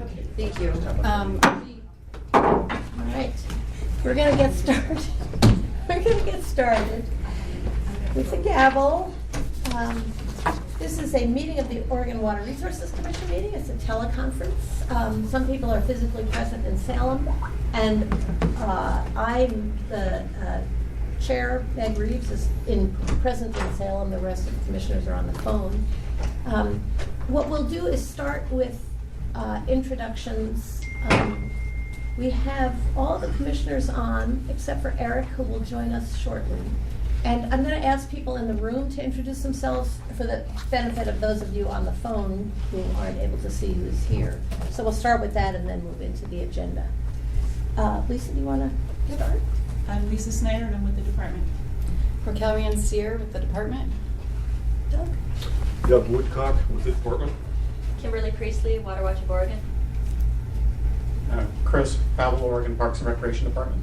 Okay, thank you. All right, we're gonna get started. We're gonna get started with the gavel. This is a meeting of the Oregon Water Resources Commission meeting. It's a teleconference. Some people are physically present in Salem, and I'm the chair. Meg Reeves is present in Salem. The rest of the commissioners are on the phone. What we'll do is start with introductions. We have all the commissioners on, except for Eric, who will join us shortly. And I'm going to ask people in the room to introduce themselves for the benefit of those of you on the phone who aren't able to see who's here. So we'll start with that and then move into the agenda. Lisa, do you want to start? I'm Lisa Snyder, and I'm with the department. Raquel Rancière with the department. Doug? Doug Woodcock with the department. Kimberly Priestley, Water Watch of Oregon. Chris Babel, Oregon Parks and Recreation Department.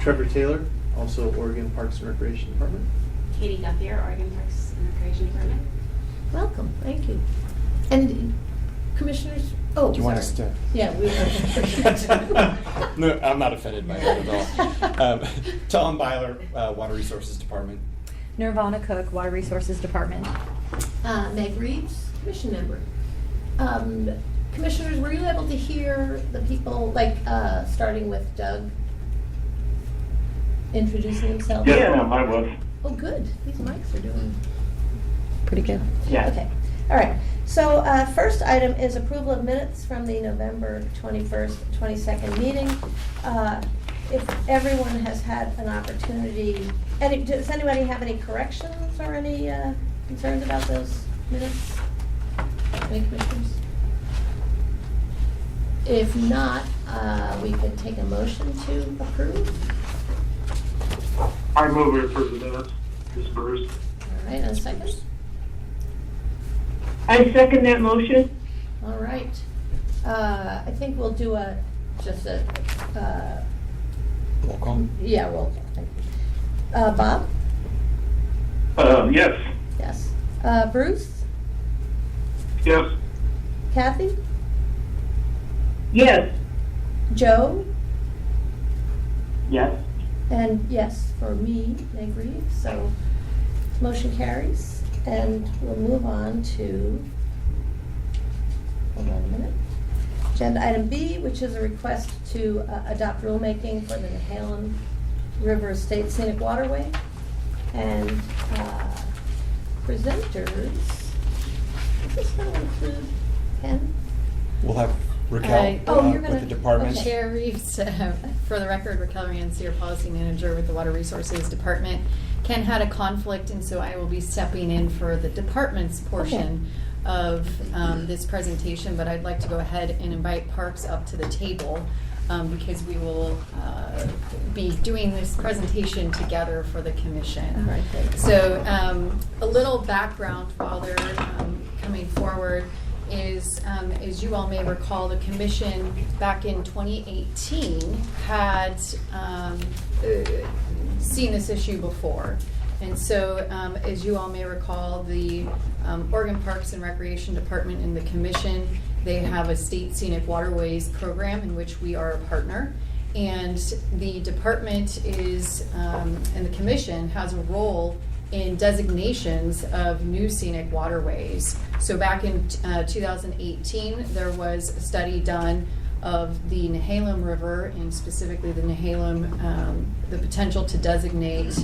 Trevor Taylor, also Oregon Parks and Recreation Department. Katie Guthier, Oregon Parks and Recreation Department. Welcome, thank you. And commissioners, oh, Do you want us to? Yeah, we No, I'm not offended by that at all. Tom Byler, Water Resources Department. Nirvana Cook, Water Resources Department. Meg Reeves, commission member. Commissioners, were you able to hear the people, like, starting with Doug introducing himself? Yeah, no, I was. Oh, good. These mics are doing Pretty good. Yeah. Okay, all right. So first item is approval of minutes from the November 21st, 22nd meeting. If everyone has had an opportunity, does anybody have any corrections or any concerns about those minutes? Any commissioners? If not, we could take a motion to approve. I move we approve the minutes. This is Bruce. All right, and a second? I second that motion. All right. I think we'll do just a Roll call. yeah, roll call. Bob? Yes. Yes. Bruce? Yes. Kathy? Yes. Joe? Yes. And yes, for me, Meg Reeves. So motion carries. And we'll move on to, hold on a minute, agenda item B, which is a request to adopt rulemaking for the Nehalem River State Scenic Waterway. And presenters, is this going to include Ken? We'll have Raquel Oh, you're gonna- with the department. okay. Chair Reeves, for the record, Raquel Rancière, Policy Manager with the Water Resources Department. Ken had a conflict, and so I will be stepping in for the department's portion of this presentation, but I'd like to go ahead and invite Parks up to the table because we will be doing this presentation together for the commission. All right, great. So a little background while they're coming forward is, as you all may recall, the commission back in 2018 had seen this issue before. And so, as you all may recall, the Oregon Parks and Recreation Department and the commission, they have a state scenic waterways program in which we are a partner. And the department is, and the commission has a role in designations of new scenic waterways. So back in 2018, there was a study done of the Nehalem River, and specifically the Nehalem, the potential to designate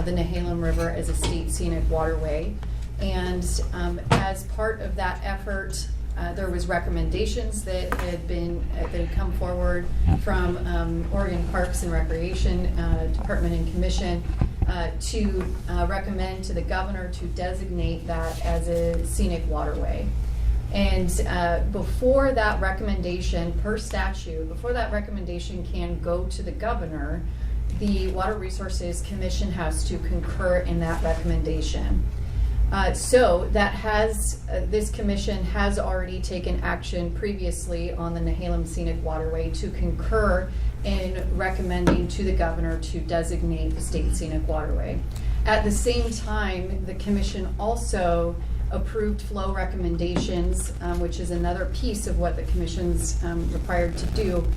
the Nehalem River as a state scenic waterway. And as part of that effort, there was recommendations that had come forward from Oregon Parks and Recreation Department and Commission to recommend to the governor to designate that as a scenic waterway. And before that recommendation, per statute, before that recommendation can go to the governor, the Water Resources Commission has to concur in that recommendation. So that has, this commission has already taken action previously on the Nehalem Scenic Waterway to concur in recommending to the governor to designate the state scenic waterway. At the same time, the commission also approved flow recommendations, which is another piece of what the commission's required to do,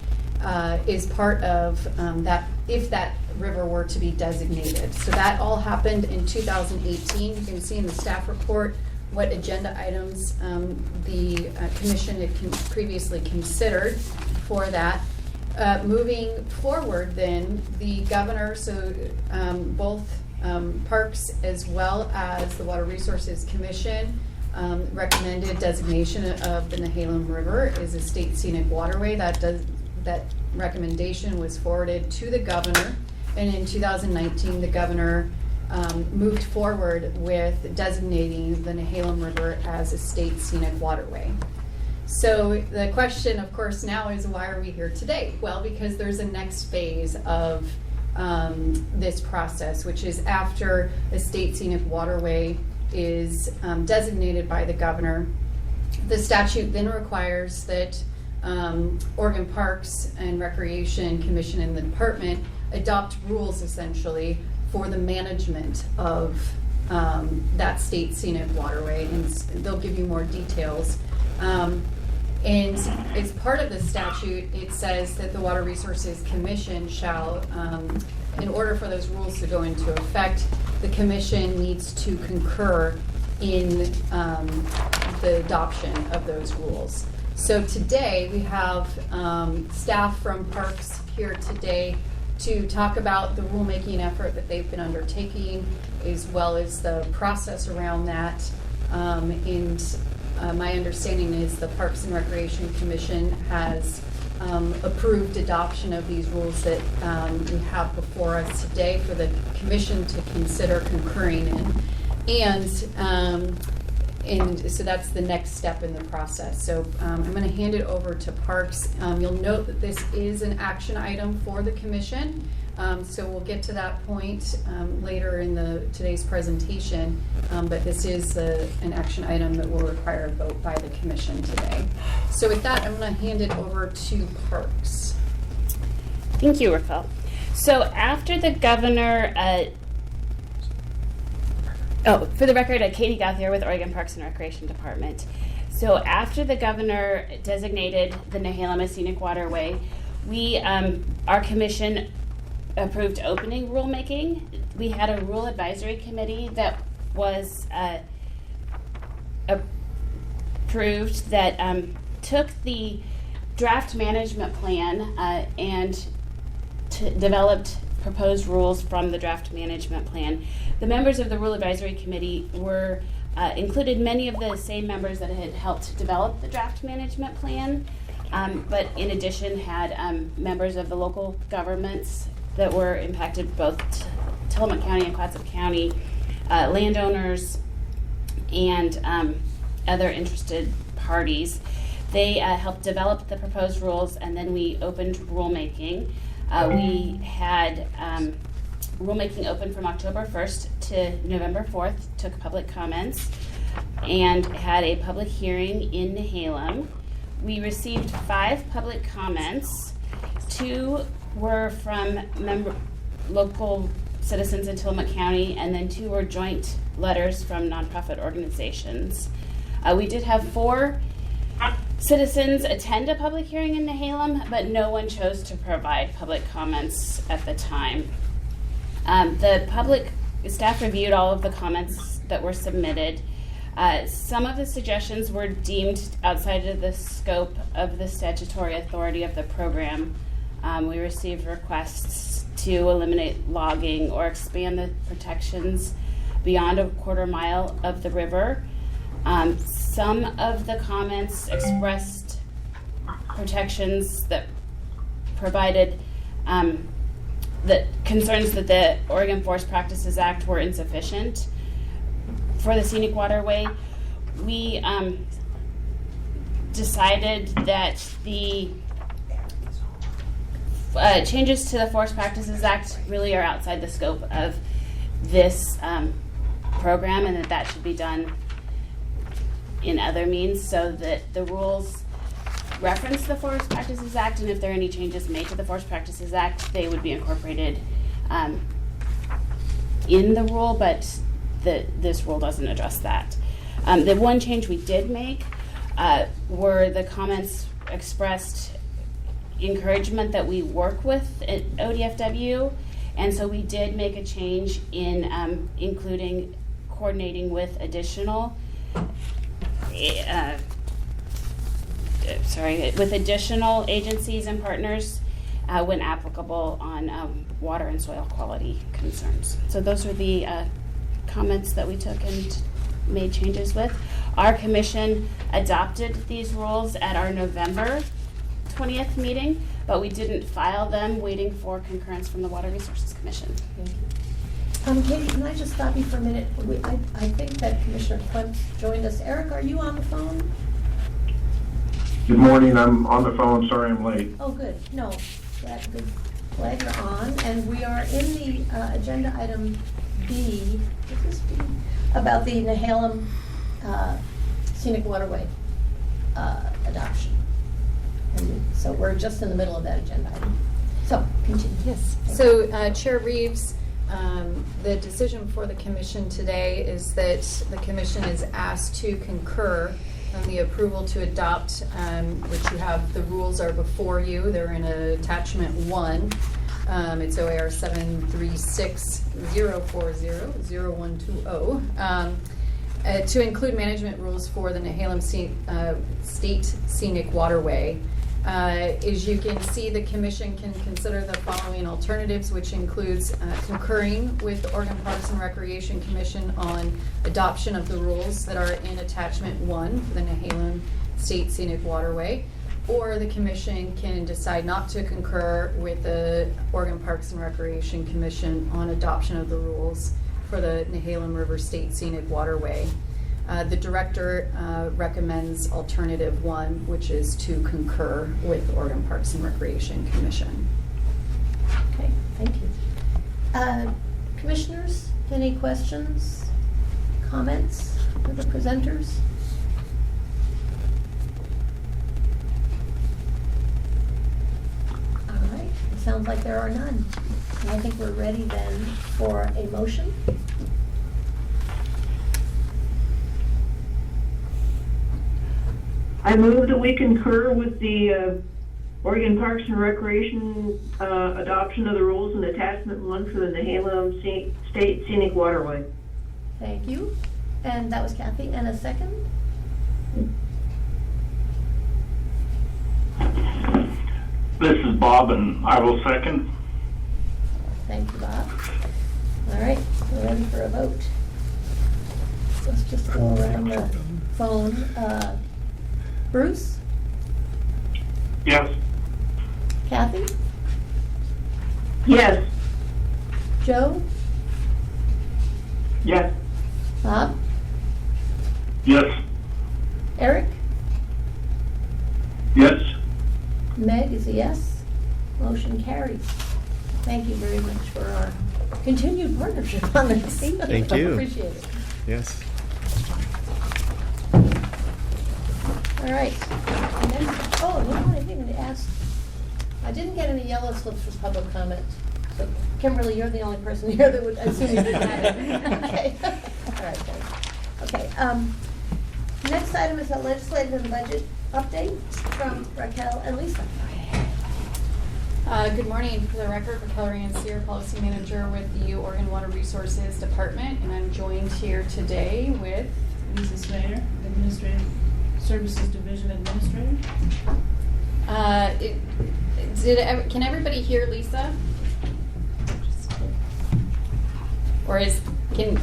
is part of that, if that river were to be designated. So that all happened in 2018. You can see in the staff report what agenda items the commission had previously considered for that. Moving forward then, the governor, so both Parks as well as the Water Resources Commission recommended designation of the Nehalem River as a state scenic waterway. That recommendation was forwarded to the governor, and in 2019 the governor moved forward with designating the Nehalem River as a state scenic waterway. So the question, of course, now is why are we here today? Well, because there's a next phase of this process, which is after a state scenic waterway is designated by the governor. The statute then requires that Oregon Parks and Recreation Commission and the department adopt rules essentially for the management of that state scenic waterway, and they'll give you more details. And as part of the statute, it says that the Water Resources Commission shall, in order for those rules to go into effect, the commission needs to concur in the adoption of those rules. So today we have staff from Parks here today to talk about the rulemaking effort that they've been undertaking, as well as the process around that. My understanding is the Parks and Recreation Commission has approved adoption of these rules that we have before us today for the commission to consider concurring in. And so that's the next step in the process. So I'm going to hand it over to Parks. You'll note that this is an action item for the commission. So we'll get to that point later in today's presentation. But this is an action item that will require a vote by the commission today. So with that, I'm going to hand it over to Parks. Thank you, Rafael. So after the governor, for the record, Katie Gauthier with Oregon Parks and Recreation Department. So after the governor designated the Nehalem Scenic Waterway, our commission approved opening rulemaking. We had a rule advisory committee that was approved that took the draft management plan and developed proposed rules from the draft management plan. The members of the Rule Advisory Committee included many of the same members that had helped develop the draft management plan, but in addition had members of the local governments that were impacted, both Tillamook County and Clatsop County, landowners, and other interested parties. They helped develop the proposed rules, and then we opened rulemaking. We had rulemaking open from October 1st to November 4th, took public comments, and had a public hearing in Nehalem. We received 5 public comments. 2 were from local citizens in Tillamook County, and then 2 were joint letters from nonprofit organizations. We did have 4 citizens attend a public hearing in Nehalem, but no one chose to provide public comments at the time. The public staff reviewed all of the comments that were submitted. Some of the suggestions were deemed outside of the scope of the statutory authority of the program. We received requests to eliminate logging or expand the protections beyond a quarter mile of the river. Some of the comments expressed protections that provided the concerns that the Oregon Forest Practices Act were insufficient for the scenic waterway. We decided that the changes to the Forest Practices Act really are outside the scope of this program, and that should be done in other means, so that the rules reference the Forest Practices Act, and if there are any changes made to the Forest Practices Act, they would be incorporated in the rule, but this rule doesn't address that. The one change we did make were the comments expressed encouragement that we work with at ODFW, and so we did make a change in including coordinating with additional agencies and partners when applicable on water and soil quality concerns. So those are the comments that we took and made changes with. Our commission adopted these rules at our November 20th meeting, but we didn't file them, waiting for concurrence from the Water Resources Commission. Katie, can I just stop you for a minute? I think that Commissioner Quint joined us. Eric, are you on the phone? Good morning, I'm on the phone, sorry I'm late. Oh, good. No, glad you're on. And we are in the agenda item B, is this B? About the Nehalem Scenic Waterway adoption. And so we're just in the middle of that agenda item. So, continue. Yes. So, Chair Reeves, the decision for the commission today is that the commission is asked to concur on the approval to adopt, which you have, the rules are before you. They're in attachment 1. It's OAR 736-040-0120. To include management rules for the Nehalem State Scenic Waterway. As you can see, the commission can consider the following alternatives, which includes concurring with the Oregon Parks and Recreation Commission on adoption of the rules that are in attachment 1 for the Nehalem State Scenic Waterway, or the commission can decide not to concur with the Oregon Parks and Recreation Commission on adoption of the rules for the Nehalem River State Scenic Waterway. The director recommends alternative 1, which is to concur with the Oregon Parks and Recreation Commission. Okay, thank you. Commissioners, any questions, comments for the presenters? All right, it sounds like there are none. And I think we're ready then for a motion. I move that we concur with the Oregon Parks and Recreation adoption of the rules in attachment 1 for the Nehalem State Scenic Waterway. Thank you. And that was Kathy. And a second? This is Bob, and I will second. Thank you, Bob. All right, we're ready for a vote. Let's just go around the phone. Bruce? Yes. Kathy? Yes. Joe? Yes. Bob? Yes. Eric? Yes. Meg is a yes. Motion carries. Thank you very much for our continued partnership on this. Thank you. Appreciate it. Yes. All right. And then, oh, you know what, I didn't ask. I didn't get any yellow slips for public comment. So Kimberly, you're the only person here that would assume you didn't have it. Okay. All right, thanks. Okay. Next item is a legislative and budget update from Raquel and Lisa. Good morning. For the record, Raquel Rancier, Policy Manager with the Oregon Water Resources Department, and I'm joined here today with Lisa Snyder, Administrative Services Division Administrator. Can everybody hear Lisa? Or can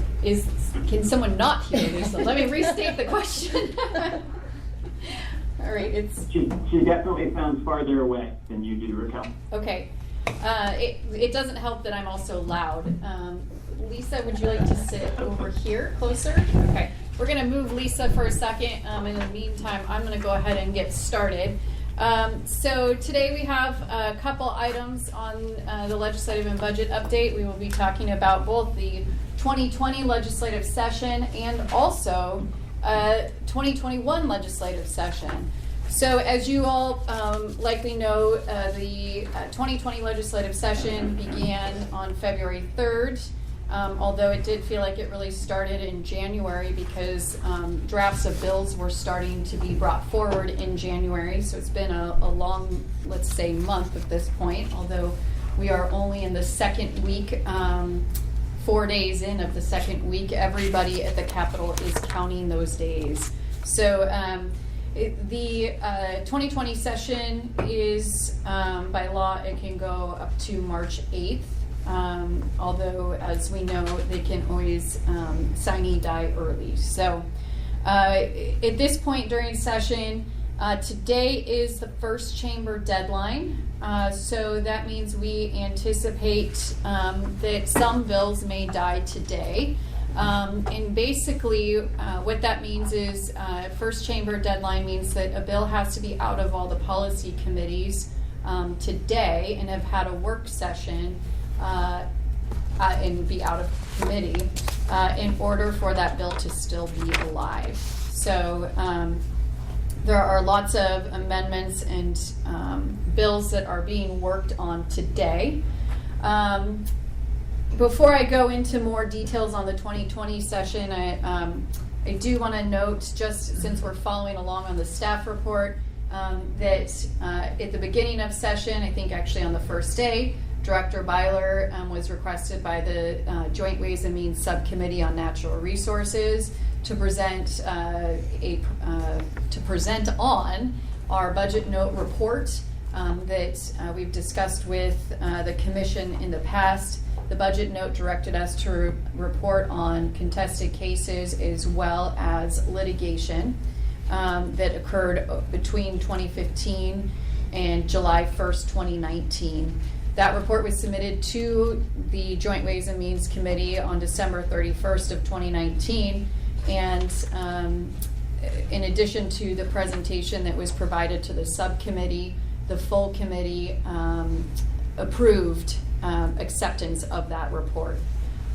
someone not hear Lisa? Let me restate the question. All right, She definitely sounds farther away than you do, Raquel. Okay. It doesn't help that I'm also loud. Lisa, would you like to sit over here closer? Okay. We're going to move Lisa for a second. In the meantime, I'm going to go ahead and get started. So today we have a couple items on the legislative and budget update. We will be talking about both the 2020 legislative session and also 2021 legislative session. So as you all likely know, the 2020 legislative session began on February 3rd. although it did feel like it really started in January because drafts of bills were starting to be brought forward in January. So it's been a long, let's say, month at this point, although we are only in the second week, 4 days in of the second week. Everybody at the Capitol is counting those days. So the 2020 session is, by law, it can go up to March 8th. Although, as we know, they can always sine die early. So at this point during session, today is the first chamber deadline. So that means we anticipate that some bills may die today. And basically what that means is first chamber deadline means that a bill has to be out of all the policy committees today and have had a work session and be out of committee in order for that bill to still be alive. So there are lots of amendments and bills that are being worked on today. Before I go into more details on the 2020 session, I do want to note, just since we're following along on the staff report, that at the beginning of session, I think actually on the first day, Director Byler was requested by the Joint Ways and Means Subcommittee on Natural Resources to present on our budget note report that we've discussed with the Commission in the past. The budget note directed us to report on contested cases as well as litigation that occurred between 2015 and July 1st, 2019. That report was submitted to the Joint Ways and Means Committee on December 31st of 2019. And in addition to the presentation that was provided to the subcommittee, the full committee approved acceptance of that report.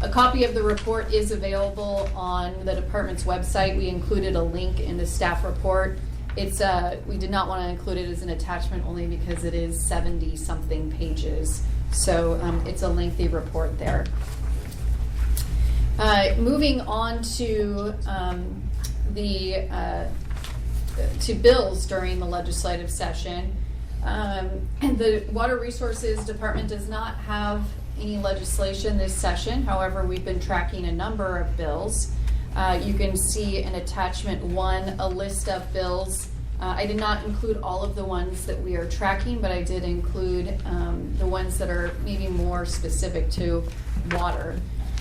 A copy of the report is available on the department's website. We included a link in the staff report. It's we did not want to include it as an attachment only because it is 70-something pages. So it's a lengthy report there. Moving on to to bills during the legislative session. And the Water Resources Department does not have any legislation this session. However, we've been tracking a number of bills. You can see in attachment 1 a list of bills. I did not include all of the ones that we are tracking, but I did include the ones that are maybe more specific to water.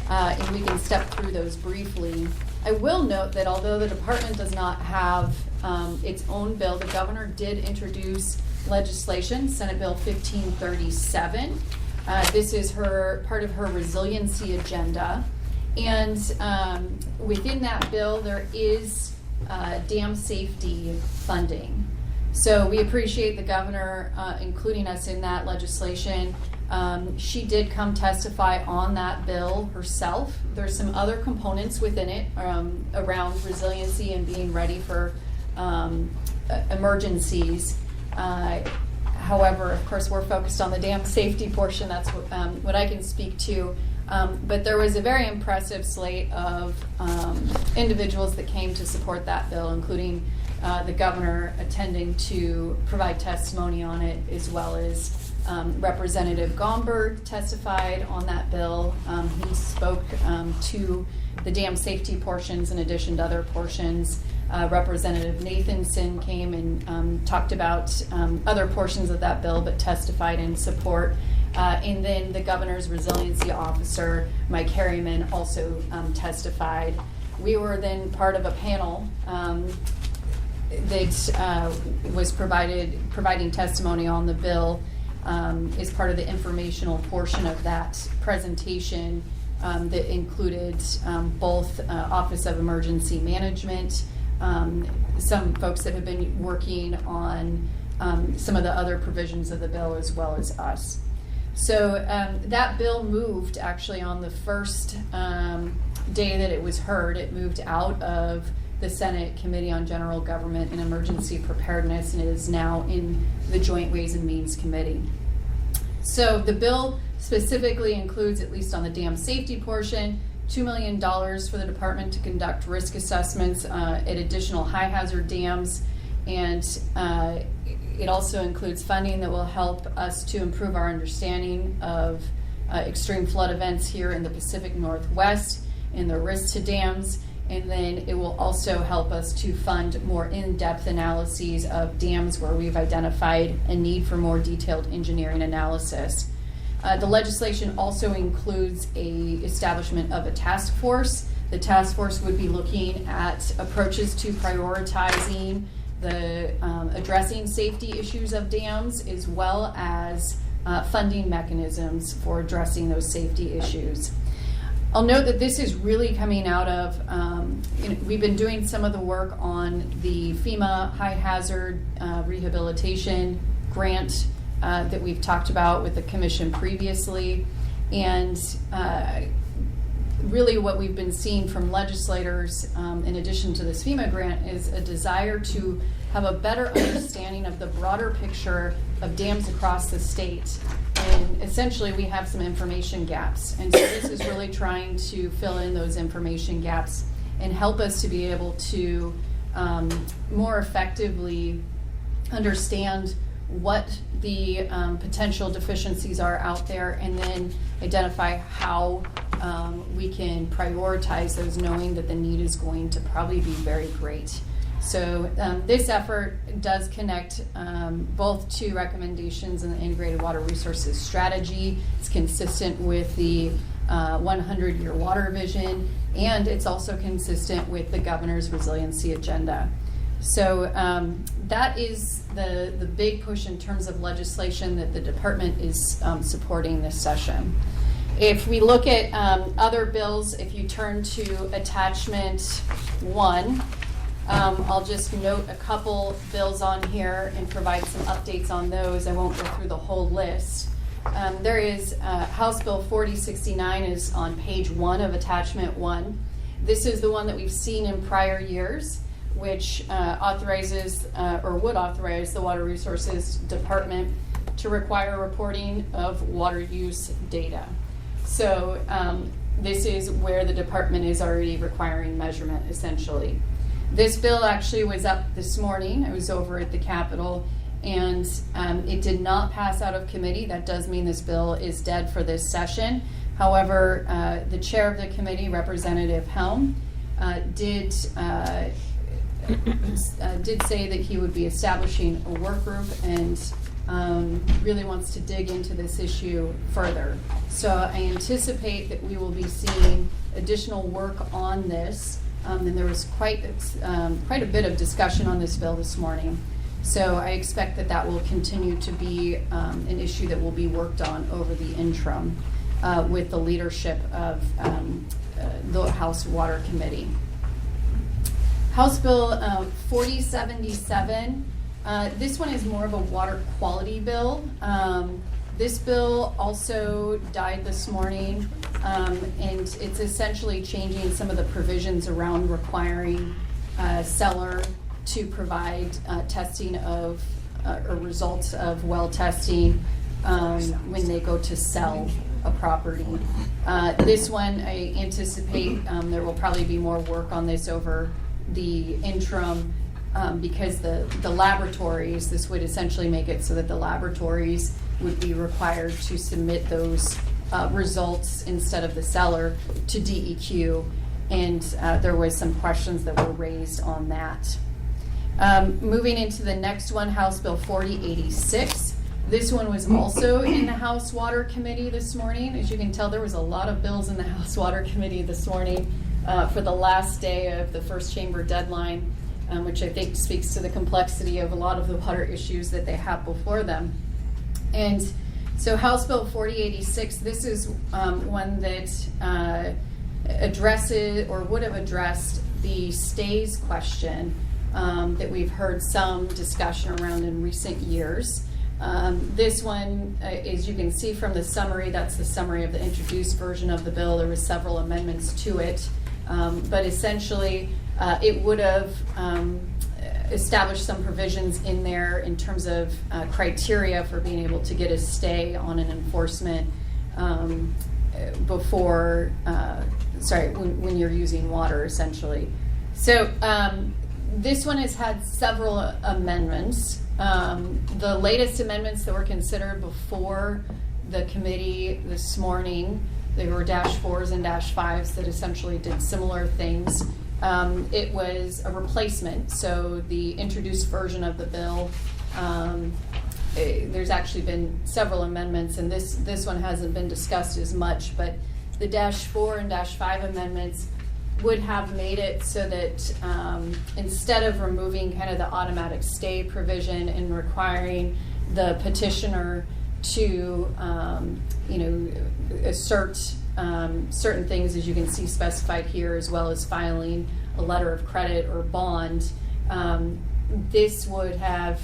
And we can step through those briefly. I will note that although the department does not have its own bill, the governor did introduce legislation, Senate Bill 1537. This is part of her resiliency agenda. And within that bill, there is dam safety funding. So we appreciate the governor including us in that legislation. She did come testify on that bill herself. There's some other components within it around resiliency and being ready for emergencies. However, of course, we're focused on the dam safety portion. That's what I can speak to. But there was a very impressive slate of individuals that came to support that bill, including the governor attending to provide testimony on it, as well as Representative Gomberg testified on that bill. He spoke to the dam safety portions in addition to other portions. Representative Nathanson came and talked about other portions of that bill, but testified in support. And then the governor's resiliency officer, Mike Harriman, also testified. We were then part of a panel that was providing testimony on the bill as part of the informational portion of that presentation that included both Office of Emergency Management, some folks that have been working on some of the other provisions of the bill, as well as us. So that bill moved actually on the first day that it was heard. It moved out of the Senate Committee on General Government and Emergency Preparedness, and it is now in the Joint Ways and Means Committee. So the bill specifically includes, at least on the dam safety portion, $2 million for the department to conduct risk assessments at additional high hazard dams. And it also includes funding that will help us to improve our understanding of extreme flood events here in the Pacific Northwest and the risk to dams. And then it will also help us to fund more in-depth analyses of dams where we've identified a need for more detailed engineering analysis. The legislation also includes a establishment of a task force. The task force would be looking at approaches to prioritizing the addressing safety issues of dams, as well as funding mechanisms for addressing those safety issues. I'll note that this is really coming out of, we've been doing some of the work on the FEMA high hazard rehabilitation grant that we've talked about with the commission previously. And really what we've been seeing from legislators, in addition to this FEMA grant, is a desire to have a better understanding of the broader picture of dams across the state. And essentially we have some information gaps. And so this is really trying to fill in those information gaps and help us to be able to more effectively understand what the potential deficiencies are out there, and then identify how we can prioritize those, knowing that the need is going to probably be very great. So this effort does connect both to recommendations in the Integrated Water Resources Strategy. It's consistent with the 100-year water vision, and it's also consistent with the governor's resiliency agenda. So that is the big push in terms of legislation that the department is supporting this session. If we look at other bills, if you turn to attachment 1, I'll just note a couple bills on here and provide some updates on those. I won't go through the whole list. There is House Bill 4069 is on page 1 of attachment 1. This is the one that we've seen in prior years, which authorizes or would authorize the Water Resources Department to require reporting of water use data. So this is where the department is already requiring measurement, essentially. This bill actually was up this morning. I was over at the Capitol, and it did not pass out of committee. That does mean this bill is dead for this session. However, the chair of the committee, Representative Helm, did say that he would be establishing a work group and really wants to dig into this issue further. So I anticipate that we will be seeing additional work on this. And there was quite a bit of discussion on this bill this morning. So I expect that that will continue to be an issue that will be worked on over the interim with the leadership of the House Water Committee. House Bill 4077, this one is more of a water quality bill. This bill also died this morning, and it's essentially changing some of the provisions around requiring a seller to provide testing of or results of well testing when they go to sell a property. This one, I anticipate there will probably be more work on this over the interim because the laboratories, this would essentially make it so that the laboratories would be required to submit those results instead of the seller to DEQ, and there was some questions that were raised on that. Moving into the next one, House Bill 4086. This one was also in the House Water Committee this morning. As you can tell, there was a lot of bills in the House Water Committee this morning for the last day of the first chamber deadline, which I think speaks to the complexity of a lot of the water issues that they have before them. And so House Bill 4086, this is one that addresses or would have addressed the stays question that we've heard some discussion around in recent years. This one, as you can see from the summary, that's the summary of the introduced version of the bill. There were several amendments to it, but essentially it would have established some provisions in there in terms of criteria for being able to get a stay on an enforcement before, when you're using water, essentially. So this one has had several amendments. The latest amendments that were considered before the committee this morning, they were -4s and -5s that essentially did similar things. It was a replacement, so the introduced version of the bill, there's actually been several amendments, and this one hasn't been discussed as much, but the -4 and -5 amendments would have made it so that instead of removing kind of the automatic stay provision and requiring the petitioner to assert certain things, as you can see specified here, as well as filing a letter of credit or bond, this would have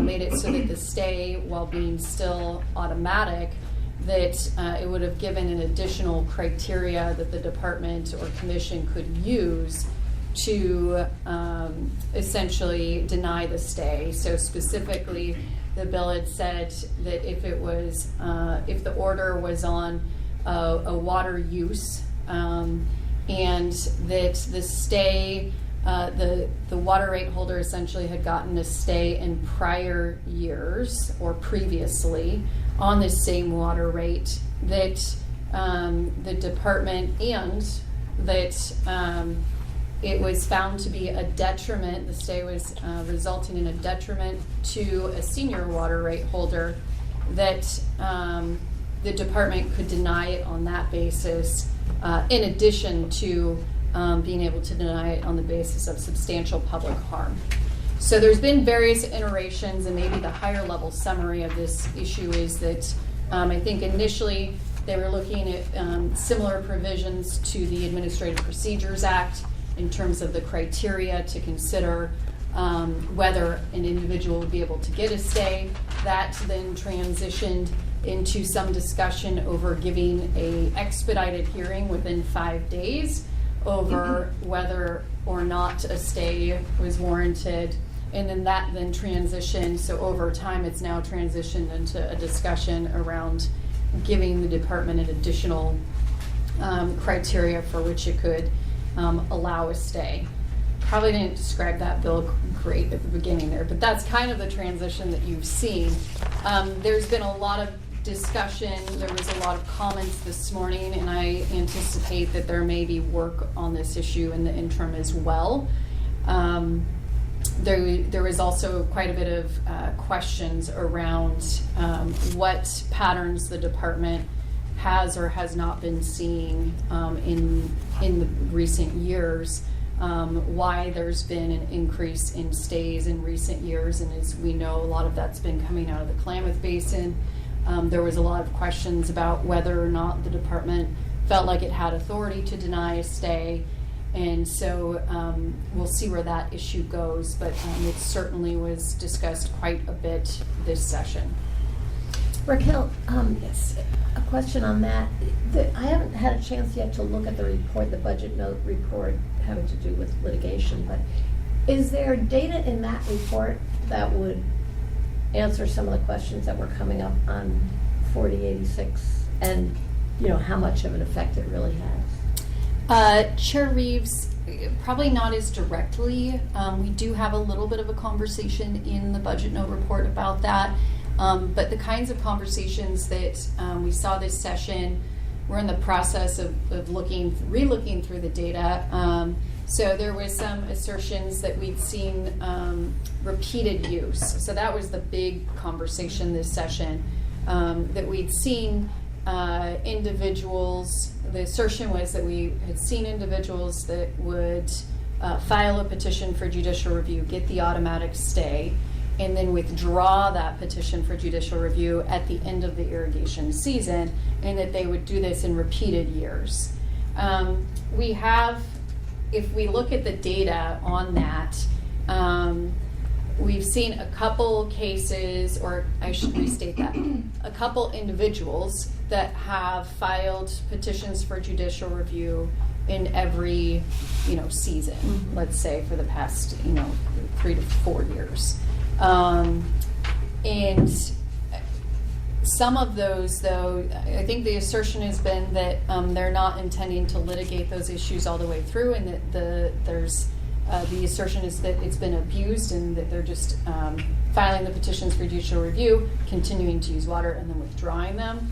made it so that the stay, while being still automatic, that it would have given an additional criteria that the department or commission could use to essentially deny the stay. So specifically, the bill had said that if it was, if the order was on a water use, and that the stay, the water rate holder essentially had gotten a stay in prior years or previously on the same water rate, that the department, and that it was found to be a detriment, the stay was resulting in a detriment to a senior water rate holder, that the department could deny it on that basis, in addition to being able to deny it on the basis of substantial public harm. So there's been various iterations, and maybe the higher level summary of this issue is that I think initially they were looking at similar provisions to the Administrative Procedures Act in terms of the criteria to consider whether an individual would be able to get a stay. That then transitioned into some discussion over giving a expedited hearing within 5 days over whether or not a stay was warranted. And then that then transitioned, so over time it's now transitioned into a discussion around giving the department an additional criteria for which it could allow a stay. Probably didn't describe that bill great at the beginning there, but that's kind of the transition that you've seen. There's been a lot of discussion, there was a lot of comments this morning, and I anticipate that there may be work on this issue in the interim as well. There was also quite a bit of questions around what patterns the department has or has not been seeing in the recent years, why there's been an increase in stays in recent years, and as we know, a lot of that's been coming out of the Klamath Basin. There was a lot of questions about whether or not the department felt like it had authority to deny a stay, and so we'll see where that issue goes, but it certainly was discussed quite a bit this session. Raquel, yes, a question on that. I haven't had a chance yet to look at the report, the budget note report having to do with litigation, but is there data in that report that would answer some of the questions that were coming up on 4086, and how much of an effect it really has? Chair Reeves, probably not as directly. We do have a little bit of a conversation in the budget note report about that, but the kinds of conversations that we saw this session, we're in the process of re-looking through the data. So there was some assertions that we'd seen repeated use. So that was the big conversation this session, that we'd seen individuals, the assertion was that we had seen individuals that would file a petition for judicial review, get the automatic stay, and then withdraw that petition for judicial review at the end of the irrigation season, and that they would do this in repeated years. We have, if we look at the data on that, we've seen a couple cases, or I should restate that, a couple individuals that have filed petitions for judicial review in every, season, let's say for the past, 3 to 4 years. And some of those, though, I think the assertion has been that they're not intending to litigate those issues all the way through, and that the assertion is that it's been abused and that they're just filing the petitions for judicial review, continuing to use water, and then withdrawing them.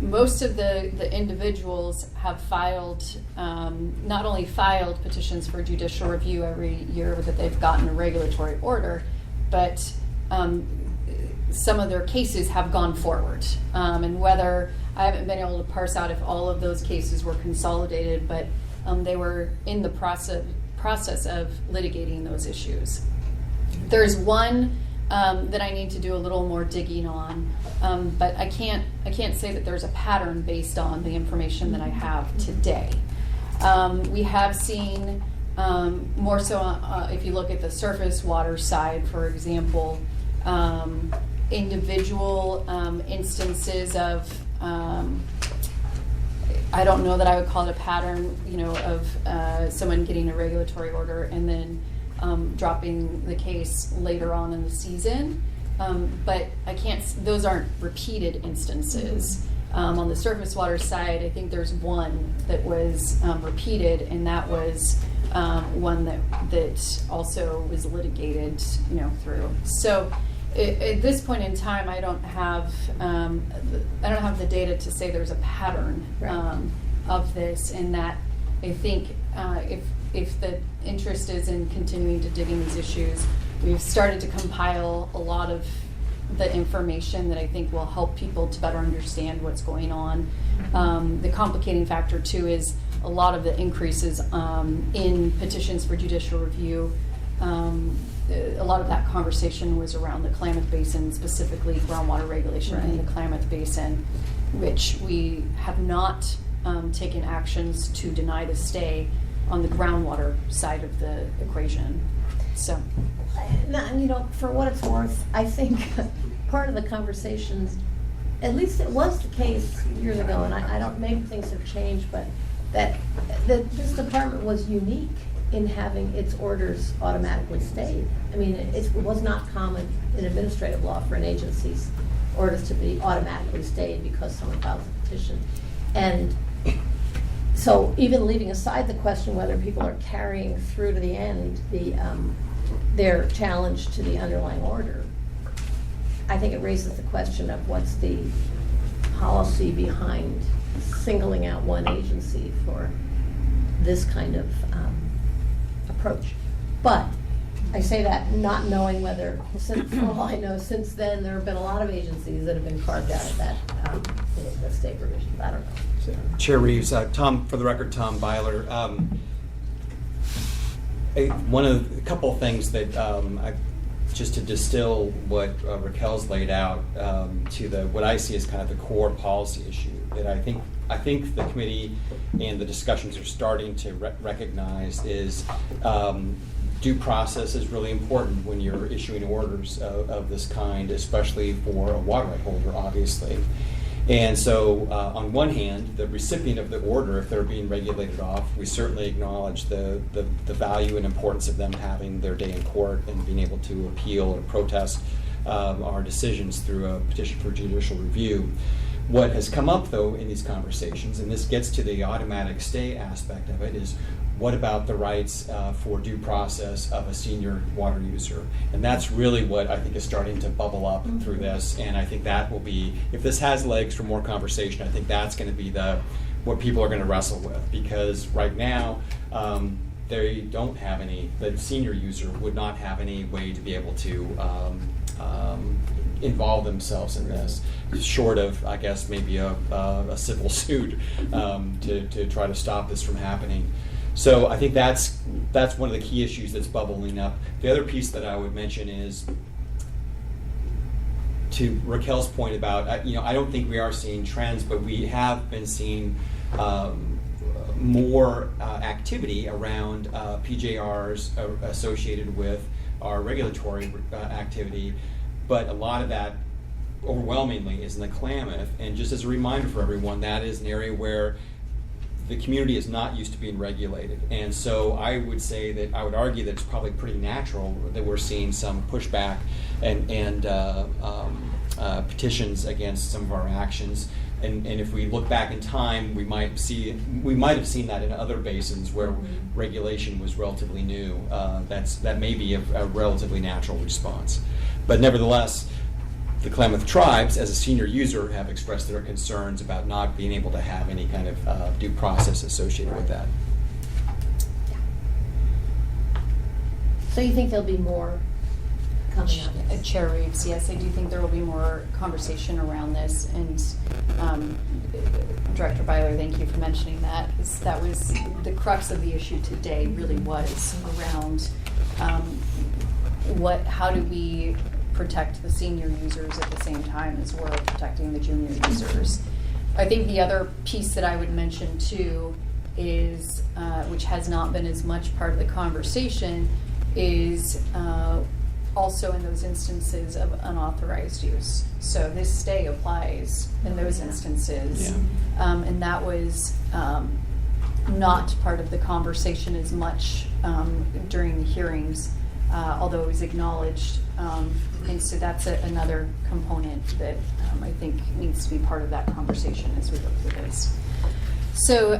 Most of the individuals have filed, not only filed petitions for judicial review every year that they've gotten a regulatory order, but some of their cases have gone forward. And whether, I haven't been able to parse out if all of those cases were consolidated, but they were in the process of litigating those issues. There's one that I need to do a little more digging on, but I can't say that there's a pattern based on the information that I have today. We have seen more so if you look at the surface water side, for example, individual instances of I don't know that I would call it a pattern, of someone getting a regulatory order and then dropping the case later on in the season. But those aren't repeated instances. On the surface water side, I think there's one that was repeated, and that was one that also was litigated, through. So at this point in time, I don't have the data to say there's a pattern of this, and that I think if the interest is in continuing to dig in these issues, we've started to compile a lot of the information that I think will help people to better understand what's going on. The complicating factor too is a lot of the increases in petitions for judicial review. A lot of that conversation was around the Klamath Basin, specifically groundwater regulation in the Klamath Basin, which we have not taken actions to deny the stay on the groundwater side of the equation. So, for what it's worth, I think part of the conversations, at least it was the case years ago, and I don't, maybe things have changed, but that this department was unique in having its orders automatically stayed. I mean, it was not common in administrative law for an agency's orders to be automatically stayed because someone files a petition. And so even leaving aside the question whether people are carrying through to the end their challenge to the underlying order, I think it raises the question of what's the policy behind singling out one agency for this kind of approach. But I say that not knowing whether, for all I know, since then there have been a lot of agencies that have been carved out of that the state provisions. I don't know. Chair Reeves, Tom, for the record, Tom Byler. A couple of things that just to distill what Raquel's laid out to what I see as kind of the core policy issue that I think the committee and the discussions are starting to recognize is due process is really important when you're issuing orders of this kind, especially for a water right holder, obviously. And so, on one hand, the recipient of the order, if they're being regulated off, we certainly acknowledge the value and importance of them having their day in court and being able to appeal or protest our decisions through a petition for judicial review. What has come up, though, in these conversations, and this gets to the automatic stay aspect of it, is what about the rights for due process of a senior water user? And that's really what I think is starting to bubble up through this. And I think that will be, if this has legs for more conversation, I think that's going to be what people are going to wrestle with. Because right now, they don't have the senior user would not have any way to be able to involve themselves in this, short of, I guess, maybe a civil suit to try to stop this from happening. So I think that's one of the key issues that's bubbling up. The other piece that I would mention is, to Raquel's point about, I don't think we are seeing trends, but we have been seeing more activity around PJRs associated with our regulatory activity, but a lot of that overwhelmingly is in the Klamath. And just as a reminder for everyone, that is an area where the community is not used to being regulated. And so I would say that, I would argue that it's probably pretty natural that we're seeing some pushback and petitions against some of our actions. And if we look back in time, we might have seen that in other basins where regulation was relatively new. That may be a relatively natural response. But nevertheless, the Klamath tribes, as a senior user, have expressed their concerns about not being able to have any kind of due process associated with that. So you think there'll be more coming up? Chair Reeves, yes, I do think there will be more conversation around this, and Director Byler, thank you for mentioning that, 'cause that was the crux of the issue today, really was around how do we protect the senior users at the same time as we're protecting the junior users. I think the other piece that I would mention too is, which has not been as much part of the conversation, is also in those instances of unauthorized use. So this stay applies in those instances. And that was not part of the conversation as much during the hearings, although it was acknowledged. And so that's another component that I think needs to be part of that conversation as we look through this. So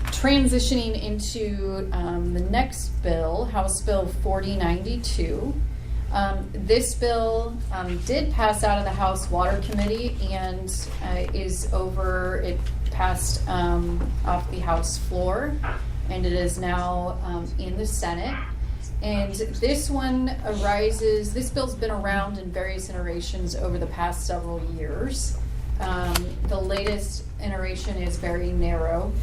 transitioning into the next bill, House Bill 4092. This bill did pass out of the House Water Committee and it passed off the House floor, and it is now in the Senate. And this bill's been around in various iterations over the past several years. The latest iteration is very narrow.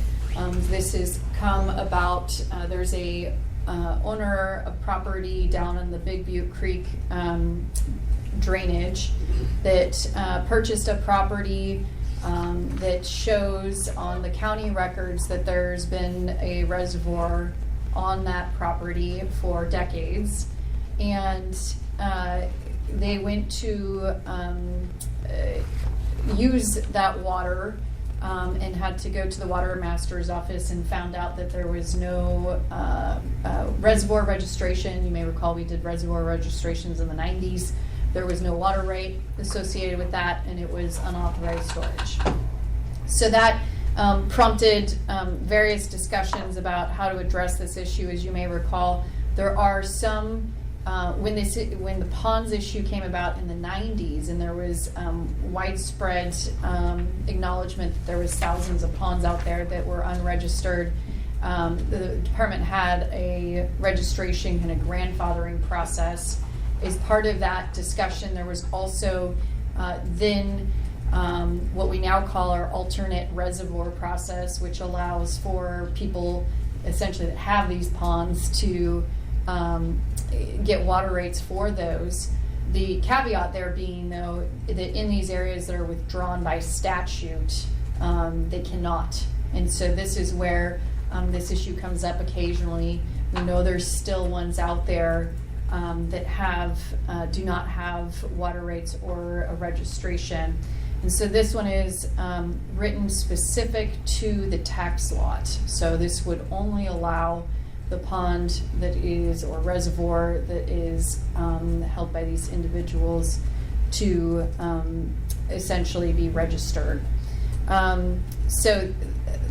This has come about, there's a owner of property down in the Big Butte Creek drainage that purchased a property that shows on the county records that there's been a reservoir on that property for decades, and they went to use that water and had to go to the water master's office and found out that there was no reservoir registration. You may recall we did reservoir registrations in the 90s. There was no water right associated with that, and it was unauthorized storage. So that prompted various discussions about how to address this issue. As you may recall, there are some, when the ponds issue came about in the 90s, and there was widespread acknowledgement that there was thousands of ponds out there that were unregistered. The department had a registration kind of grandfathering process. As part of that discussion, there was also what we now call our alternate reservoir process, which allows for people essentially that have these ponds to get water rates for those. The caveat there being, though, that in these areas that are withdrawn by statute, they cannot. And so this is where this issue comes up occasionally. We know there's still ones out there that do not have water rates or a registration. And so this one is written specific to the tax lot. So this would only allow the pond that is, or reservoir that is held by these individuals to essentially be registered. So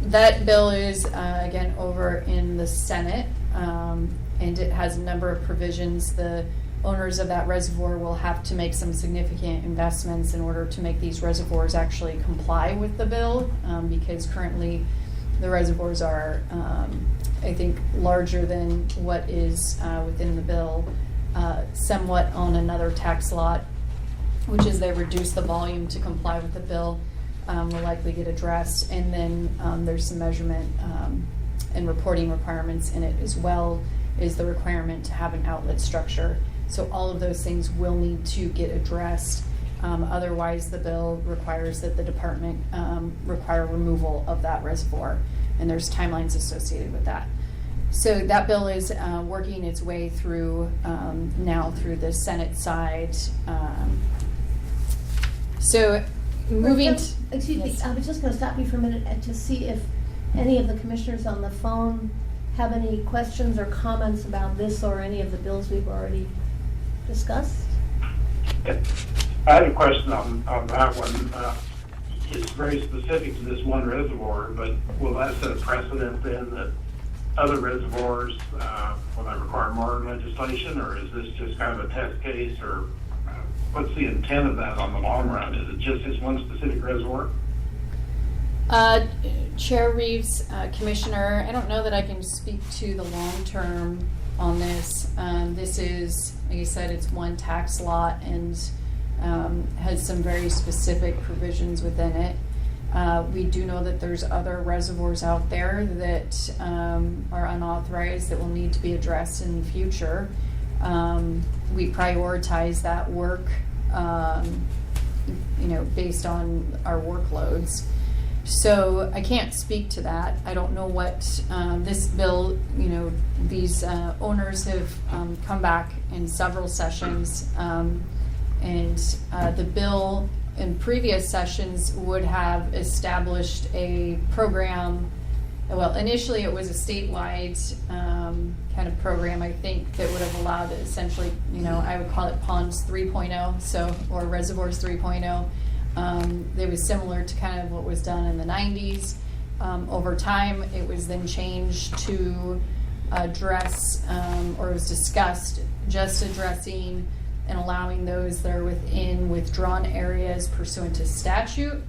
that bill is, again, over in the Senate, and it has a number of provisions. The owners of that reservoir will have to make some significant investments in order to make these reservoirs actually comply with the bill, because currently the reservoirs are, I think, larger than what is within the bill, somewhat on another tax lot, which is they reduce the volume to comply with the bill, will likely get addressed. And then there's some measurement and reporting requirements in it, as well as the requirement to have an outlet structure. So all of those things will need to get addressed. Otherwise, the bill requires that the department require removal of that reservoir, and there's timelines associated with that. So that bill is working its way through now through the Senate side. So moving. Excuse me, Yes. I was just gonna stop you for a minute to see if any of the commissioners on the phone have any questions or comments about this or any of the bills we've already discussed? I had a question on that one. It's very specific to this one reservoir, but will that set a precedent then that other reservoirs will that require more legislation, or is this just kind of a test case, or what's the intent of that on the long run? Is it just this one specific reservoir? Chair Reeves, Commissioner, I don't know that I can speak to the long term on this. This is, like you said, it's one tax lot and has some very specific provisions within it. We do know that there's other reservoirs out there that are unauthorized that will need to be addressed in the future. We prioritize that work, based on our workloads. So I can't speak to that. I don't know what this bill, these owners have come back in several sessions, and the bill in previous sessions would have established a program. Well, initially it was a statewide kind of program, I think, that would have allowed essentially, I would call it Ponds 3.0, or Reservoirs 3.0. It was similar to kind of what was done in the 90s. Over time, it was then changed to address, or it was discussed, just addressing and allowing those that are within withdrawn areas pursuant to statute,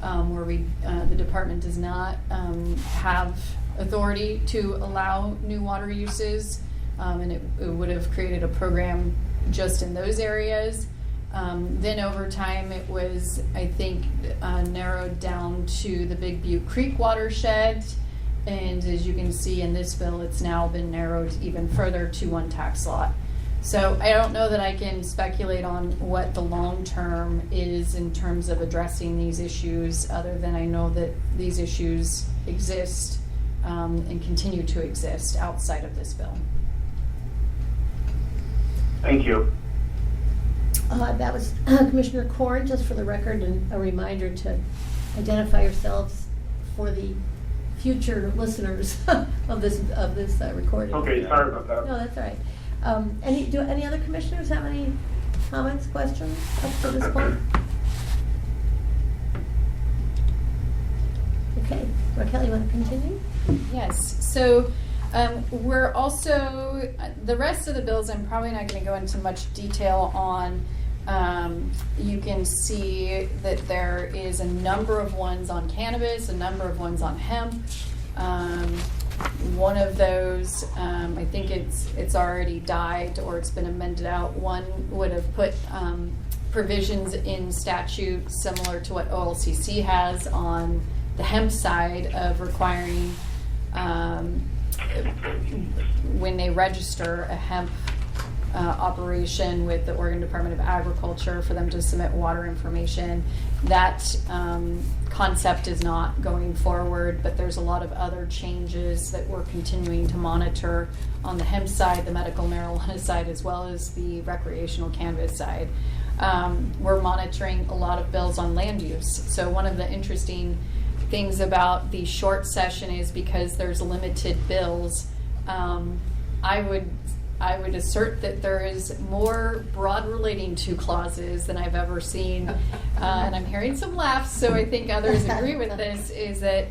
where the department does not have authority to allow new water uses, and it would have created a program just in those areas. Then over time, it was, I think, narrowed down to the Big Butte Creek watershed, and as you can see in this bill, it's now been narrowed even further to one tax lot. So I don't know that I can speculate on what the long term is in terms of addressing these issues, other than I know that these issues exist and continue to exist outside of this bill. Thank you. That was Commissioner Corn, just for the record, and a reminder to identify yourselves for the future listeners of this recording. Okay, sorry about that. No, that's all right. Do any other commissioners have any comments, questions up to this point? Okay, Raquel, you want to continue? Yes, so we're also, the rest of the bills I'm probably not going to go into much detail on. You can see that there is a number of ones on cannabis, a number of ones on hemp. One of those, I think it's already died or it's been amended out. One would have put provisions in statute similar to what OLCC has on the hemp side of requiring when they register a hemp operation with the Oregon Department of Agriculture for them to submit water information. That concept is not going forward, but there's a lot of other changes that we're continuing to monitor on the hemp side, the medical marijuana side, as well as the recreational cannabis side. We're monitoring a lot of bills on land use. So one of the interesting things about the short session is because there's limited bills, I would assert that there is more broad relating to clauses than I've ever seen, and I'm hearing some laughs, so I think others agree with this, is that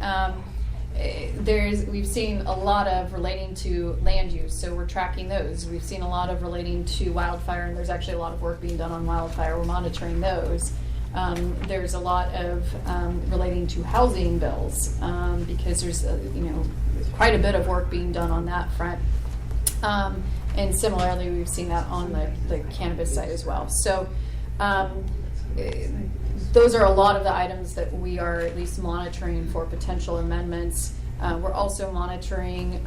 we've seen a lot of relating to land use, so we're tracking those. We've seen a lot of relating to wildfire, and there's actually a lot of work being done on wildfire. We're monitoring those. There's a lot of relating to housing bills, because there's quite a bit of work being done on that front. And similarly, we've seen that on the cannabis side as well. So those are a lot of the items that we are at least monitoring for potential amendments. We're also monitoring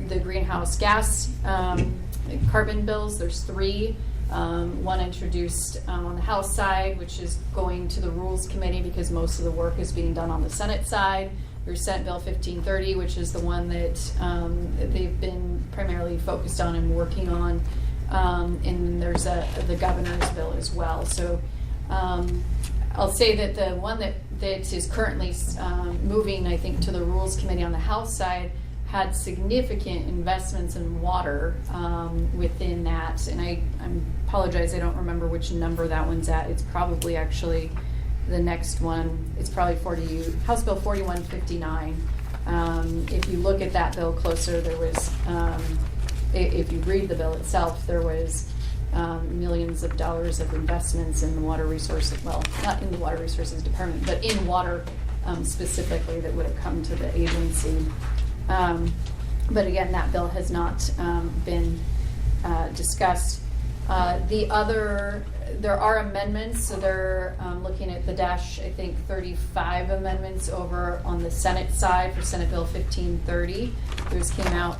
the greenhouse gas carbon bills. There's 3. One introduced on the House side, which is going to the Rules Committee because most of the work is being done on the Senate side. There's Senate Bill 1530, which is the one that they've been primarily focused on and working on. And there's the governor's bill as well. So I'll say that the one that is currently moving, I think, to the Rules Committee on the House side had significant investments in water within that. And I apologize, I don't remember which number that one's at. It's probably actually the next one. It's probably House Bill 4159. If you look at that bill closer, there was, if you read the bill itself, there was millions of dollars of investments in the water resources, well, not in the water resources department, but in water specifically that would have come to the agency. But again, that bill has not been discussed. There are amendments, so they're looking at the I think 35 amendments over on the Senate side for Senate Bill 1530. Those came out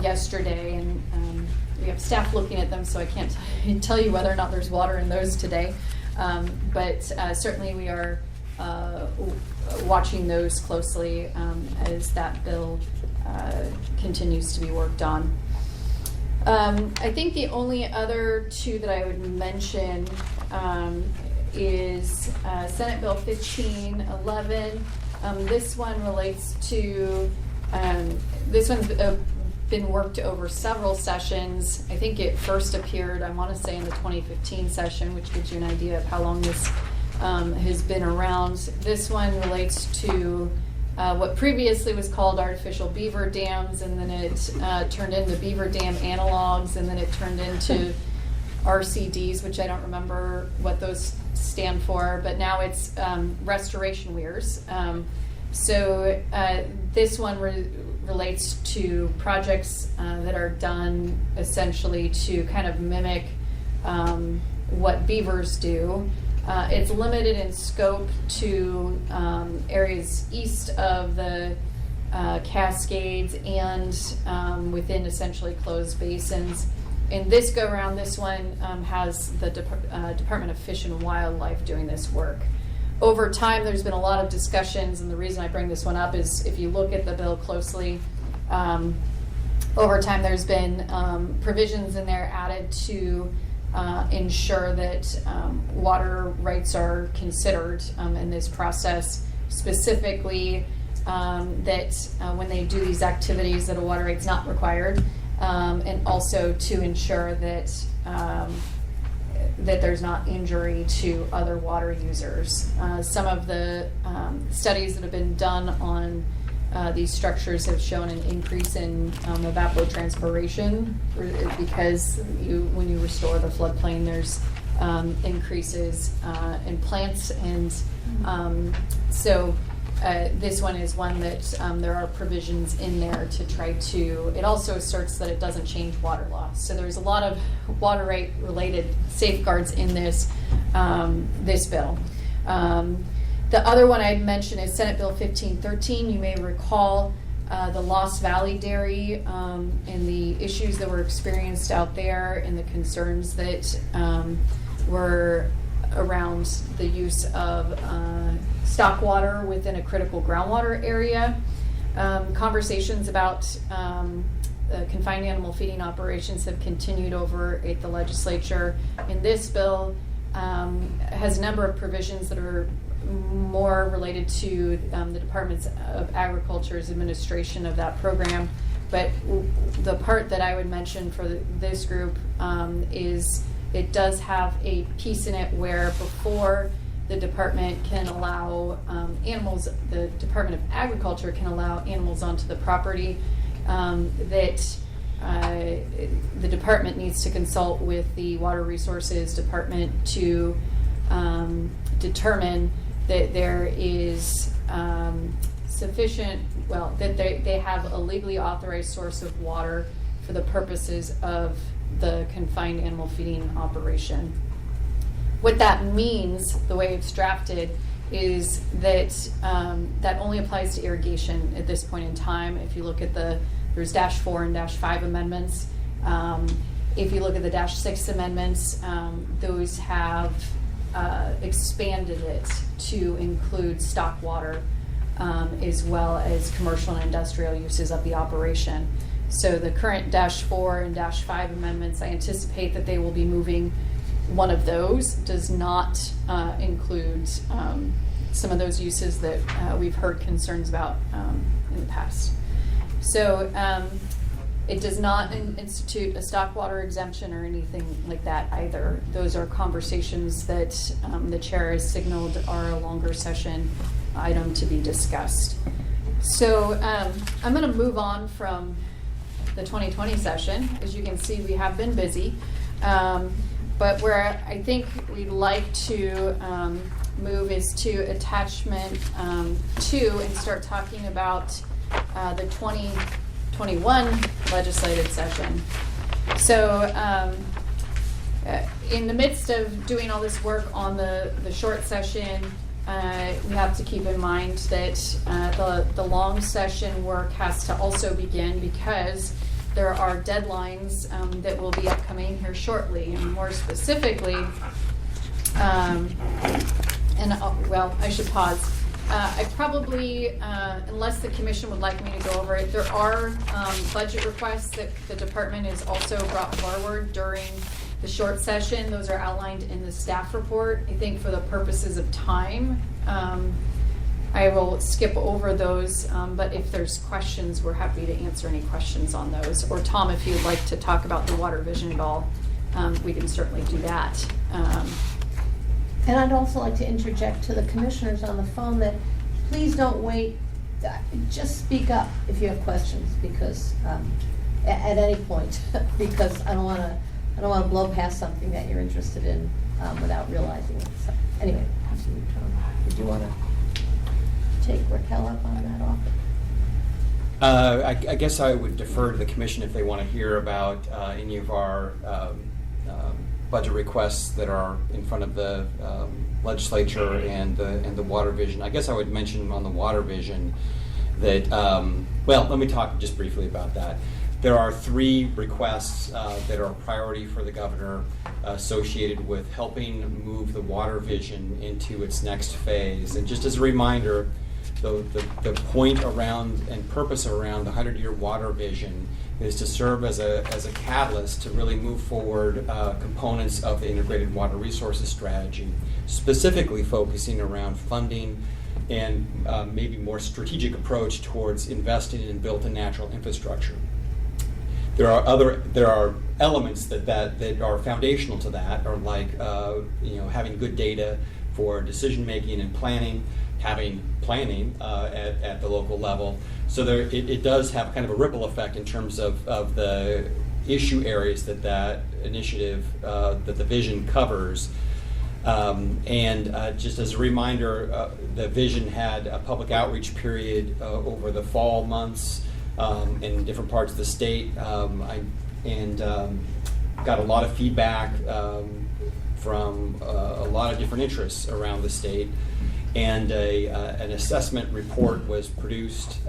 yesterday, and we have staff looking at them, so I can't tell you whether or not there's water in those today. But certainly we are watching those closely as that bill continues to be worked on. I think the only other two that I would mention is Senate Bill 1511. This one relates to, this one's been worked over several sessions. I think it first appeared, I want to say, in the 2015 session, which gives you an idea of how long this has been around. This one relates to what previously was called artificial beaver dams, and then it turned into beaver dam analogs, and then it turned into RCDs, which I don't remember what those stand for, but now it's restoration weirs. So this one relates to projects that are done essentially to kind of mimic what beavers do. It's limited in scope to areas east of the Cascades and within essentially closed basins. In this go-around, this one has the Department of Fish and Wildlife doing this work. Over time, there's been a lot of discussions, and the reason I bring this one up is if you look at the bill closely, over time there's been provisions in there added to ensure that water rights are considered in this process, specifically that when they do these activities that a water right's not required, and also to ensure that that there's not injury to other water users. Some of the studies that have been done on these structures have shown an increase in evapotranspiration because when you restore the floodplain, there's increases in plants, and so this one is one that there are provisions in there to try to, it also asserts that it doesn't change water law. So there's a lot of water right related safeguards in this, this bill. The other one I'd mention is Senate Bill 1513. You may recall the Lost Valley Dairy and the issues that were experienced out there and the concerns that were around the use of stock water within a critical groundwater area. Conversations about confined animal feeding operations have continued over at the legislature. And this bill has a number of provisions that are more related to the Department of Agriculture's administration of that program. But the part that I would mention for this group is it does have a piece in it where before the department can allow animals, the Department of Agriculture can allow animals onto the property, that the department needs to consult with the Water Resources Department to determine that there is sufficient, well, that they have a legally authorized source of water for the purposes of the confined animal feeding operation. What that means, the way it's drafted, is that that only applies to irrigation at this point in time. If you look at there's -4 and -5 amendments. If you look at the -6 amendments, those have expanded it to include stock water as well as commercial and industrial uses of the operation. So the current -4 and -5 amendments, I anticipate that they will be moving one of those does not include some of those uses that we've heard concerns about in the past. So it does not institute a stock water exemption or anything like that either. Those are conversations that the chair has signaled are a longer session item to be discussed. So I'm going to move on from the 2020 session. As you can see, we have been busy. But where I think we'd like to move is to attachment 2 and start talking about the 2021 legislative session. So in the midst of doing all this work on the short session, we have to keep in mind that the long session work has to also begin, because there are deadlines that will be upcoming here shortly. And more specifically, well, I should pause. I probably, unless the commission would like me to go over it, there are budget requests that the department has also brought forward during the short session. Those are outlined in the staff report. I think for the purposes of time, I will skip over those, but if there's questions, we're happy to answer any questions on those. Or Tom, if you'd like to talk about the water vision at all, we can certainly do that. And I'd also like to interject to the commissioners on the phone that please don't wait. Just speak up if you have questions, because at any point, because I don't want to blow past something that you're interested in without realizing it. So anyway, continue, Tom. Did you want to take Raquel up on that offer? I guess I would defer to the commission if they want to hear about any of our budget requests that are in front of the legislature and the water vision. I guess I would mention on the water vision that, well, let me talk just briefly about that. There are 3 requests that are a priority for the governor associated with helping move the water vision into its next phase. And just as a reminder, the point around and purpose around the 100-year water vision is to serve as a catalyst to really move forward components of the integrated water resources strategy, specifically focusing around funding and maybe more strategic approach towards investing in built-in natural infrastructure. There are elements that are foundational to that, or like having good data for decision making and planning, having planning at the local level. So it does have kind of a ripple effect in terms of the issue areas that initiative, that the vision covers. Just as a remander, the vision had a public outreach period over the fall months in different parts of the state, got a lot of feedback from a lot of different interests around the state. And an assessment report was produced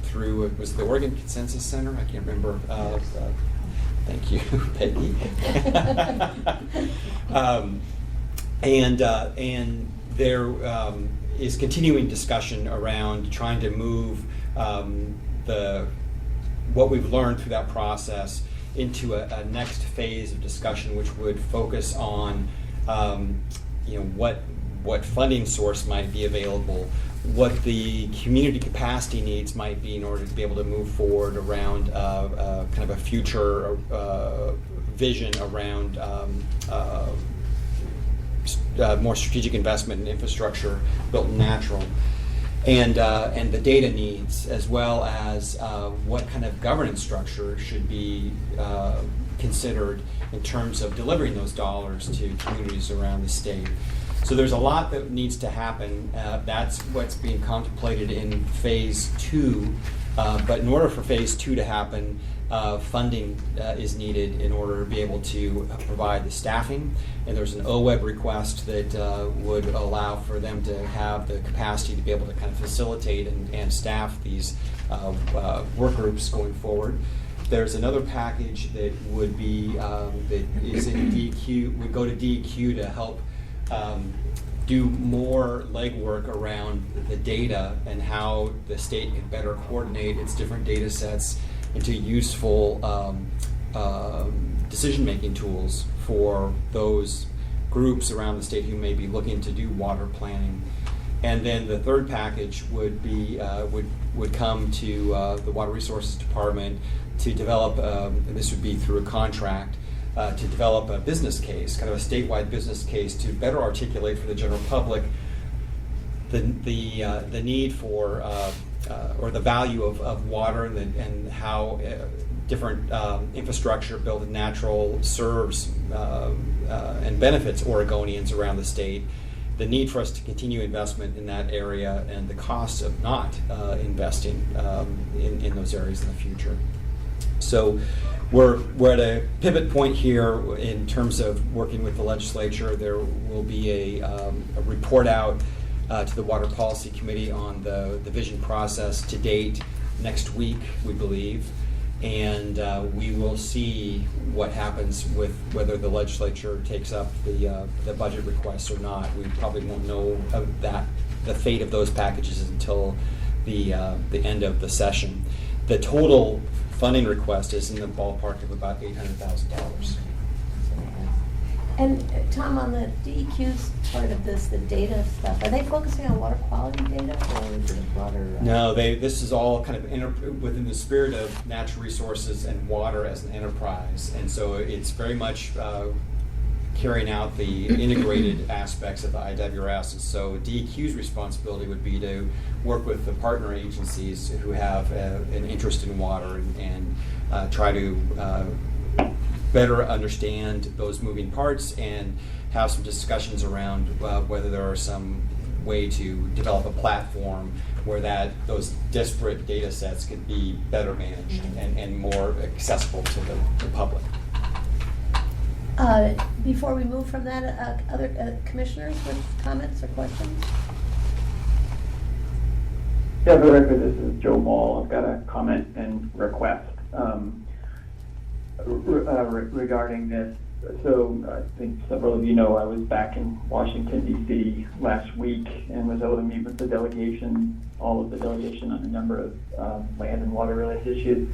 through, was it the Oregon Consensus Center? I can't remember. Thank you, Peggy. And there is continuing discussion around trying to move what we've learned through that process into a next phase of discussion, which would focus on what funding source might be available, what the community capacity needs might be in order to be able to move forward around kind of a future vision around more strategic investment in infrastructure built natural, and the data needs, as well as what kind of governance structure should be considered in terms of delivering those dollars to communities around the state. So there's a lot that needs to happen. That's what's being contemplated in phase 2. But in order for phase 2 to happen, funding is needed in order to be able to provide the staffing. And there's an OWEB request that would allow for them to have the capacity to be able to kind of facilitate and staff these work groups going forward. There's another package that would be that is in DEQ, would go to DEQ to help do more legwork around the data and how the state can better coordinate its different data sets into useful decision-making tools for those groups around the state who may be looking to do water planning. And then the third package would be would come to the Water Resources Department to develop. And this would be through a contract to develop a business case, kind of a statewide business case, to better articulate for the general public the need for or the value of water and how different infrastructure built in natural serves and benefits Oregonians around the state, the need for us to continue investment in that area, and the costs of not investing in those areas in the future. So we're at a pivot point here in terms of working with the legislature. There will be a report out to the Water Policy Committee on the vision process to date next week, we believe. And we will see what happens with whether the legislature takes up the budget requests or not. We probably won't know of the fate of those packages until the end of the session. The total funding request is in the ballpark of about $800,000. And Tom, on the DEQ's part of this, the data stuff, are they focusing on water quality data, or is it broader? No, this is all kind of within the spirit of natural resources and water as an enterprise, and so it's very much carrying out the integrated aspects of the IWRS. And so DEQ's responsibility would be to work with the partner agencies who have an interest in water and try to better understand those moving parts and have some discussions around whether there are some way to develop a platform where those disparate data sets could be better managed and more accessible to the public. Before we move from that, other commissioners with comments or questions? Yeah, for the record, this is Joe Mall. I've got a comment and request regarding this. So I think several of you know I was back in Washington, D.C. last week and was able to meet with the delegation, all of the delegation, on a number of land and water related issues.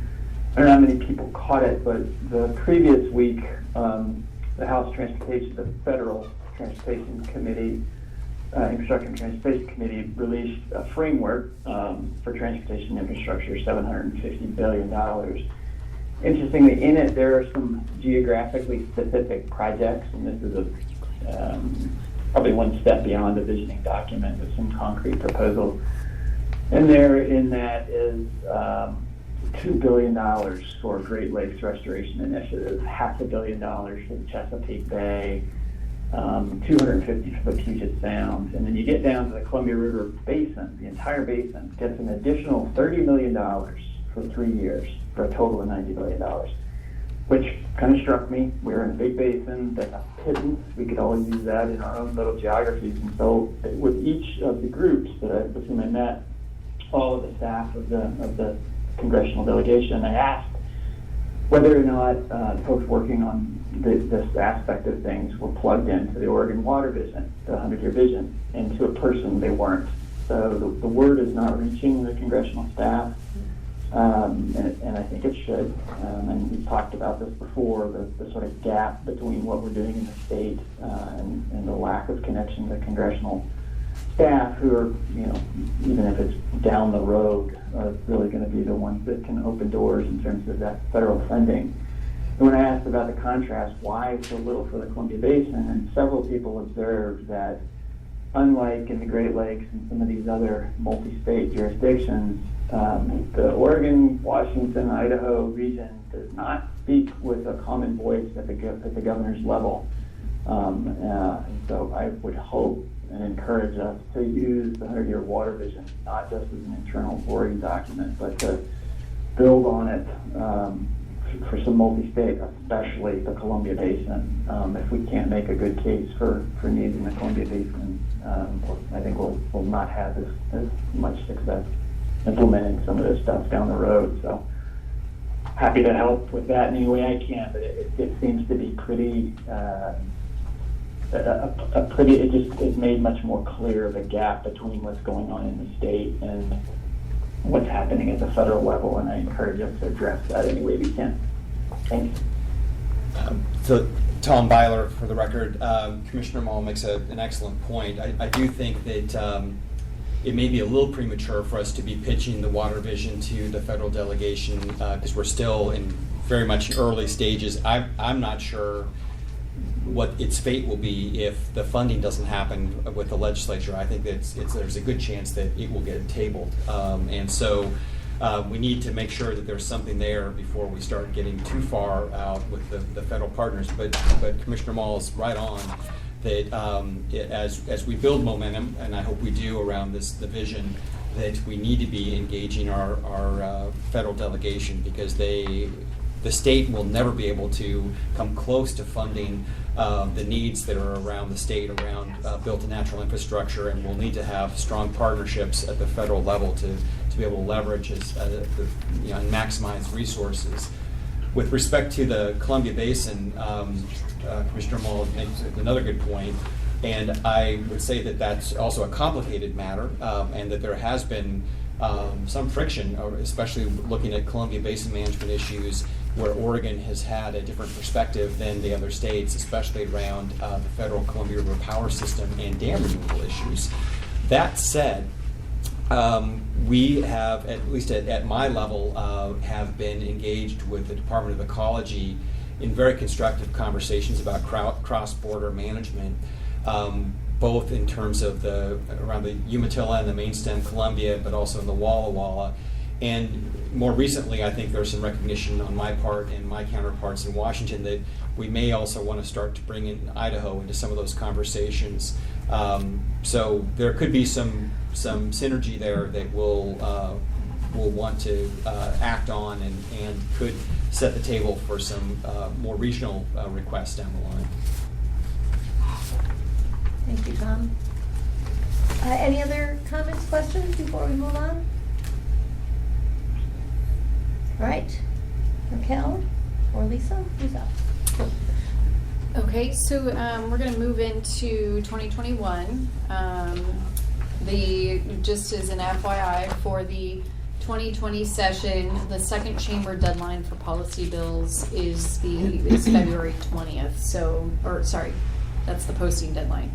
I don't know how many people caught it, but the previous week, the House Transportation, the Federal Transportation Committee, Infrastructure and Transportation Committee released a framework for transportation infrastructure, $750 billion. Interestingly, in it, there are some geographically specific projects, and this is probably one step beyond a visioning document with some concrete proposals. And there in that is $2 billion for Great Lakes Restoration Initiative, $500 million for the Chesapeake Bay, $250 for the Puget Sound, and then you get down to the Columbia River Basin. The entire basin gets an additional $30 million for 3 years, for a total of $90 billion, which kind of struck me. We're in a big basin, that's a pittance. We could always use that in our own little geographies. And so with each of the groups with whom I met, all of the staff of the congressional delegation, I asked whether or not folks working on this aspect of things were plugged into the Oregon Water Vision, the 100-year vision, and to a person they weren't. So the word is not reaching the congressional staff. And I think it should. And we've talked about this before, the sort of gap between what we're doing in the state and the lack of connection to congressional staff who are, even if it's down the road, are really going to be the ones that can open doors in terms of that federal funding. And when I asked about the contrast, why so little for the Columbia Basin, and several people observed that unlike in the Great Lakes and some of these other multi-state jurisdictions, the Oregon, Washington, Idaho region does not speak with a common voice at the governor's level. And so I would hope and encourage us to use the 100-year water vision, not just as an internal Oregon document, but to build on it for some multi-state, especially the Columbia Basin. If we can't make a good case for needs in the Columbia Basin, I think we'll not have as much success implementing some of this stuff down the road. So happy to help with that in any way I can, but it seems to be pretty, it made much more clear the gap between what's going on in the state and what's happening at the federal level, and I encourage us to address that any way we can. Thanks. So, Tom Byler, for the record, Commissioner Mall makes an excellent point. I do think that it may be a little premature for us to be pitching the water vision to the federal delegation because we're still in very much early stages. I'm not sure what its fate will be if the funding doesn't happen with the legislature. I think that there's a good chance that it will get tabled. And so we need to make sure that there's something there before we start getting too far out with the federal partners. But Commissioner Mall is right on that as we build momentum, and I hope we do around the vision, that we need to be engaging our federal delegation because the state will never be able to come close to funding the needs that are around the state around built natural infrastructure, and we'll need to have strong partnerships at the federal level to be able to leverage and maximize resources. With respect to the Columbia Basin, Commissioner Mull makes another good point, and I would say that that's also a complicated matter, and that there has been some friction, especially looking at Columbia Basin management issues, where Oregon has had a different perspective than the other states, especially around the federal Columbia River power system and dam removal issues. That said, we have, at least at my level, have been engaged with the Department of Ecology in very constructive conversations about cross-border management, both in terms of around the Umatilla and the main stem Columbia, but also in the Walla Walla. And more recently, I think there's some recognition on my part and my counterparts in Washington that we may also want to start to bring in Idaho into some of those conversations. So there could be some synergy there that we'll want to act on and could set the table for some more regional requests down the line. Thank you, Tom. Any other comments, questions before we move on? All right, Raquel or Lisa, who's up? Okay, so we're going to move into 2021. Just as an FYI, for the 2020 session, the second chamber deadline for policy bills is February 20th. So, or sorry, that's the posting deadline.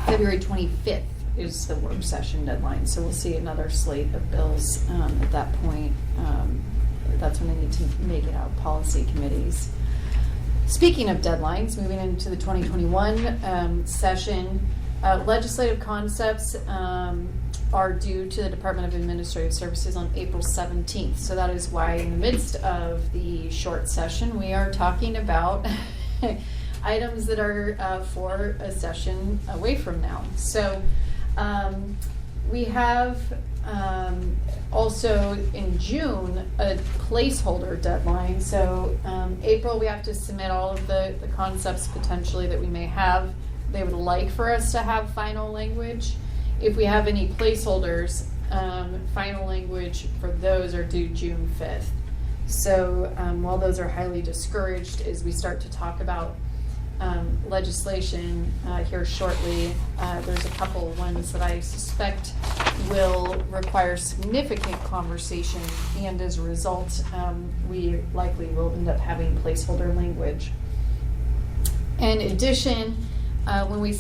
February 25th is the work session deadline. So we'll see another slate of bills at that point. That's when they need to make it out policy committees. Speaking of deadlines, moving into the 2021 session, legislative concepts are due to the Department of Administrative Services on April 17th. So that is why in the midst of the short session, we are talking about items that are for a session away from now. So we have also in June a placeholder deadline. So April we have to submit all of the concepts potentially that we may have. They would like for us to have final language. If we have any placeholders, final language for those are due June 5th. So while those are highly discouraged as we start to talk about legislation here shortly, there's a couple ones that I suspect will require significant conversation, and as a result, we likely will end up having placeholder language. In addition, when we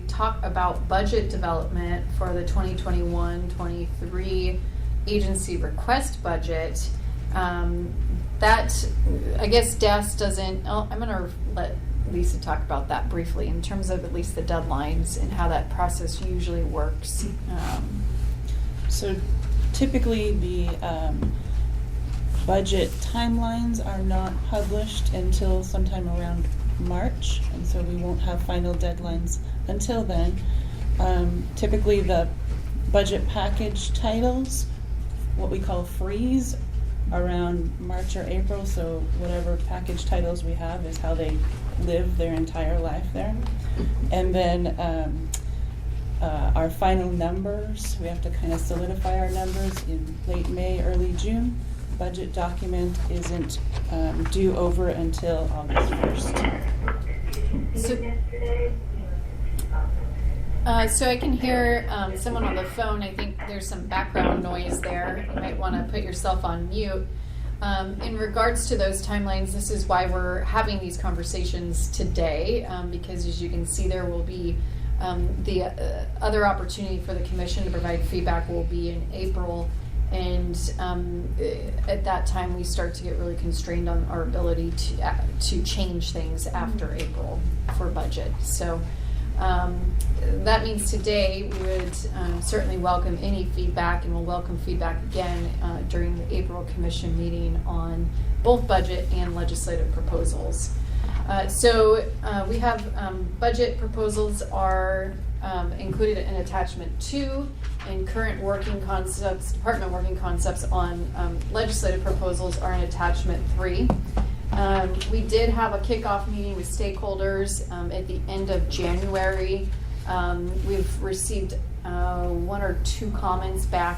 talk about budget development for the 2021-23 agency request budget, that I guess DAS doesn't. I'm going to let Lisa talk about that briefly in terms of at least the deadlines and how that process usually works. So typically the budget timelines are not published until sometime around March, and so we won't have final deadlines until then. Typically the budget package titles, what we call freeze, around March or April, so whatever package titles we have is how they live their entire life there. And then our final numbers, we have to kind of solidify our numbers in late May, early June. Budget document isn't due over until August 1st. So I can hear someone on the phone. I think there's some background noise there. You might want to put yourself on mute. In regards to those timelines, this is why we're having these conversations today, because as you can see, there will be the other opportunity for the commission to provide feedback will be in April. And at that time, we start to get really constrained on our ability to change things after April for budget. So that means today we would certainly welcome any feedback, and we'll welcome feedback again during the April commission meeting on both budget and legislative proposals. So we have budget proposals are included in attachment 2, and current working concepts, department working concepts on legislative proposals are in attachment 3. We did have a kickoff meeting with stakeholders at the end of January. We've received 1 or 2 comments back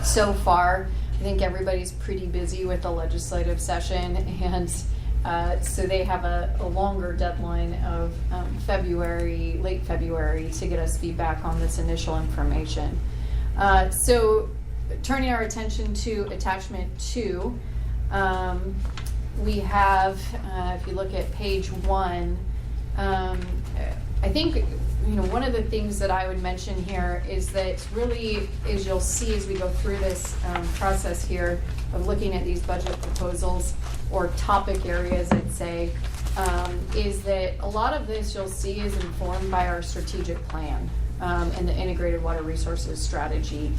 so far. I think everybody's pretty busy with the legislative session, and so they have a longer deadline of late February, to get us feedback on this initial information. So turning our attention to attachment 2, we have, if you look at page 1, I think one of the things that I would mention here is that really, as you'll see as we go through this process here of looking at these budget proposals, or topic areas, I'd say, is that a lot of this you'll see is informed by our strategic plan and the integrated water resources strategy.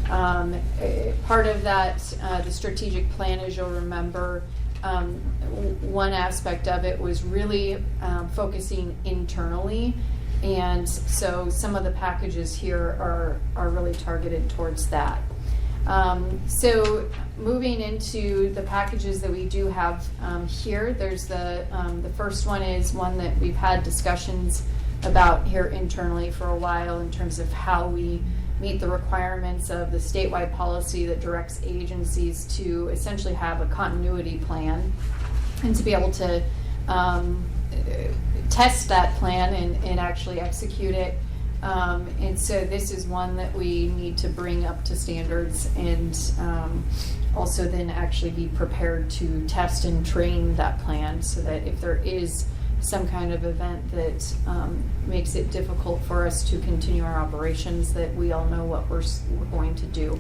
Part of that, the strategic plan, as you'll remember, one aspect of it was really focusing internally, and so some of the packages here are really targeted towards that. So moving into the packages that we do have here, there's the first one is one that we've had discussions about here internally for a while in terms of how we meet the requirements of the statewide policy that directs agencies to essentially have a continuity plan and to be able to test that plan and actually execute it. And so this is one that we need to bring up to standards, and also then actually be prepared to test and train that plan, so that if there is some kind of event that makes it difficult for us to continue our operations, that we all know what we're going to do.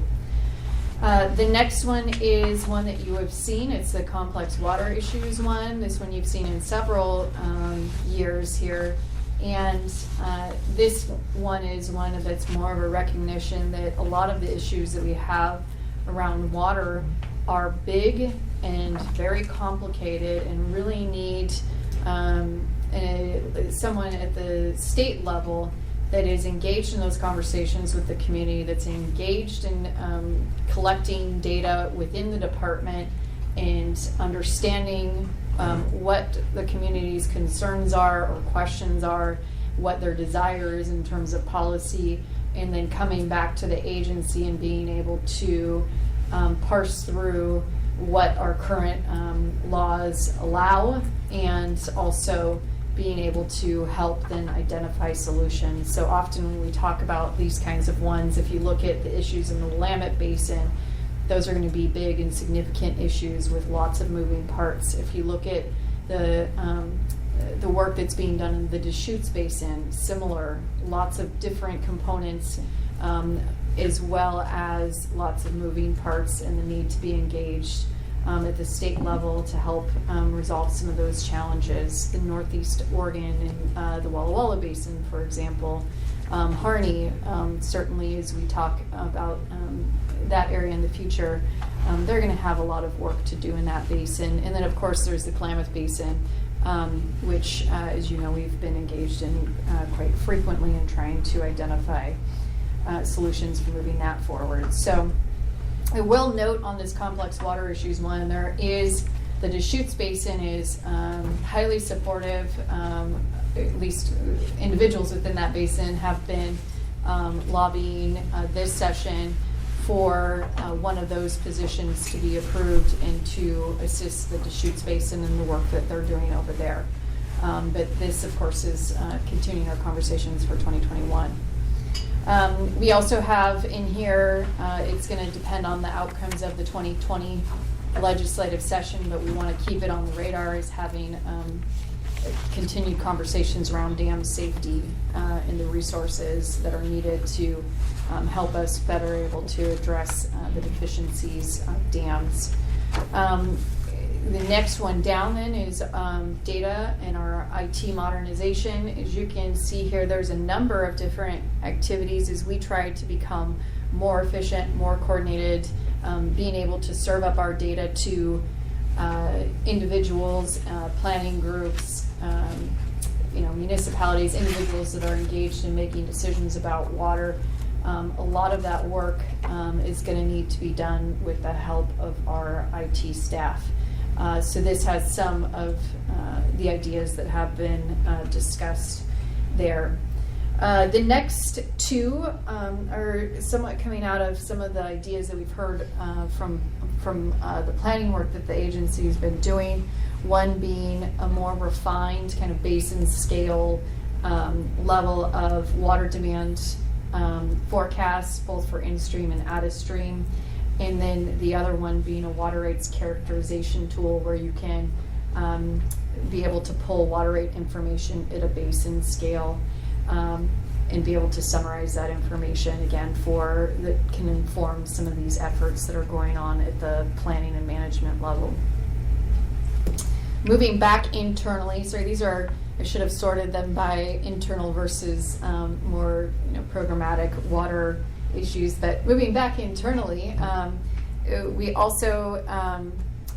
The next one is one that you have seen. It's the complex water issues one. This one you've seen in several years here. And this one is one that's more of a recognition that a lot of the issues that we have around water are big and very complicated, and really need someone at the state level that is engaged in those conversations with the community, that's engaged in collecting data within the department and understanding what the community's concerns are or questions are, what their desire is in terms of policy, and then coming back to the agency and being able to parse through what our current laws allow, and also being able to help then identify solutions. So often when we talk about these kinds of ones, if you look at the issues in the Willamette Basin, those are going to be big and significant issues with lots of moving parts. If you look at the work that's being done in the Deschutes Basin, similar, lots of different components, as well as lots of moving parts, and the need to be engaged at the state level to help resolve some of those challenges. The Northeast Oregon and the Walla Walla Basin, for example, Harney, certainly as we talk about that area in the future, they're going to have a lot of work to do in that basin. And then of course there's the Klamath Basin, which as you know, we've been engaged in quite frequently in trying to identify solutions for moving that forward. So I will note on this complex water issues one, there is, the Deschutes Basin is highly supportive, at least individuals within that basin have been lobbying this session for one of those positions to be approved and to assist the Deschutes Basin in the work that they're doing over there. But this, of course, is continuing our conversations for 2021. We also have in here, it's going to depend on the outcomes of the 2020 legislative session, but we want to keep it on the radar, is having continued conversations around dam safety and the resources that are needed to help us better able to address the deficiencies of dams. The next one down then is data and our IT modernization. As you can see here, there's a number of different activities as we try to become more efficient, more coordinated, being able to serve up our data to individuals, planning groups, municipalities, individuals that are engaged in making decisions about water. A lot of that work is going to need to be done with the help of our IT staff. So this has some of the ideas that have been discussed there. The next two are somewhat coming out of some of the ideas that we've heard from the planning work that the agency has been doing. One being a more refined kind of basin scale level of water demand forecasts, both for in-stream and out-of-stream. And then the other one being a water rates characterization tool where you can be able to pull water rate information at a basin scale and be able to summarize that information again that can inform some of these efforts that are going on at the planning and management level. Moving back internally, so these are, I should have sorted them by internal versus more programmatic water issues, but moving back internally, we also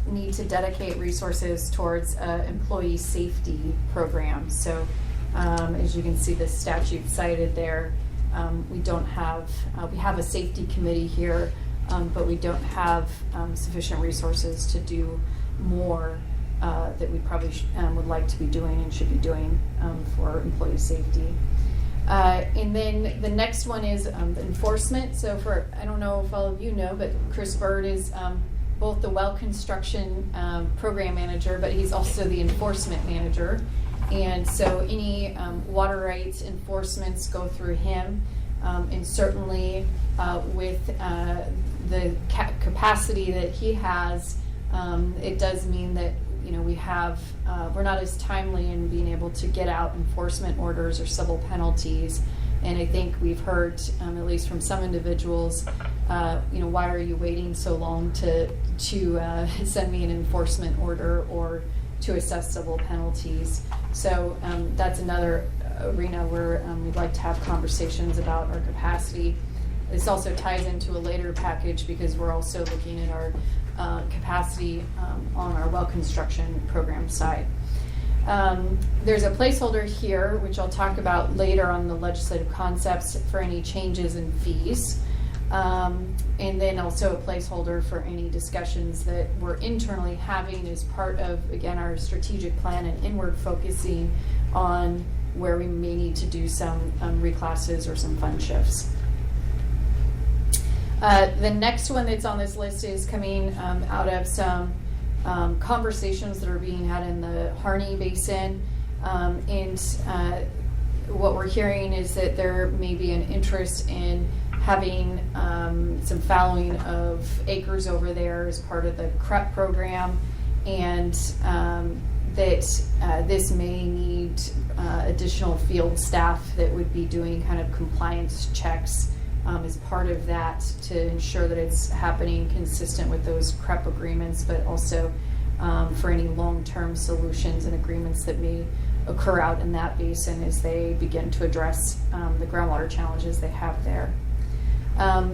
need to dedicate resources towards employee safety programs. So as you can see the statute cited there, we don't have, we have a safety committee here, but we don't have sufficient resources to do more that we probably would like to be doing and should be doing for employee safety. And then the next one is enforcement. So I don't know if all of you know, but Chris Bird is both the well construction program manager, but he's also the enforcement manager. And so any water rights enforcements go through him. And certainly with the capacity that he has, it does mean that we're not as timely in being able to get out enforcement orders or civil penalties. And I think we've heard, at least from some individuals, why are you waiting so long to send me an enforcement order or to assess civil penalties? So that's another arena where we'd like to have conversations about our capacity. This also ties into a later package because we're also looking at our capacity on our well construction program side. There's a placeholder here, which I'll talk about later on the legislative concepts for any changes in fees. And then also a placeholder for any discussions that we're internally having as part of, again, our strategic plan and inward focusing on where we may need to do some reclasses or some fund shifts. The next one that's on this list is coming out of some conversations that are being had in the Harney Basin. And what we're hearing is that there may be an interest in having some fallowing of acres over there as part of the CREP program, and that this may need additional field staff that would be doing kind of compliance checks as part of that to ensure that it's happening consistent with those CREP agreements, but also for any long-term solutions and agreements that may occur out in that basin as they begin to address the groundwater challenges they have there.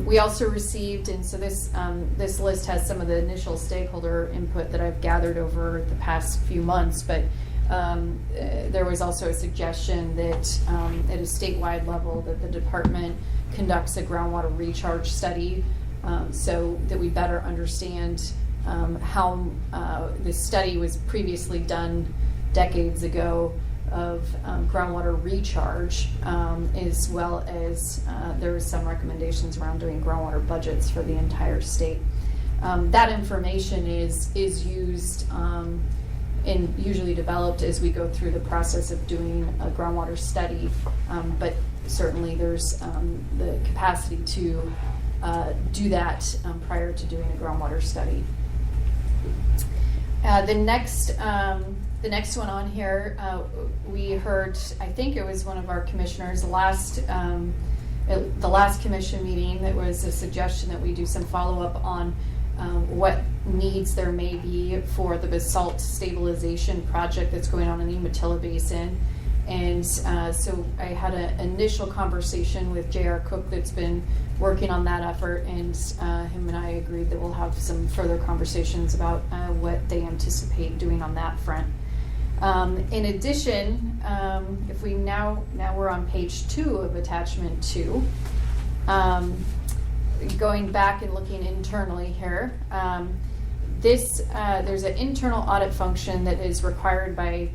We also received, and so this list has some of the initial stakeholder input that I've gathered over the past few months, but there was also a suggestion that at a statewide level that the department conducts a groundwater recharge study so that we better understand how this study was previously done decades ago of groundwater recharge, as well as there was some recommendations around doing groundwater budgets for the entire state. That information is used and usually developed as we go through the process of doing a groundwater study, but certainly there's the capacity to do that prior to doing a groundwater study. The next one on here, we heard, I think it was one of our commissioners, the last commission meeting, that was a suggestion that we do some follow-up on what needs there may be for the basalt stabilization project that's going on in the Umatilla Basin. And so I had an initial conversation with J.R. Cook that's been working on that effort, and him and I agreed that we'll have some further conversations about what they anticipate doing on that front. In addition, if we now we're on page 2 of attachment 2, going back and looking internally here, there's an internal audit function that is required by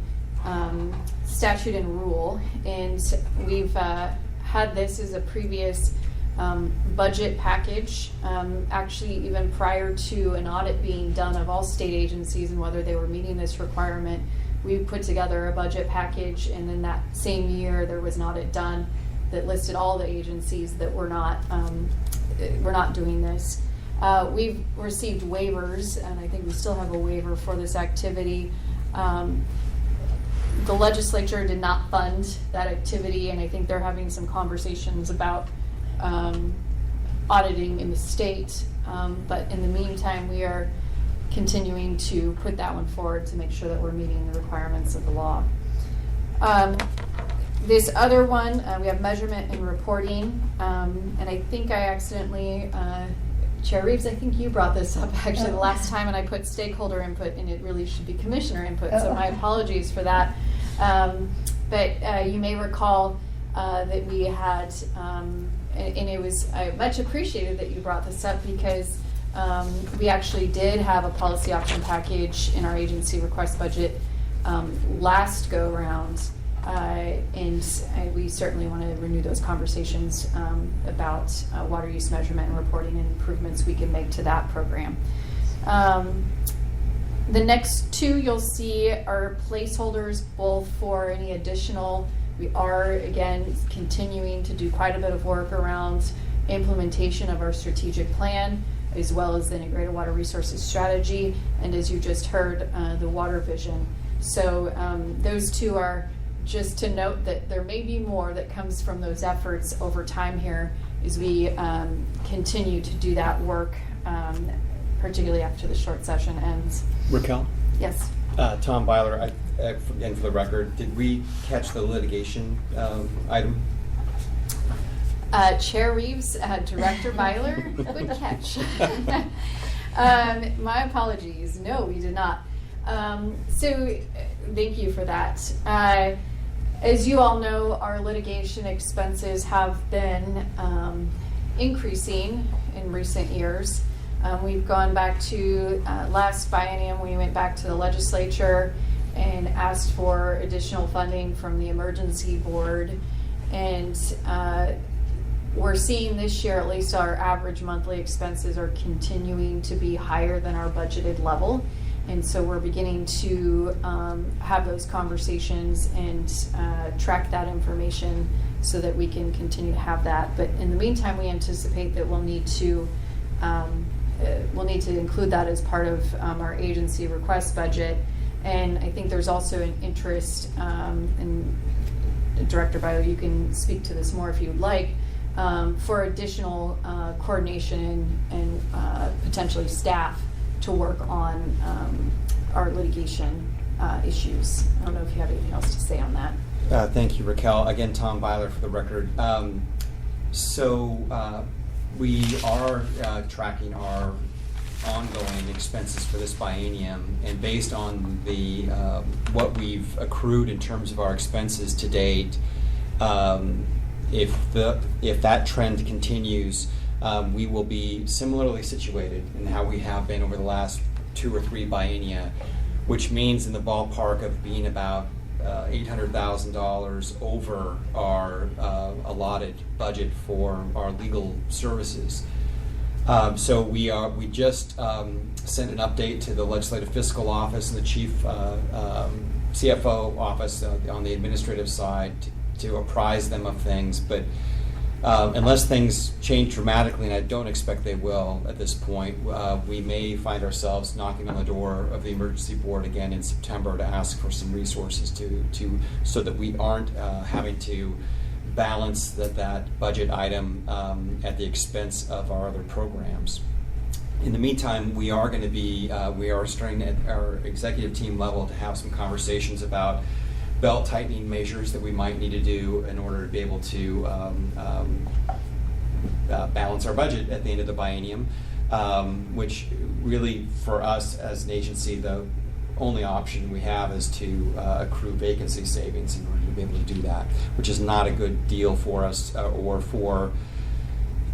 statute and rule, and we've had this as a previous budget package, actually even prior to an audit being done of all state agencies and whether they were meeting this requirement. We put together a budget package, and then that same year there was an audit done that listed all the agencies that were not doing this. We've received waivers, and I think we still have a waiver for this activity. The legislature did not fund that activity, and I think they're having some conversations about auditing in the state. But in the meantime, we are continuing to put that one forward to make sure that we're meeting the requirements of the law. This other one, we have measurement and reporting, and I think I accidentally, Chair Reeves, I think you brought this up actually the last time, and I put stakeholder input, and it really should be commissioner input, so my apologies for that. But you may recall that we had, and it was, I much appreciated that you brought this up, because we actually did have a policy option package in our agency request budget last go round, and we certainly want to renew those conversations about water use measurement and reporting and improvements we can make to that program. The next two you'll see are placeholders, both for any additional. We are, again, continuing to do quite a bit of work around implementation of our strategic plan, as well as the integrated water resources strategy, and as you just heard, the water vision. So those two are just to note that there may be more that comes from those efforts over time here as we continue to do that work, particularly after the short session ends. Raquel? Yes. Tom Byler, again for the record, did we catch the litigation item? Chair Reeves, Director Byler, good catch. My apologies. No, we did not. So thank you for that. As you all know, our litigation expenses have been increasing in recent years. We've gone back to last biennium, we went back to the legislature and asked for additional funding from the emergency board, and we're seeing this year, at least our average monthly expenses are continuing to be higher than our budgeted level. And so we're beginning to have those conversations and track that information so that we can continue to have that. But in the meantime, we anticipate that we'll need to include that as part of our agency request budget. And I think there's also an interest, and Director Byler, you can speak to this more if you'd like, for additional coordination and potentially staff to work on our litigation issues. I don't know if you have anything else to say on that. Thank you, Raquel. Again, Tom Byler for the record. We are tracking our ongoing expenses for this biennium, and based on the what we've accrued in terms of our expenses to date, if that trend continues, we will be similarly situated in how we have been over the last 2 or 3 biennia, which means in the ballpark of being about $800,000 over our allotted budget for our legal services. So we just sent an update to the Legislative Fiscal Office and the Chief CFO Office on the administrative side to apprise them of things. But unless things change dramatically, and I don't expect they will at this point, we may find ourselves knocking on the door of the emergency board again in September to ask for some resources so that we aren't having to balance that budget item at the expense of our other programs. In the meantime, we are starting at our executive team level to have some conversations about belt tightening measures that we might need to do in order to be able to balance our budget at the end of the biennium, which really for us as an agency, the only option we have is to accrue vacancy savings in order to be able to do that, which is not a good deal for us or for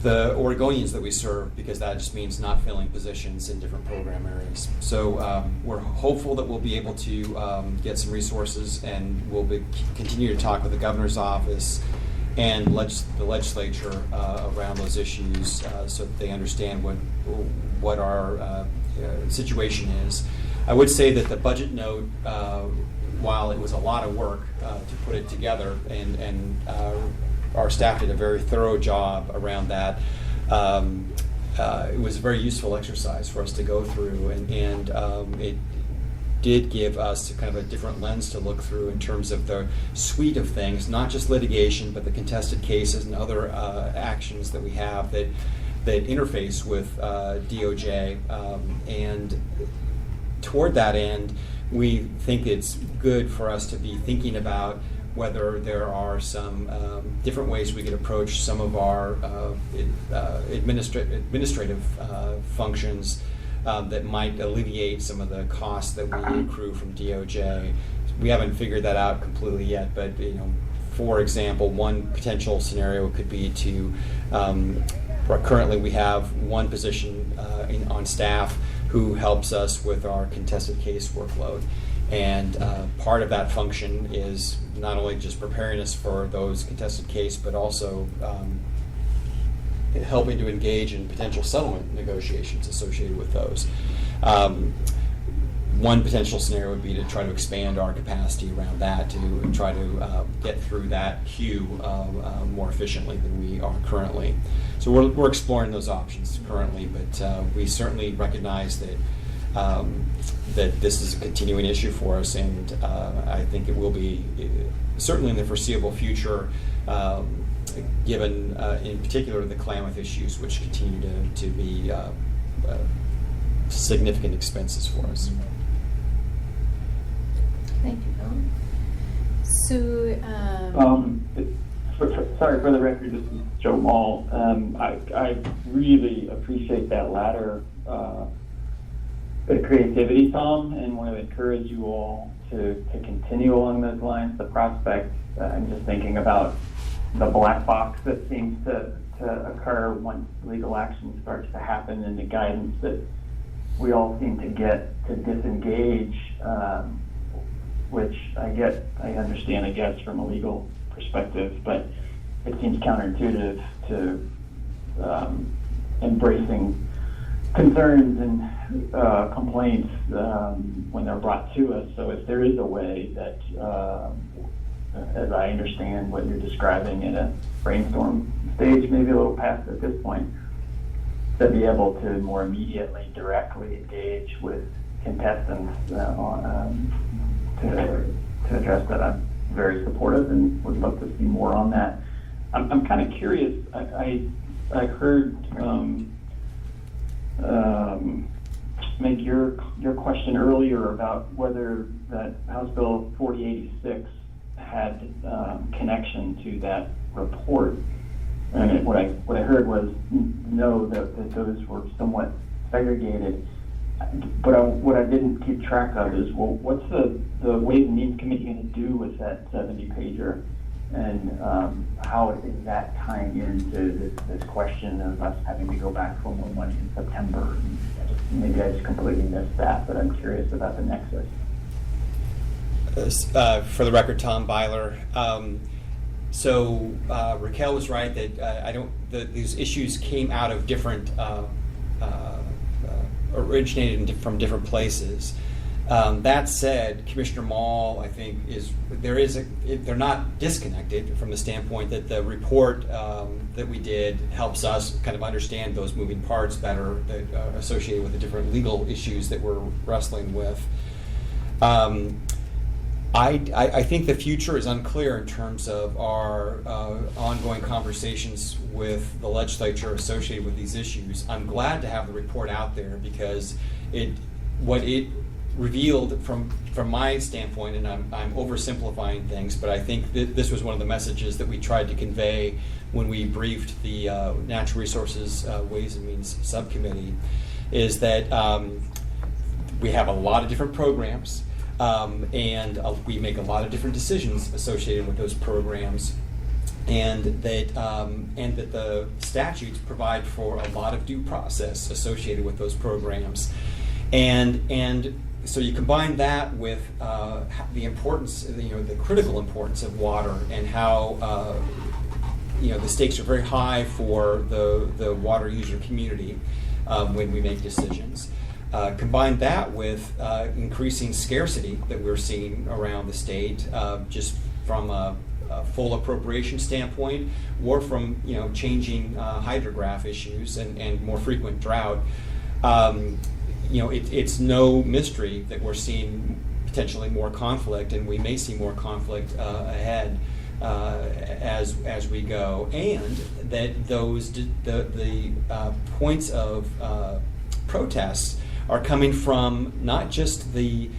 the Oregonians that we serve, because that just means not filling positions in different program areas. So we're hopeful that we'll be able to get some resources, and we'll continue to talk with the governor's office and the legislature around those issues so that they understand what our situation is. I would say that the budget note, while it was a lot of work to put it together, and our staff did a very thorough job around that. It was a very useful exercise for us to go through, and it did give us kind of a different lens to look through in terms of the suite of things, not just litigation, but the contested cases and other actions that we have that interface with DOJ. And toward that end, we think it's good for us to be thinking about whether there are some different ways we could approach some of our administrative functions that might alleviate some of the costs that we accrue from DOJ. We haven't figured that out completely yet, but for example, one potential scenario could be to currently we have one position on staff who helps us with our contested case workload. And part of that function is not only just preparing us for those contested case, but also helping to engage in potential settlement negotiations associated with those. One potential scenario would be to try to expand our capacity around that to try to get through that queue more efficiently than we are currently. So we're exploring those options currently, but we certainly recognize that that this is a continuing issue for us, and I think it will be certainly in the foreseeable future, given in particular the Klamath issues, which continue to be significant expenses for us. Thank you, Tom. So, Sorry, for the record, this is Joe Mall. I really appreciate that latter bit of creativity, Tom, and want to encourage you all to continue along those lines. The prospect, I'm just thinking about the black box that seems to occur once legal action starts to happen, and the guidance that we all seem to get to disengage, which I understand, I guess, from a legal perspective, but it seems counterintuitive to embracing concerns and complaints when they're brought to us. So if there is a way that, as I understand what you're describing in a brainstorm stage, maybe a little past at this point, to be able to more immediately, directly engage with contestants to address that, I'm very supportive and would love to see more on that. I'm kind of curious. I heard make your question earlier about whether that House Bill 4086 had connection to that report. And what I heard was no, that those were somewhat segregated. But what I didn't keep track of is, well, what's the Ways and Means Committee going to do with that 70-pager? And how is that tying into this question of us having to go back for more money in September? Maybe I just completely missed that, but I'm curious about the nexus. For the record, Tom Byler. So Raquel was right that these issues came out of different, originated from different places. That said, Commissioner Mall, I think, they're not disconnected from the standpoint that the report that we did helps us kind of understand those moving parts better that are associated with the different legal issues that we're wrestling with. I think the future is unclear in terms of our ongoing conversations with the legislature associated with these issues. I'm glad to have the report out there because what it revealed from my standpoint, and I'm oversimplifying things, but I think that this was one of the messages that we tried to convey when we briefed the Natural Resources Ways and Means Subcommittee, is that we have a lot of different programs. And we make a lot of different decisions associated with those programs, and that the statutes provide for a lot of due process associated with those programs, and so you combine that with the importance, the critical importance of water, and how the stakes are very high for the water user community when we make decisions. Combine that with increasing scarcity that we're seeing around the state, just from a full appropriation standpoint, or from changing hydrograph issues and more frequent drought. It's no mystery that we're seeing potentially more conflict, and we may see more conflict ahead as we go, and that the points of protests are coming from not just the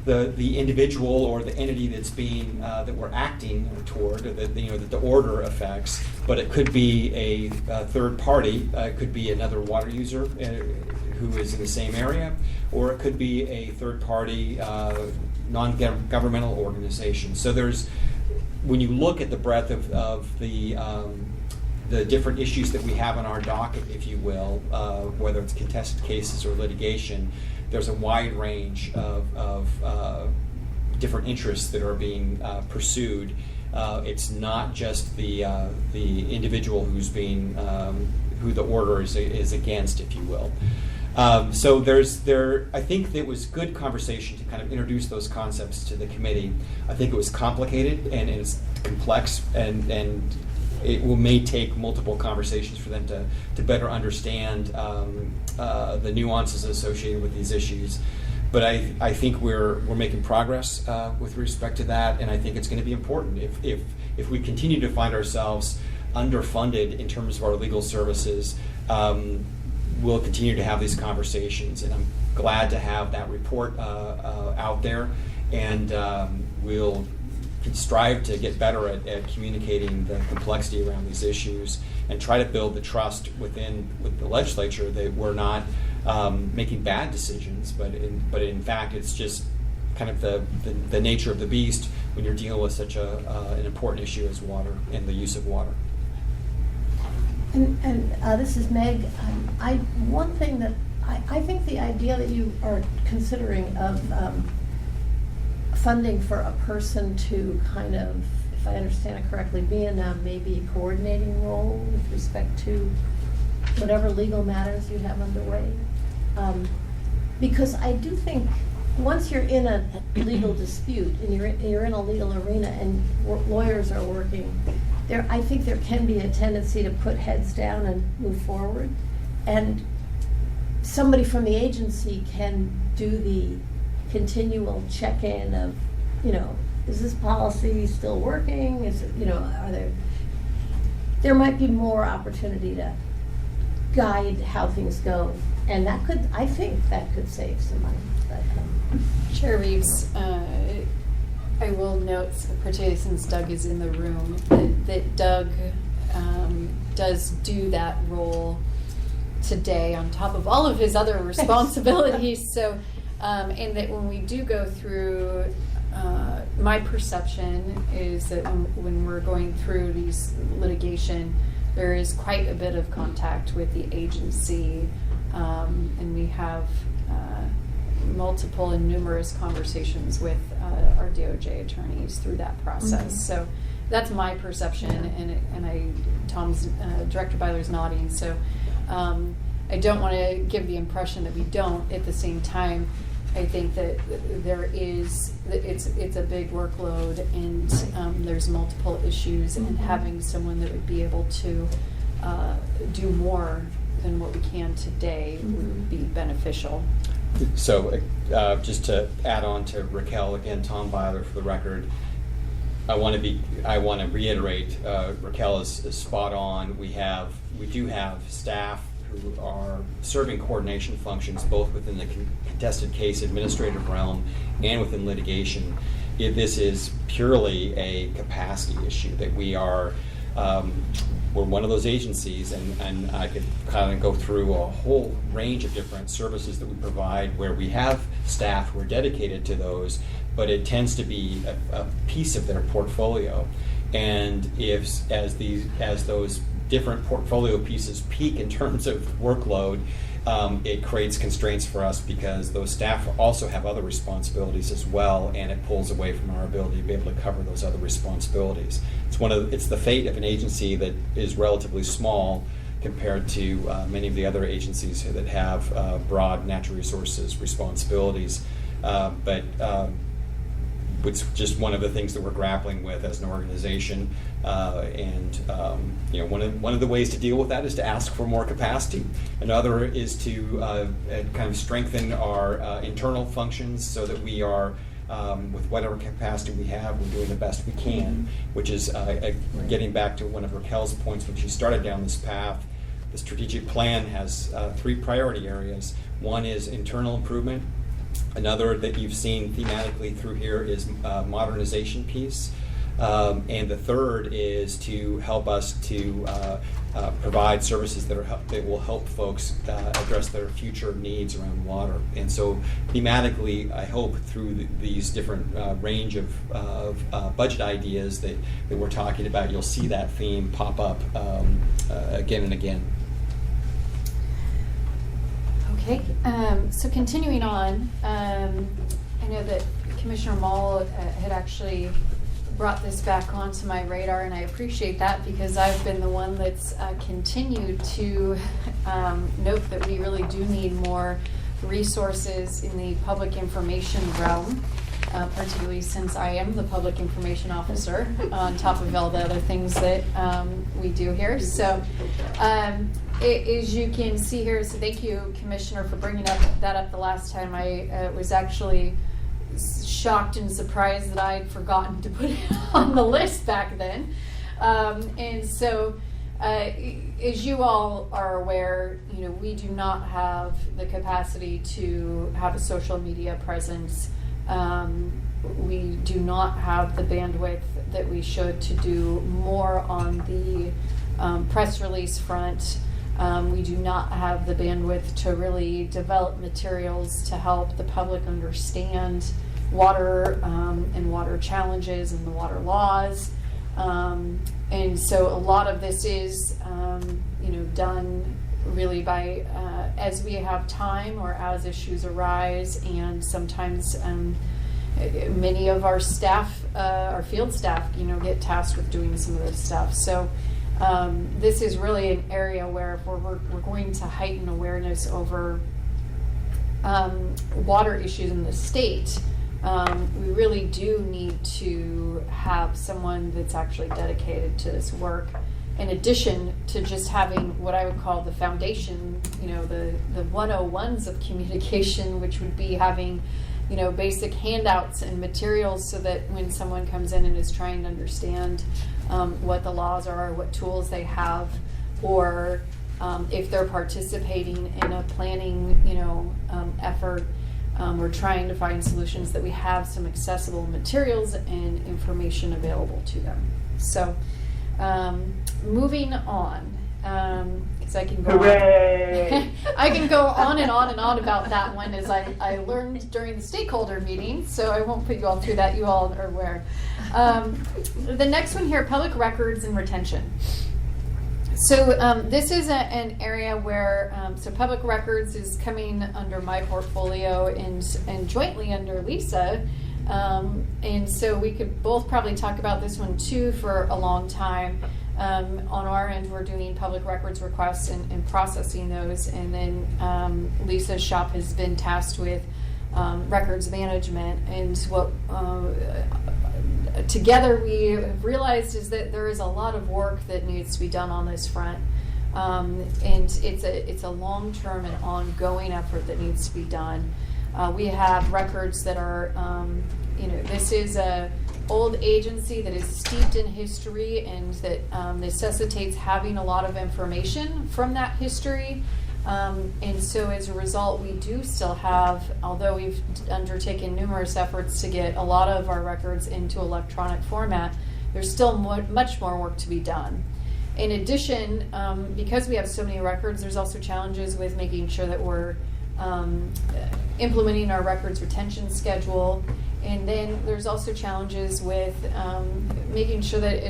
individual or the entity that's being that we're acting toward, or that the order affects, but it could be a third party. It could be another water user who is in the same area, or it could be a third party non-governmental organization. So when you look at the breadth of the different issues that we have on our docket, if you will, whether it's contested cases or litigation, there's a wide range of different interests that are being pursued. It's not just the individual who's being who the order is against, if you will. So I think it was good conversation to kind of introduce those concepts to the committee. I think it was complicated and it's complex, and it may take multiple conversations for them to better understand the nuances associated with these issues. But I think we're making progress with respect to that, and I think it's going to be important. If we continue to find ourselves underfunded in terms of our legal services, we'll continue to have these conversations, and I'm glad to have that report out there, and we'll strive to get better at communicating the complexity around these issues and try to build the trust with the legislature that we're not making bad decisions, but in fact it's just kind of the nature of the beast when you're dealing with such an important issue as water and the use of water. And this is Meg. One thing that I think the idea that you are considering of funding for a person to kind of, if I understand it correctly, be in a maybe coordinating role with respect to whatever legal matters you have underway. Because I do think once you're in a legal dispute and you're in a legal arena and lawyers are working, I think there can be a tendency to put heads down and move forward. And somebody from the agency can do the continual check-in of, is this policy still working? Is it, there might be more opportunity to guide how things go, and I think that could save some money. But, Chair Reeves, I will note, particularly since Doug is in the room, that Doug does do that role today on top of all of his other responsibilities. So, and that when we do go through, my perception is that when we're going through these litigation, there is quite a bit of contact with the agency, and we have multiple and numerous conversations with our DOJ attorneys through that process. Mm-hmm. So that's my perception, and Tom's Director Byler's nodding. So I don't want to give the impression that we don't. At the same time, I think that it's a big workload, and there's multiple issues, and having someone that would be able to do more than what we can today would be beneficial. So just to add on to Raquel, again, Tom Byler for the record, I want to reiterate, Raquel is spot on. We do have staff who are serving coordination functions both within the contested case administrative realm and within litigation. This is purely a capacity issue that we are. We're one of those agencies, and I could kind of go through a whole range of different services that we provide where we have staff who are dedicated to those, but it tends to be a piece of their portfolio. And as those different portfolio pieces peak in terms of workload, it creates constraints for us because those staff also have other responsibilities as well, and it pulls away from our ability to be able to cover those other responsibilities. It's the fate of an agency that is relatively small compared to many of the other agencies that have broad natural resources responsibilities. But it's just one of the things that we're grappling with as an organization, and one of the ways to deal with that is to ask for more capacity. Another is to kind of strengthen our internal functions so that we are, with whatever capacity we have, we're doing the best we can, which is getting back to one of Raquel's points when she started down this path. The strategic plan has 3 priority areas. One is internal improvement. Another that you've seen thematically through here is modernization piece. And the third is to help us to provide services that will help folks address their future needs around water. And so thematically, I hope through these different range of budget ideas that we're talking about, you'll see that theme pop up again and again. Okay, so continuing on, I know that Commissioner Mall had actually brought this back onto my radar, and I appreciate that because I've been the one that's continued to note that we really do need more resources in the public information realm, particularly since I am the public information officer on top of all the other things that we do here. So as you can see here, so thank you, Commissioner, for bringing that up the last time. I was actually shocked and surprised that I'd forgotten to put it on the list back then. And so as you all are aware, we do not have the capacity to have a social media presence. We do not have the bandwidth that we should to do more on the press release front. We do not have the bandwidth to really develop materials to help the public understand water and water challenges and the water laws. And so a lot of this is done really by as we have time or as issues arise, and sometimes many of our staff, our field staff, get tasked with doing some of this stuff. So this is really an area where if we're going to heighten awareness over water issues in the state, we really do need to have someone that's actually dedicated to this work, in addition to just having what I would call the foundation, the 101s of communication, which would be having basic handouts and materials so that when someone comes in and is trying to understand what the laws are, what tools they have, or if they're participating in a planning effort, we're trying to find solutions that we have some accessible materials and information available to them. So moving on, because I can go on. I can go on and on and on about that one, as I learned during the stakeholder meeting, so I won't put you all through that. You all are aware. The next one here, public records and retention. So this is an area where, so public records is coming under my portfolio and jointly under Lisa. And so we could both probably talk about this one too for a long time. On our end, we're doing public records requests and processing those. And then Lisa's shop has been tasked with records management. And what together we have realized is that there is a lot of work that needs to be done on this front. And it's a long-term and ongoing effort that needs to be done. We have records that are, this is a old agency that is steeped in history and that necessitates having a lot of information from that history. And so as a result, we do still have, although we've undertaken numerous efforts to get a lot of our records into electronic format, there's still much more work to be done. In addition, because we have so many records, there's also challenges with making sure that we're implementing our records retention schedule. And then there's also challenges with making sure that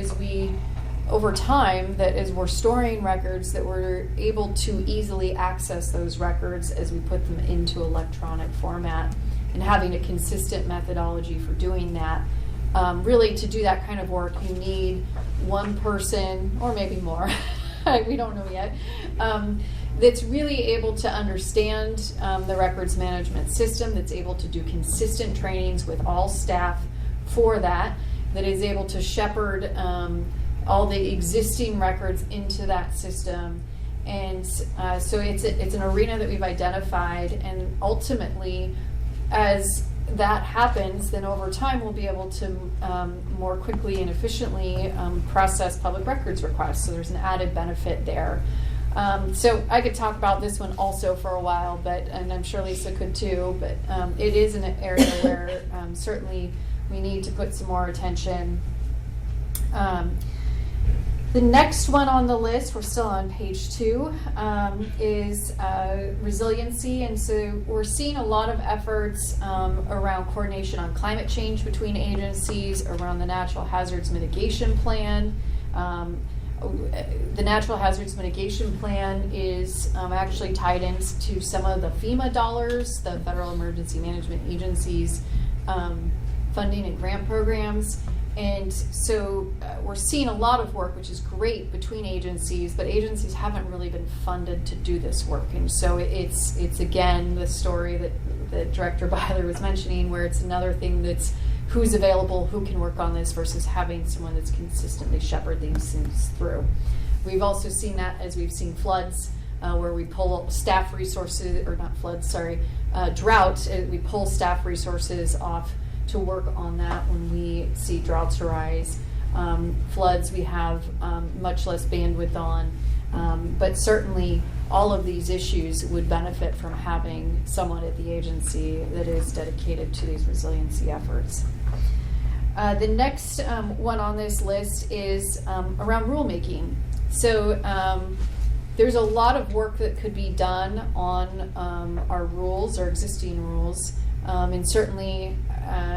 over time, that as we're storing records, that we're able to easily access those records as we put them into electronic format, and having a consistent methodology for doing that. Really, to do that kind of work, you need one person, or maybe more, we don't know yet, that's really able to understand the records management system, that's able to do consistent trainings with all staff for that is able to shepherd all the existing records into that system. And so it's an arena that we've identified, and ultimately, as that happens, then over time we'll be able to more quickly and efficiently process public records requests. So there's an added benefit there. So I could talk about this one also for a while, and I'm sure Lisa could too, but it is an area where certainly we need to put some more attention. The next one on the list, we're still on page 2, is resiliency. And so we're seeing a lot of efforts around coordination on climate change between agencies, around the Natural Hazards Mitigation Plan. The Natural Hazards Mitigation Plan is actually tied into some of the FEMA dollars, the Federal Emergency Management Agency's funding and grant programs. And so we're seeing a lot of work, which is great, between agencies, but agencies haven't really been funded to do this work. And so it's again the story that Director Byler was mentioning, where it's another thing that's who's available, who can work on this, versus having someone that's consistently shepherd these things through. We've also seen that as we've seen floods, where we pull staff resources, or not floods, sorry, drought, we pull staff resources off to work on that when we see droughts arise. Floods we have much less bandwidth on, but certainly all of these issues would benefit from having someone at the agency that is dedicated to these resiliency efforts. The next one on this list is around rulemaking. So there's a lot of work that could be done on our rules, our existing rules, and certainly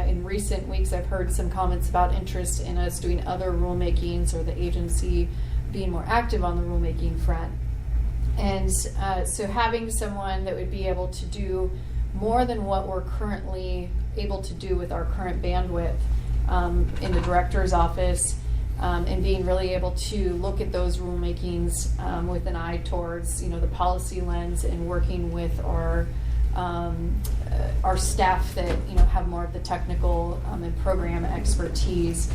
in recent weeks I've heard some comments about interest in us doing other rulemakings, or the agency being more active on the rulemaking front. And so having someone that would be able to do more than what we're currently able to do with our current bandwidth in the director's office, and being really able to look at those rulemakings with an eye towards the policy lens, and working with our staff that have more of the technical and program expertise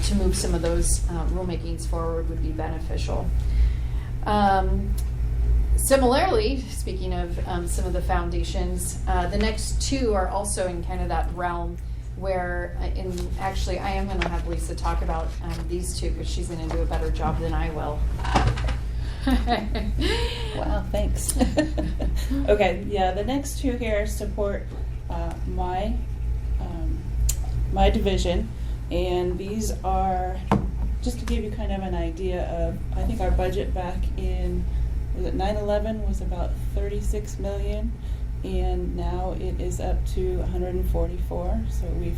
to move some of those rulemakings forward would be beneficial. Similarly, speaking of some of the foundations, the next two are also in kind of that realm where, actually I am going to have Lisa talk about these two, because she's going to do a better job than I will. Wow, thanks. Okay, yeah, the next two here support my division, and these are, just to give you kind of an idea of, I think our budget back in, was it 9/11, was about 36 million, and now it is up to 144, so we've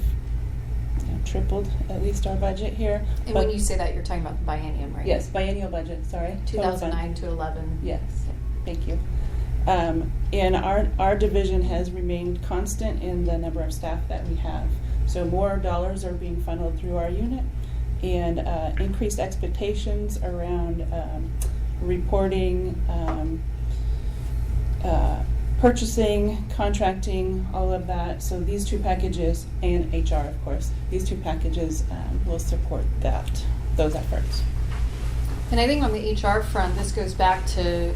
tripled at least our budget here. And when you say that, you're talking about the biennium, right? Yes, biennial budget, sorry. 2009 to 11. Yes, thank you. And our division has remained constant in the number of staff that we have. So more dollars are being funneled through our unit, and increased expectations around reporting, purchasing, contracting, all of that. So these two packages, and HR, of course, these two packages will support those efforts. And I think on the HR front, this goes back to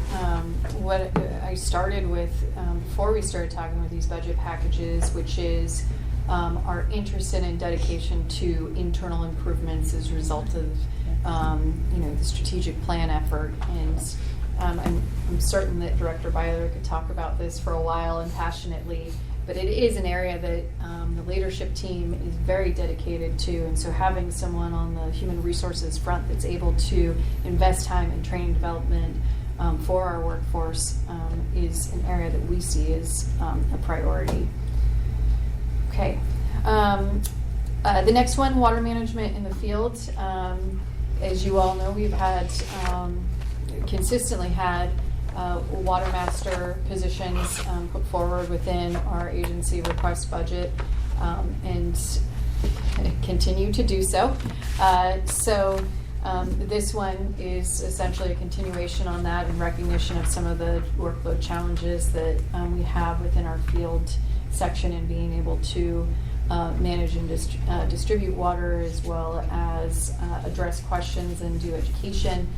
what I started with before we started talking with these budget packages, which is our interest in and dedication to internal improvements as a result of the strategic plan effort. And I'm certain that Director Byler could talk about this for a while and passionately, but it is an area that the leadership team is very dedicated to, and so having someone on the human resources front that's able to invest time in training development for our workforce is an area that we see as a priority. Okay. The next one, water management in the field. As you all know, we've had consistently had water master positions put forward within our agency request budget and continue to do so. This one is essentially a continuation on that in recognition of some of the workload challenges that we have within our field section and being able to manage and distribute water, as well as address questions and do education,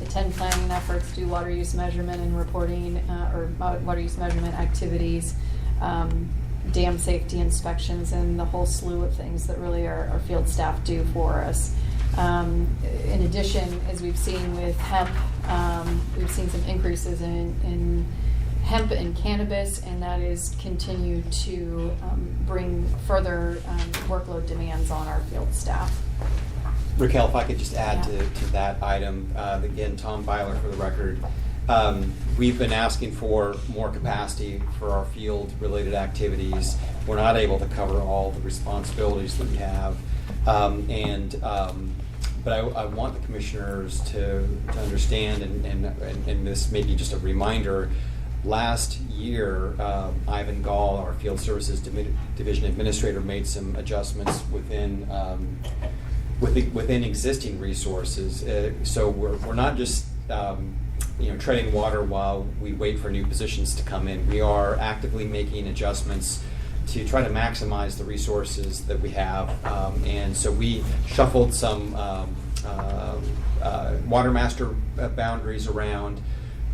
attend planning efforts, do water use measurement and reporting or water use measurement activities, dam safety inspections, and the whole slew of things that really our field staff do for us. In addition, as we've seen with hemp, we've seen some increases in hemp and cannabis, and that is continued to bring further workload demands on our field staff. Raquel, if I could just add to that item, again, Tom Byler for the record. We've been asking for more capacity for our field-related activities. We're not able to cover all the responsibilities that we have, but I want the commissioners to understand, and this may be just a reminder. Last year, Ivan Gall, our Field Services Division Administrator, made some adjustments within existing resources. So we're not just treading water while we wait for new positions to come in. We are actively making adjustments to try to maximize the resources that we have. And so we shuffled some water master boundaries around,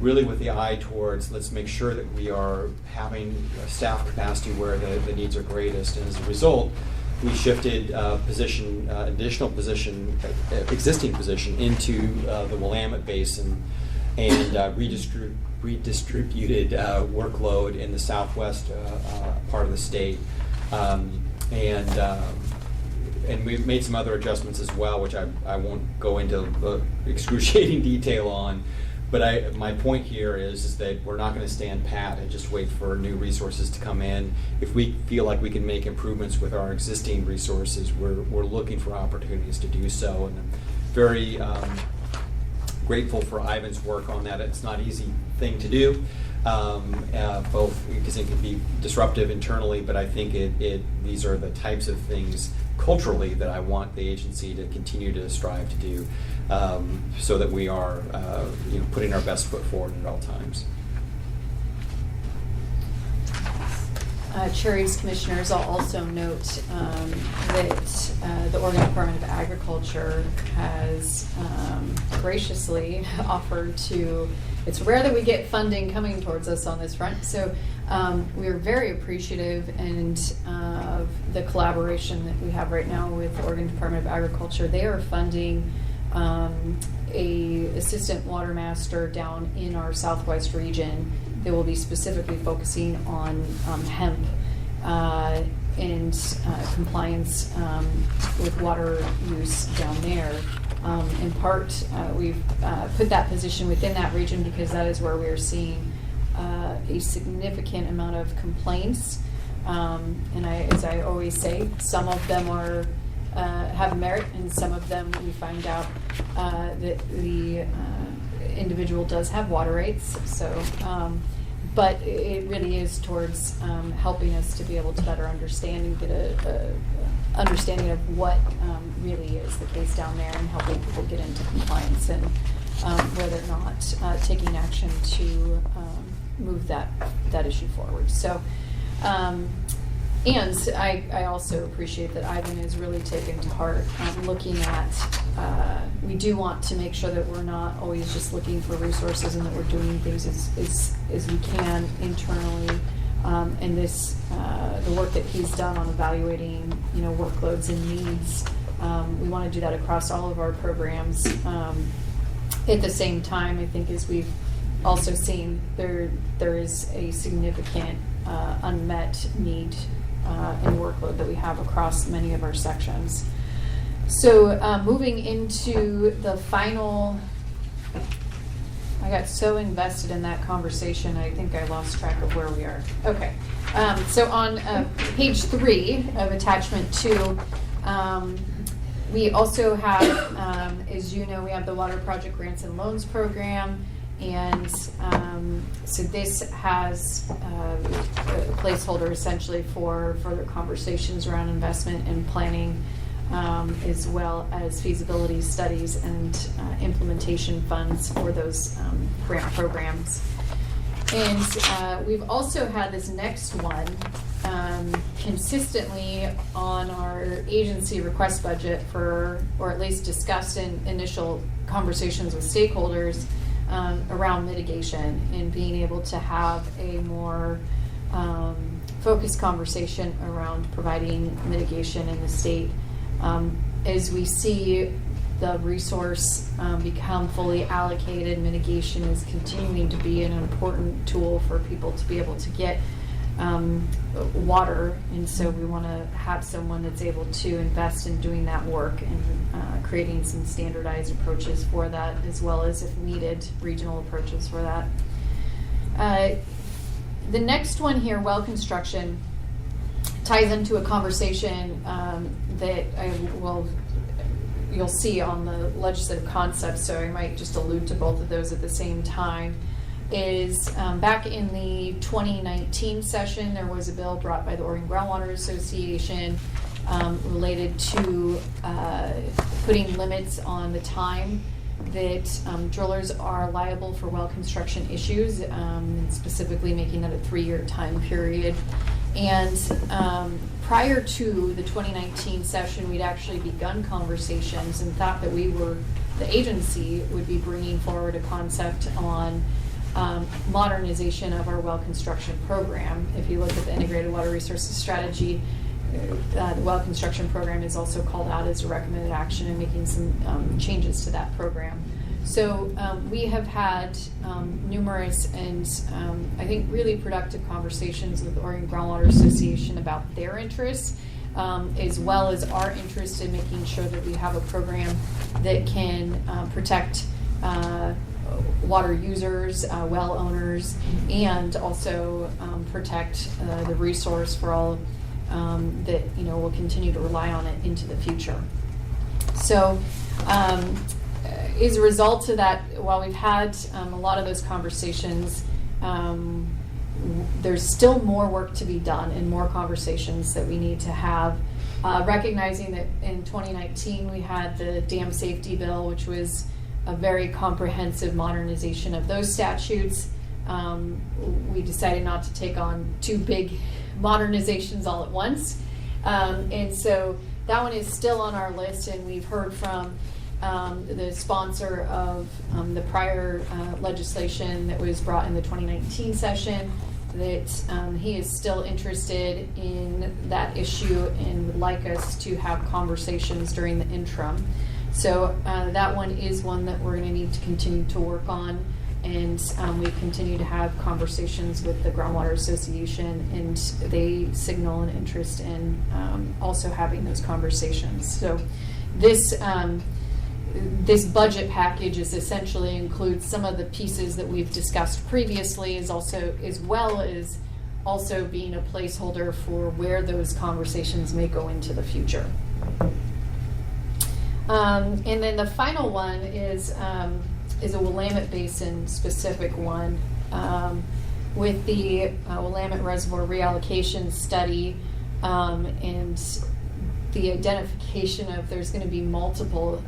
really with the eye towards let's make sure that we are having staff capacity where the needs are greatest. And as a result, we shifted existing position into the Willamette Basin and redistributed workload in the southwest part of the state. And we've made some other adjustments as well, which I won't go into excruciating detail on. But my point here is that we're not going to stand pat and just wait for new resources to come in. If we feel like we can make improvements with our existing resources, we're looking for opportunities to do so. And I'm very grateful for Ivan's work on that. It's not an easy thing to do, both because it can be disruptive internally, but I think these are the types of things culturally that I want the agency to continue to strive to do, so that we are putting our best foot forward at all times. Chairs, Commissioners, I'll also note that the Oregon Department of Agriculture has graciously offered to, it's rare that we get funding coming towards us on this front, so we're very appreciative of the collaboration that we have right now with the Oregon Department of Agriculture. They are funding a assistant water master down in our southwest region. They will be specifically focusing on hemp and compliance with water use down there. In part, we've put that position within that region because that is where we are seeing a significant amount of complaints. And as I always say, some of them have merit, and some of them we find out that the individual does have water rights. So, but it really is towards helping us to be able to better understand and get a understanding of what really is the case down there, and helping people get into compliance. And where they're not taking action to move that issue forward. So, and I also appreciate that Ivan has really taken to heart looking at, we do want to make sure that we're not always just looking for resources and that we're doing things as we can internally. And this, the work that he's done on evaluating, workloads and needs, we want to do that across all of our programs. At the same time, I think as we've also seen, there is a significant unmet need and workload that we have across many of our sections. So moving into the final, I got so invested in that conversation, I think I lost track of where we are. Okay, so on page 3 of attachment 2, we also have, as you know, we have the Water Project Grants and Loans Program, and so this has a placeholder essentially for further conversations around investment and planning, as well as feasibility studies and implementation funds for those grant programs. And we've also had this next one consistently on our agency request budget for, or at least discussed in initial conversations with stakeholders around mitigation and being able to have a more focused conversation around providing mitigation in the state. As we see the resource become fully allocated, mitigation is continuing to be an important tool for people to be able to get water, and so we want to have someone that's able to invest in doing that work and creating some standardized approaches for that, as well as, if needed, regional approaches for that. The next one here, well construction, ties into a conversation that you'll see on the legislative concepts, so I might just allude to both of those at the same time. Is back in the 2019 session, there was a bill brought by the Oregon Groundwater Association related to putting limits on the time that drillers are liable for well construction issues, and specifically making that a 3-year time period. And prior to the 2019 session, we'd actually begun conversations and thought that the agency would be bringing forward a concept on modernization of our well construction program. If you look at the Integrated Water Resources Strategy, the well construction program is also called out as a recommended action and making some changes to that program. So we have had numerous and I think really productive conversations with the Oregon Groundwater Association about their interests, as well as our interest in making sure that we have a program that can protect water users, well owners, and also protect the resource for all that will continue to rely on it into the future. So as a result of that, while we've had a lot of those conversations, there's still more work to be done and more conversations that we need to have. Recognizing that in 2019 we had the dam safety bill, which was a very comprehensive modernization of those statutes. We decided not to take on 2 big modernizations all at once. And so that one is still on our list, and we've heard from the sponsor of the prior legislation that was brought in the 2019 session that he is still interested in that issue and would like us to have conversations during the interim. So that one is one that we're going to need to continue to work on, and we continue to have conversations with the Groundwater Association, and they signal an interest in also having those conversations. So this budget package is essentially includes some of the pieces that we've discussed previously, as well as also being a placeholder for where those conversations may go into the future. And then the final one is a Willamette Basin specific one with the Willamette Reservoir reallocation study and the identification of there's going to be multiple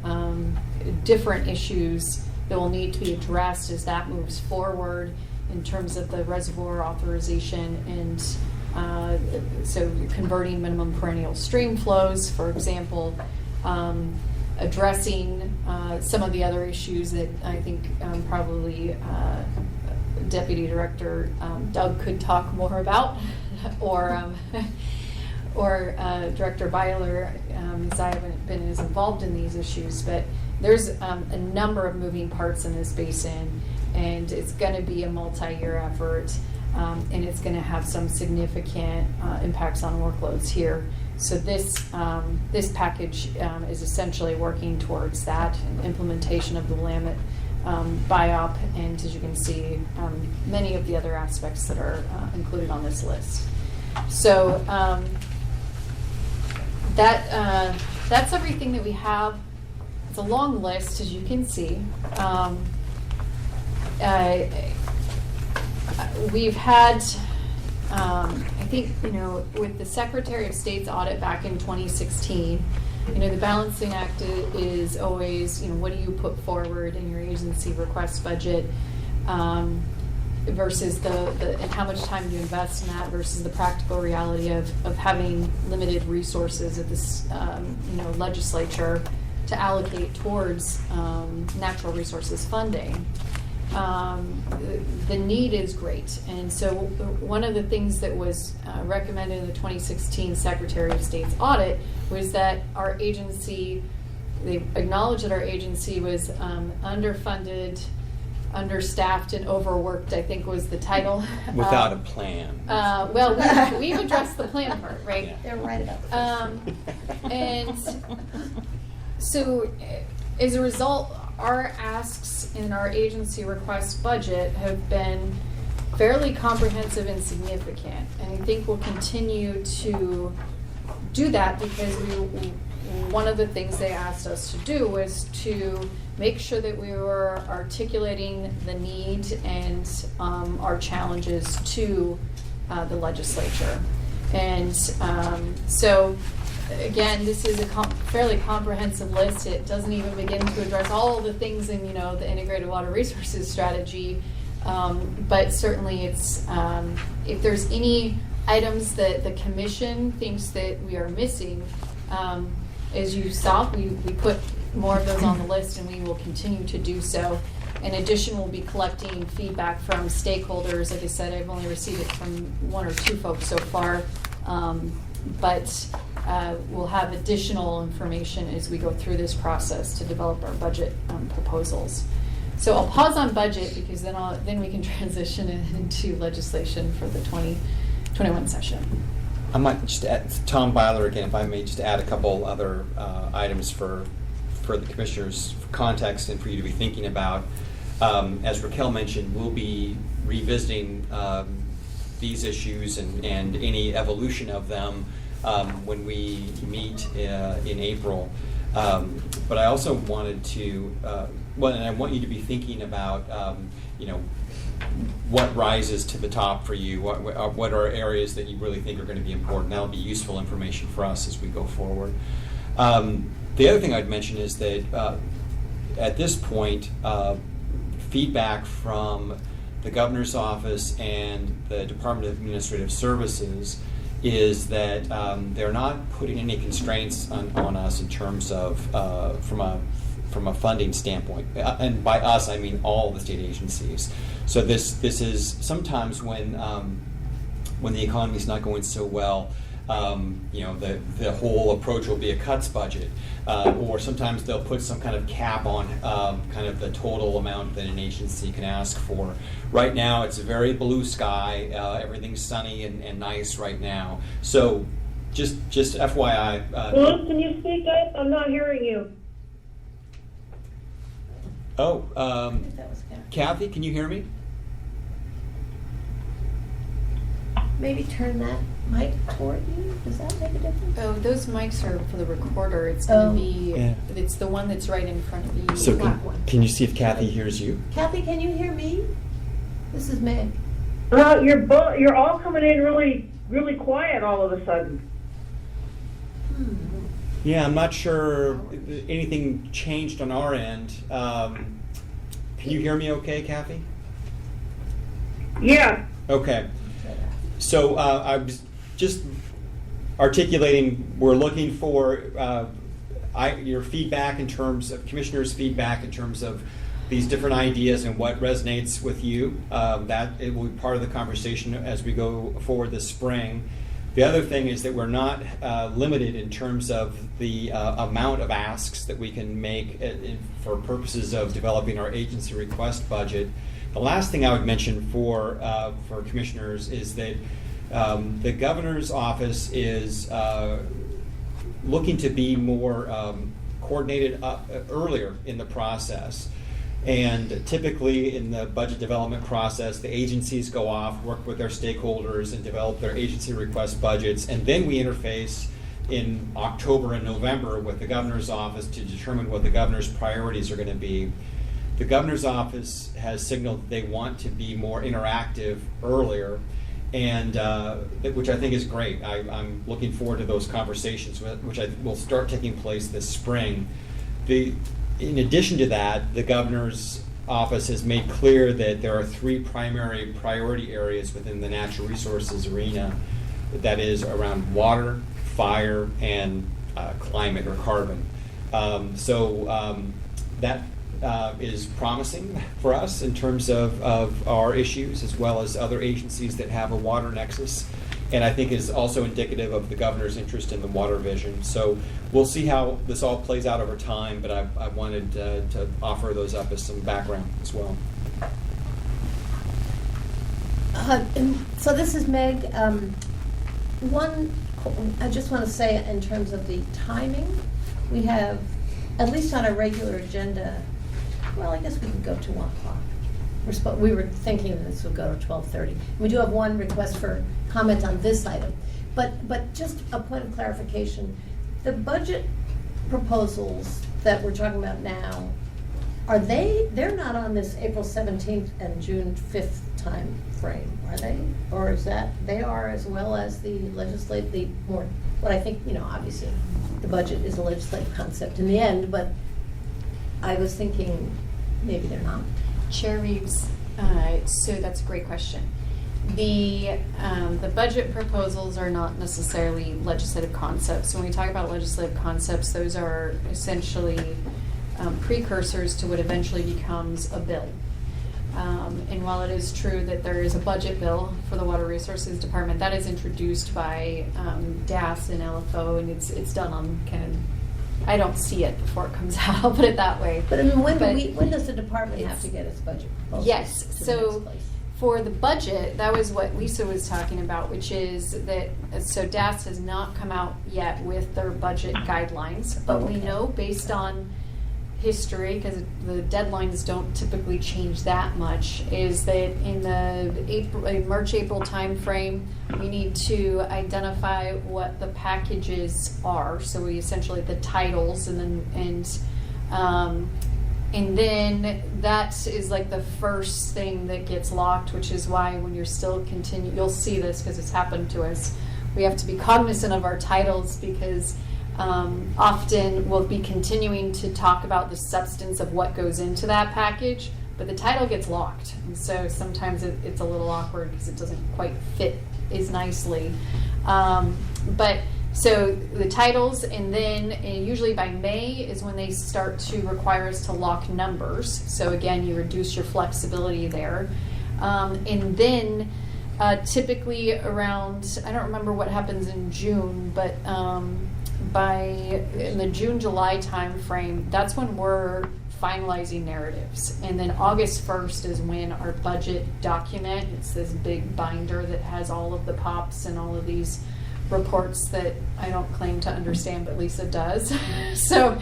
different issues that will need to be addressed as that moves forward in terms of the reservoir authorization and so converting minimum perennial stream flows, for example, addressing some of the other issues that I think probably Deputy Director Doug could talk more about, or Director Byler, as I haven't been as involved in these issues, but there's a number of moving parts in this basin, and it's going to be a multi-year effort, and it's going to have some significant impacts on workloads here. So this package is essentially working towards that and implementation of the Willamette BIOP, and as you can see, many of the other aspects that are included on this list. So that's everything that we have. It's a long list, as you can see. We've had, I think, with the Secretary of State's audit back in 2016, the balancing act is always, what do you put forward in your agency request budget versus and how much time do you invest in that versus the practical reality of having limited resources at this, legislature to allocate towards natural resources funding. The need is great, and so one of the things that was recommended in the 2016 Secretary of State's audit was that our agency, they acknowledged that our agency was underfunded, understaffed, and overworked, I think was the title. Without a plan. Well, we've addressed the plan part, right? Yeah. They're right about the And so as a result, our asks in our agency request budget have been fairly comprehensive and significant. And I think we'll continue to do that because one of the things they asked us to do was to make sure that we were articulating the need and our challenges to the legislature. And so again, this is a fairly comprehensive list. It doesn't even begin to address all the things in, the integrated water resources strategy. But certainly it's, if there's any items that the commission thinks that we are missing, as you saw, we put more of those on the list, and we will continue to do so. In addition, we'll be collecting feedback from stakeholders. Like I said, I've only received it from one or two folks so far. But we'll have additional information as we go through this process to develop our budget proposals. So I'll pause on budget because then we can transition into legislation for the 2021 session. I might just add, Tom Byler again, if I may just add a couple other items for the commissioners' context and for you to be thinking about. As Raquel mentioned, we'll be revisiting these issues and any evolution of them when we meet in April. But I also wanted to, and I want you to be thinking about, what rises to the top for you, what are areas that you really think are going to be important. That'll be useful information for us as we go forward. The other thing I'd mention is that at this point, feedback from the governor's office and the Department of Administrative Services is that they're not putting any constraints on us in terms of from a funding standpoint, and by us I mean all the state agencies. So this is sometimes when the economy is not going so well, the whole approach will be a cuts budget, or sometimes they'll put some kind of cap on kind of the total amount that an agency can ask for. Right now, it's a very blue sky. Everything's sunny and nice right now. So, just FYI. Will, can you speak up? I'm not hearing you. Oh, I think that was Kathy, can you hear me? Maybe turn that mic toward you. Does that make a difference? Oh, those mics are for the recorder. It's going to be, Yeah. it's the one that's right in front of you. So That one. can you see if Kathy hears you? Kathy, can you hear me? This is Meg. You're all coming in really, really quiet all of a sudden. Yeah, I'm not sure anything changed on our end. Can you hear me okay, Kathy? Yeah. Okay. So I was just articulating, we're looking for your feedback in terms of, commissioners' feedback in terms of these different ideas and what resonates with you. That it will be part of the conversation as we go forward this spring. The other thing is that we're not limited in terms of the amount of asks that we can make for purposes of developing our agency request budget. The last thing I would mention for commissioners is that the governor's office is looking to be more coordinated earlier in the process. And typically in the budget development process, the agencies go off, work with their stakeholders and develop their agency request budgets. And then we interface in October and November with the governor's office to determine what the governor's priorities are going to be. The governor's office has signaled that they want to be more interactive earlier, and which I think is great. I'm looking forward to those conversations, which will start taking place this spring. In addition to that, the governor's office has made clear that there are 3 primary priority areas within the natural resources arena, that is around water, fire, and climate or carbon. That is promising for us in terms of our issues, as well as other agencies that have a water nexus, and I think is also indicative of the governor's interest in the water vision. So we'll see how this all plays out over time, but I wanted to offer those up as some background as well. So this is Meg. I just want to say in terms of the timing, we have, at least on our regular agenda, well, I guess we could go to 1 o'clock. We were thinking that this would go to 12:30. We do have one request for comment on this item. But just a point of clarification, the budget proposals that we're talking about now, they're not on this April 17th and June 5th time frame, are they? Or is that, they are, as well as the more, what I think, obviously, the budget is a legislative concept in the end, but I was thinking maybe they're not. Chair Reeves, so that's a great question. The budget proposals are not necessarily legislative concepts. When we talk about legislative concepts, those are essentially precursors to what eventually becomes a bill. And while it is true that there is a budget bill for the Water Resources Department, that is introduced by DAS and LFO, and it's done on kind of, I don't see it before it comes out, I'll put it that way. But I mean, when does the department have to get its budget proposals? Yes, to the so next place? for the budget, that was what Lisa was talking about, which is that, so DAS has not come out yet with their budget guidelines, but we know based on history, because the deadlines don't typically change that much, is that in the March-April timeframe, we need to identify what the packages are. So we essentially the titles, and then that is like the first thing that gets locked, which is why when you're still you'll see this because it's happened to us. We have to be cognizant of our titles because often we'll be continuing to talk about the substance of what goes into that package, but the title gets locked. And so sometimes it's a little awkward because it doesn't quite fit as nicely. But so the titles, and then usually by May is when they start to require us to lock numbers. So again, you reduce your flexibility there. And then typically around, I don't remember what happens in June, but in the June-July time frame, that's when we're finalizing narratives. And then August 1st is when our budget document, it's this big binder that has all of the POPs and all of these reports that I don't claim to understand, but Lisa does. So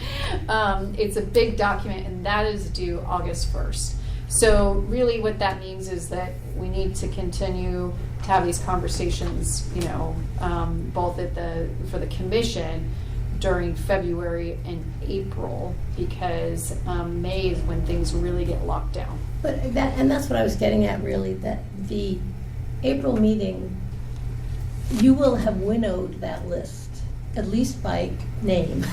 it's a big document, and that is due August 1st. So really what that means is that we need to continue to have these conversations, both for the commission during February and April, because May is when things really get locked down. But that's what I was getting at, really, that the April meeting, you will have winnowed that list, at least by name,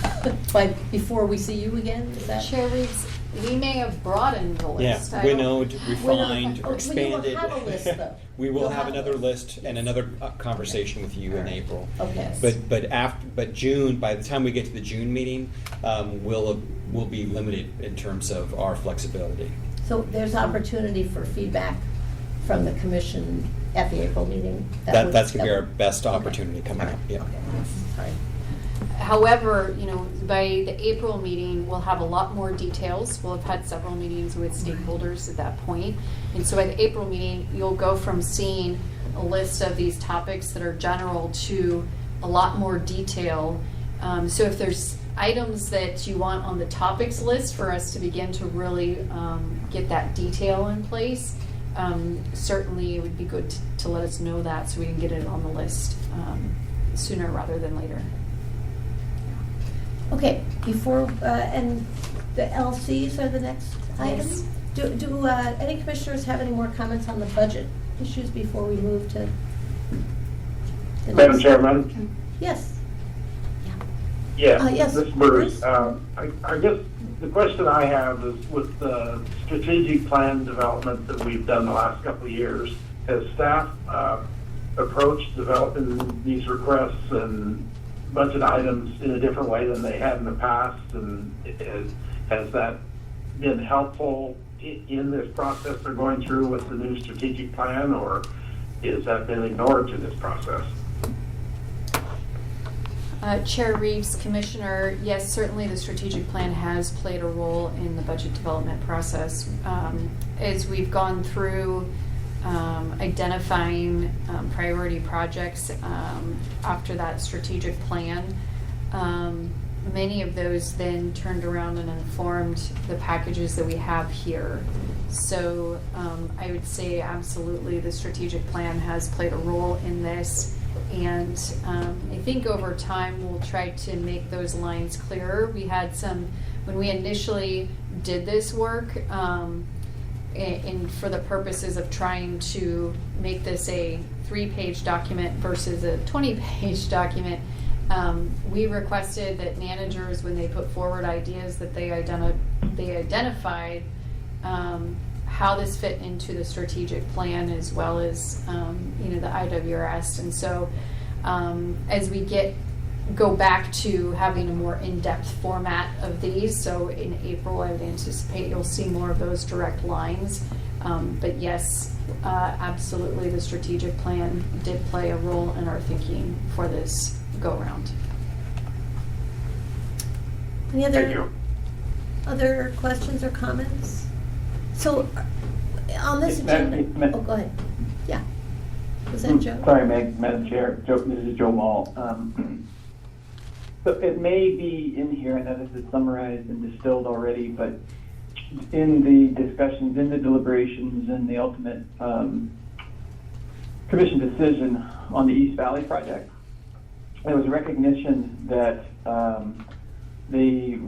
before we see you again. Is that? Chair Reeves, We may have broadened the Yeah, list. I don't- winnowed, refined, Oh, well, expanded. you will have a list, though. We will You'll have have a another list. list and another conversation with you in Alright. April. Okay. But June, by the time we get to the June meeting, we'll be limited in terms of our flexibility. So there's opportunity for feedback from the commission at the April meeting? That's going to be our best opportunity coming up, yeah. Okay, sorry. However, by the April meeting, we'll have a lot more details. We'll have had several meetings with stakeholders at that point. And so by the April meeting, you'll go from seeing a list of these topics that are general to a lot more detail. So if there's items that you want on the topics list for us to begin to really get that detail in place, certainly it would be good to let us know that so we can get it on the list sooner rather than later. Okay, before, and the LCs are the next item? Yes. Do any commissioners have any more comments on the budget issues before we move to the Madam next? Chairman? Yes. Yeah, Yes, this is Bruce. Bruce? I guess the question I have is with the strategic plan development that we've done the last couple of years, has staff approached developing these requests and budget items in a different way than they had in the past? And has that been helpful in this process they're going through with the new strategic plan, or has that been ignored through this process? Chair Reeves, Commissioner, yes, certainly the strategic plan has played a role in the budget development process. As we've gone through identifying priority projects after that strategic plan, many of those then turned around and informed the packages that we have here. So I would say absolutely the strategic plan has played a role in this. And I think over time we'll try to make those lines clearer. We had some, when we initially did this work, and for the purposes of trying to make this a 3-page document versus a 20-page document, we requested that managers, when they put forward ideas, that they identified how this fit into the strategic plan as well as the IWRS. And so as we go back to having a more in-depth format of these, so in April I would anticipate you'll see more of those direct lines. But yes, absolutely the strategic plan did play a role in our thinking for this go-round. Any Thank you. other questions or comments? So, on this agenda, oh, go ahead. Yeah. Was that Joe? Sorry, Madam Chair. This is Joe Mall. So it may be in here, I know this is summarized and distilled already, but in the discussions, in the deliberations, and the ultimate commission decision on the East Valley project, there was recognition that the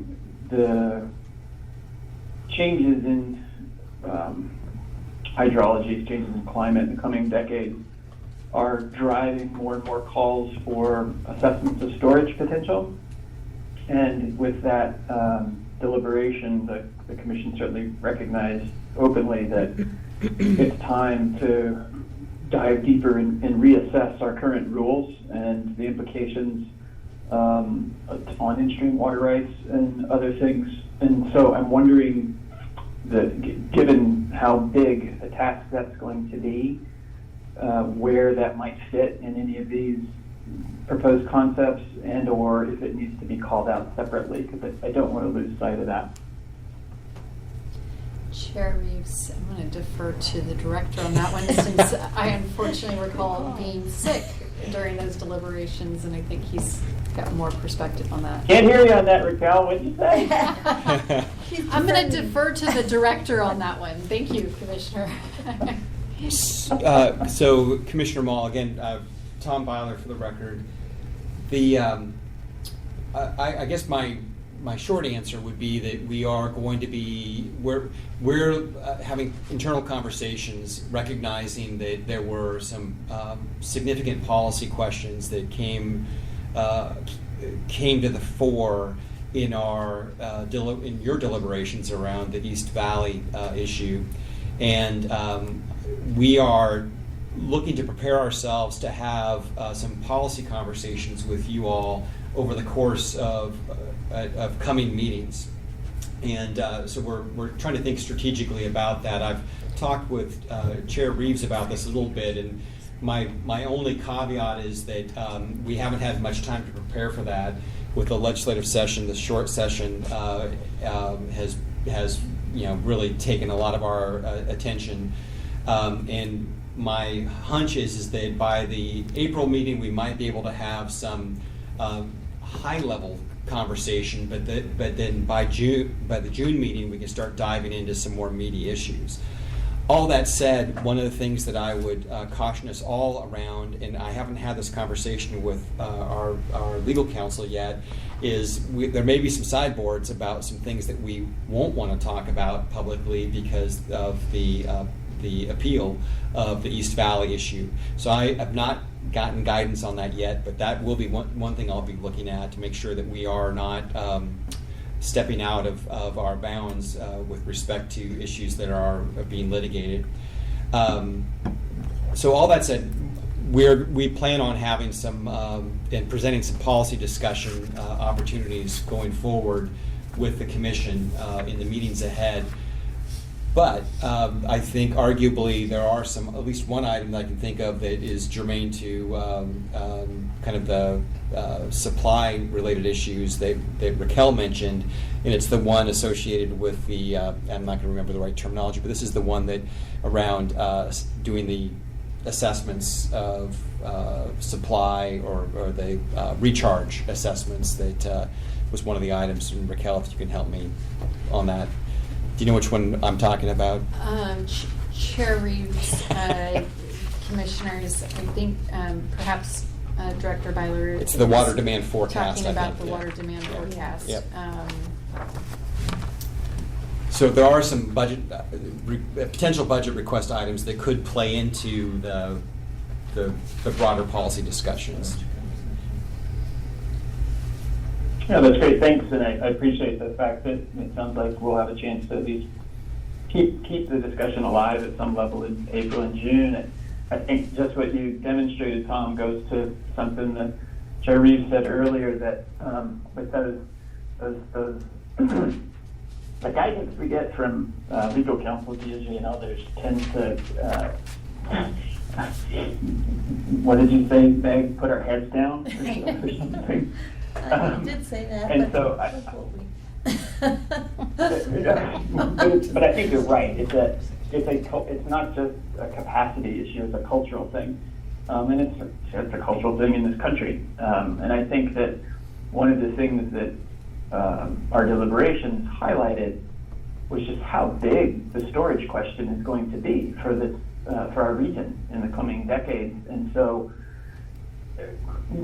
changes in hydrology, changes in climate in the coming decades are driving more and more calls for assessments of storage potential. And with that deliberation, the commission certainly recognized openly that it's time to dive deeper and reassess our current rules and the implications on in-stream water rights and other things. And so I'm wondering that given how big a task that's going to be, where that might fit in any of these proposed concepts, and or if it needs to be called out separately, because I don't want to lose sight of that. Chair Reeves, I'm going to defer to the director on that one, since I unfortunately recall being sick during those deliberations, and I think he's got more perspective on that. Can't hear you on that, Raquel. What'd you say? I'm going to defer to the director on that one. Thank you, Commissioner. So, Commissioner Mall, again, Tom Byler for the record. I guess my short answer would be that we are going to be, we're having internal conversations, recognizing that there were some significant policy questions that came to the fore in our in your deliberations around the East Valley issue, and we are looking to prepare ourselves to have some policy conversations with you all over the course of coming meetings. And so we're trying to think strategically about that. I've talked with Chair Reeves about this a little bit, and my only caveat is that we haven't had much time to prepare for that. With the legislative session, the short session has really taken a lot of our attention, and my hunch is that by the April meeting we might be able to have some high-level conversation, but then by the June meeting we can start diving into some more meaty issues. All that said, one of the things that I would caution us all around, and I haven't had this conversation with our legal counsel yet, is there may be some sideboards about some things that we won't want to talk about publicly because of the appeal of the East Valley issue. So I have not gotten guidance on that yet, but that will be one thing I'll be looking at to make sure that we are not stepping out of our bounds with respect to issues that are being litigated. So all that said, we plan on having some and presenting some policy discussion opportunities going forward with the commission in the meetings ahead. But I think arguably there are at least one item that I can think of that is germane to kind of the supply-related issues that Raquel mentioned, and it's the one associated with the, I'm not going to remember the right terminology, but this is the one that around doing the assessments of supply or the recharge assessments that was one of the items. And Raquel, if you can help me on that. Do you know which one I'm talking about? Chair Reeves, commissioners, I think perhaps Director Byler. It's the water demand forecast. Talking about the yeah. water demand forecast. Yep. So there are some budget, potential budget request items that could play into the broader policy discussions. Yeah, that's great. Thanks, and I appreciate the fact that it sounds like we'll have a chance to at least keep the discussion alive at some level in April and June. I think just what you demonstrated, Tom, goes to something that Chair Reeves said earlier, that with those the guidance we get from legal counsel, DSG, and others tends to what did you say, Meg? Put our heads down or something. I did say that. And but so that's what but I think you're right. It's not just a capacity issue; it's a cultural thing, and it's a cultural thing in this country. And I think that one of the things that our deliberations highlighted was just how big the storage question is going to be for our region in the coming decades. And so,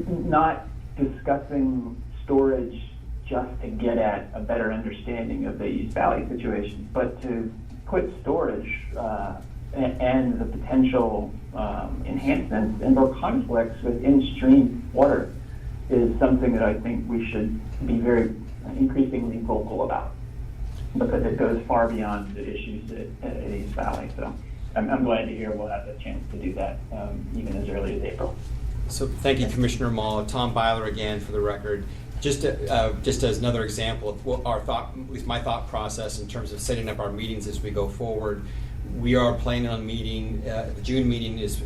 not discussing storage just to get at a better understanding of the East Valley situation, but to put storage and the potential enhancements and/or conflicts with in-stream water is something that I think we should be very increasingly vocal about, because it goes far beyond the issues at East Valley. So I'm glad to hear we'll have the chance to do that even as early as April. So thank you, Commissioner Mall. Tom Byler again for the record. Just as another example of what our thought, at least my thought process in terms of setting up our meetings as we go forward, we are planning on meeting, the June meeting is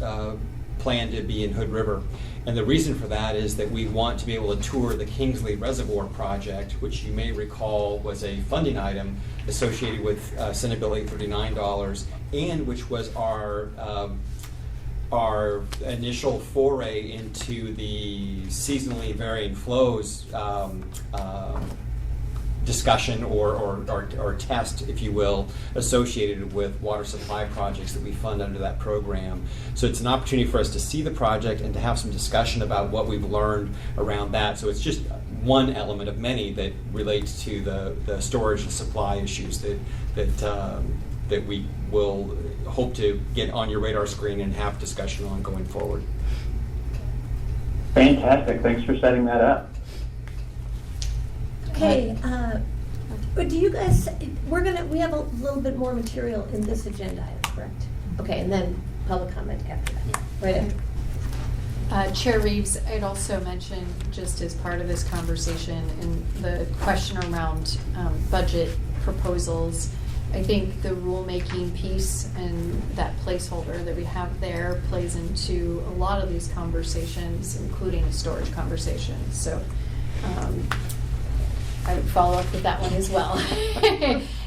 planned to be in Hood River. And the reason for that is that we want to be able to tour the Kingsley Reservoir project, which you may recall was a funding item associated with Senate Bill 839, and which was our initial foray into the seasonally varying flows discussion or test, if you will, associated with water supply projects that we fund under that program. So it's an opportunity for us to see the project and to have some discussion about what we've learned around that. So it's just one element of many that relates to the storage and supply issues that we will hope to get on your radar screen and have discussion on going forward. Fantastic. Thanks for setting that up. Okay, do you guys, we have a little bit more material in this agenda item, correct? Okay, and then public comment after that, right after. Chair Reeves, I'd also mention, just as part of this conversation, in the question around budget proposals, I think the rulemaking piece and that placeholder that we have there plays into a lot of these conversations, including a storage conversation. So I would follow up with that one as well.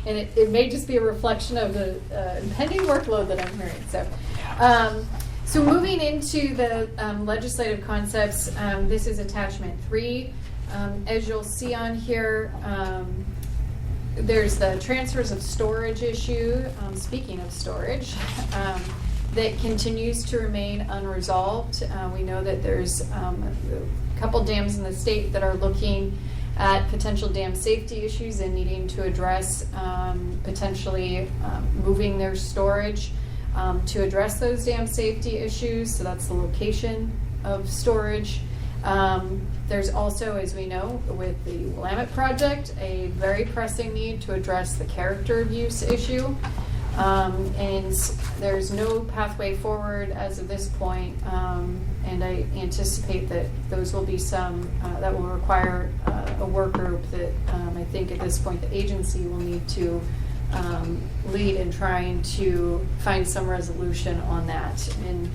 And it may just be a reflection of the impending workload that I'm hearing. So moving into the legislative concepts, this is attachment 3. As you'll see on here, there's the transfers of storage issue, speaking of storage, that continues to remain unresolved. We know that there's a couple dams in the state that are looking at potential dam safety issues and needing to address potentially moving their storage to address those dam safety issues. So that's the location of storage. There's also, as we know, with the Willamette project, a very pressing need to address the character of use issue. And there's no pathway forward as of this point. And I anticipate that those will be some, that will require a work group that I think at this point the agency will need to lead in trying to find some resolution on that. And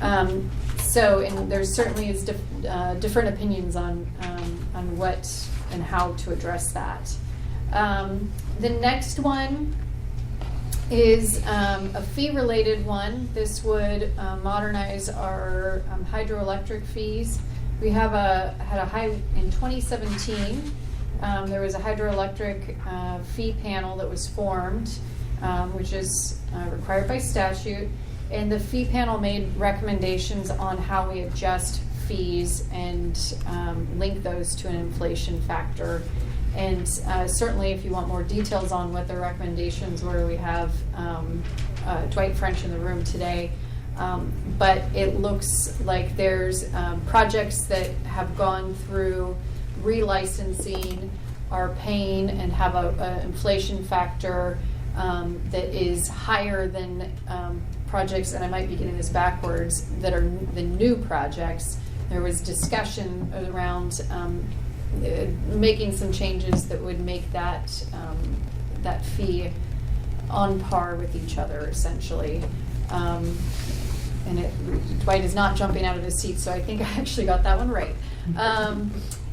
and there's certainly is different opinions on what and how to address that. The next one is a fee-related one. This would modernize our hydroelectric fees. We had a high in 2017. There was a hydroelectric fee panel that was formed, which is required by statute. And the fee panel made recommendations on how we adjust fees and link those to an inflation factor. And certainly if you want more details on what the recommendations were, we have Dwight French in the room today. But it looks like there's projects that have gone through relicensing, are paying and have a inflation factor that is higher than projects, and I might be getting this backwards, that are the new projects. There was discussion around making some changes that would make that that fee on par with each other, essentially. And Dwight is not jumping out of his seat, so I think I actually got that one right.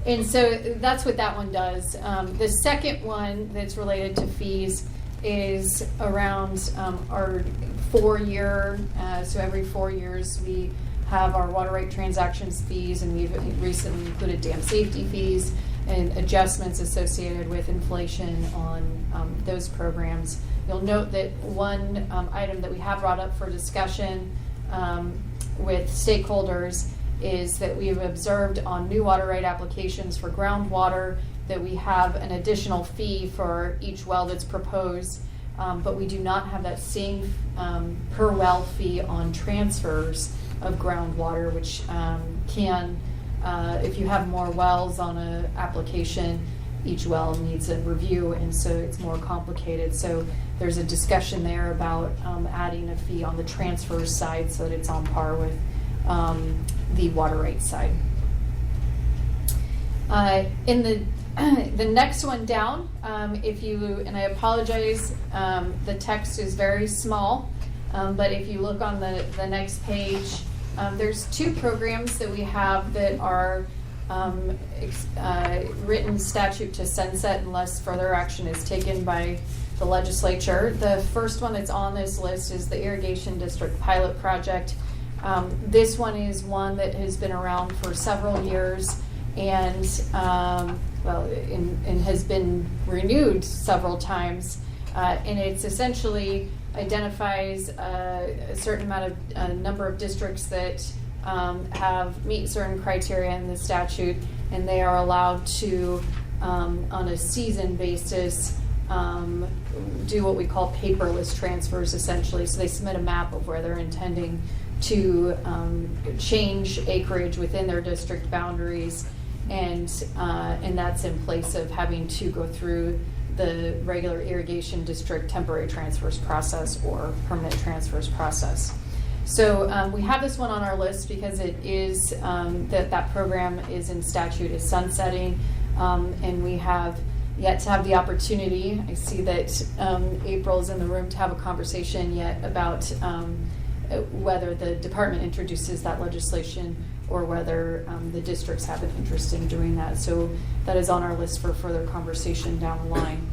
And so that's what that one does. The second one that's related to fees is around our 4-year, so every 4 years we have our water right transactions fees, and we've recently included dam safety fees and adjustments associated with inflation on those programs. You'll note that one item that we have brought up for discussion with stakeholders is that we have observed on new water right applications for groundwater that we have an additional fee for each well that's proposed, but we do not have that same per well fee on transfers of groundwater, which can, if you have more wells on an application, each well needs a review, and so it's more complicated. So there's a discussion there about adding a fee on the transfer side so that it's on par with the water rights side. In the next one down, if you, and I apologize, the text is very small, but if you look on the next page, there's 2 programs that we have that are written statute to sunset unless further action is taken by the legislature. The first one that's on this list is the Irrigation District Pilot Project. This one is one that has been around for several years and and has been renewed several times. And it's essentially identifies a certain amount of number of districts that have meet certain criteria in the statute, and they are allowed to, on a season basis, do what we call paperless transfers, essentially. So they submit a map of where they're intending to change acreage within their district boundaries. and that's in place of having to go through the regular irrigation district temporary transfers process or permanent transfers process. So we have this one on our list because it is that program is in statute, is sunsetting, and we have yet to have the opportunity. I see that April's in the room to have a conversation yet about whether the department introduces that legislation or whether the districts have an interest in doing that. So that is on our list for further conversation down the line.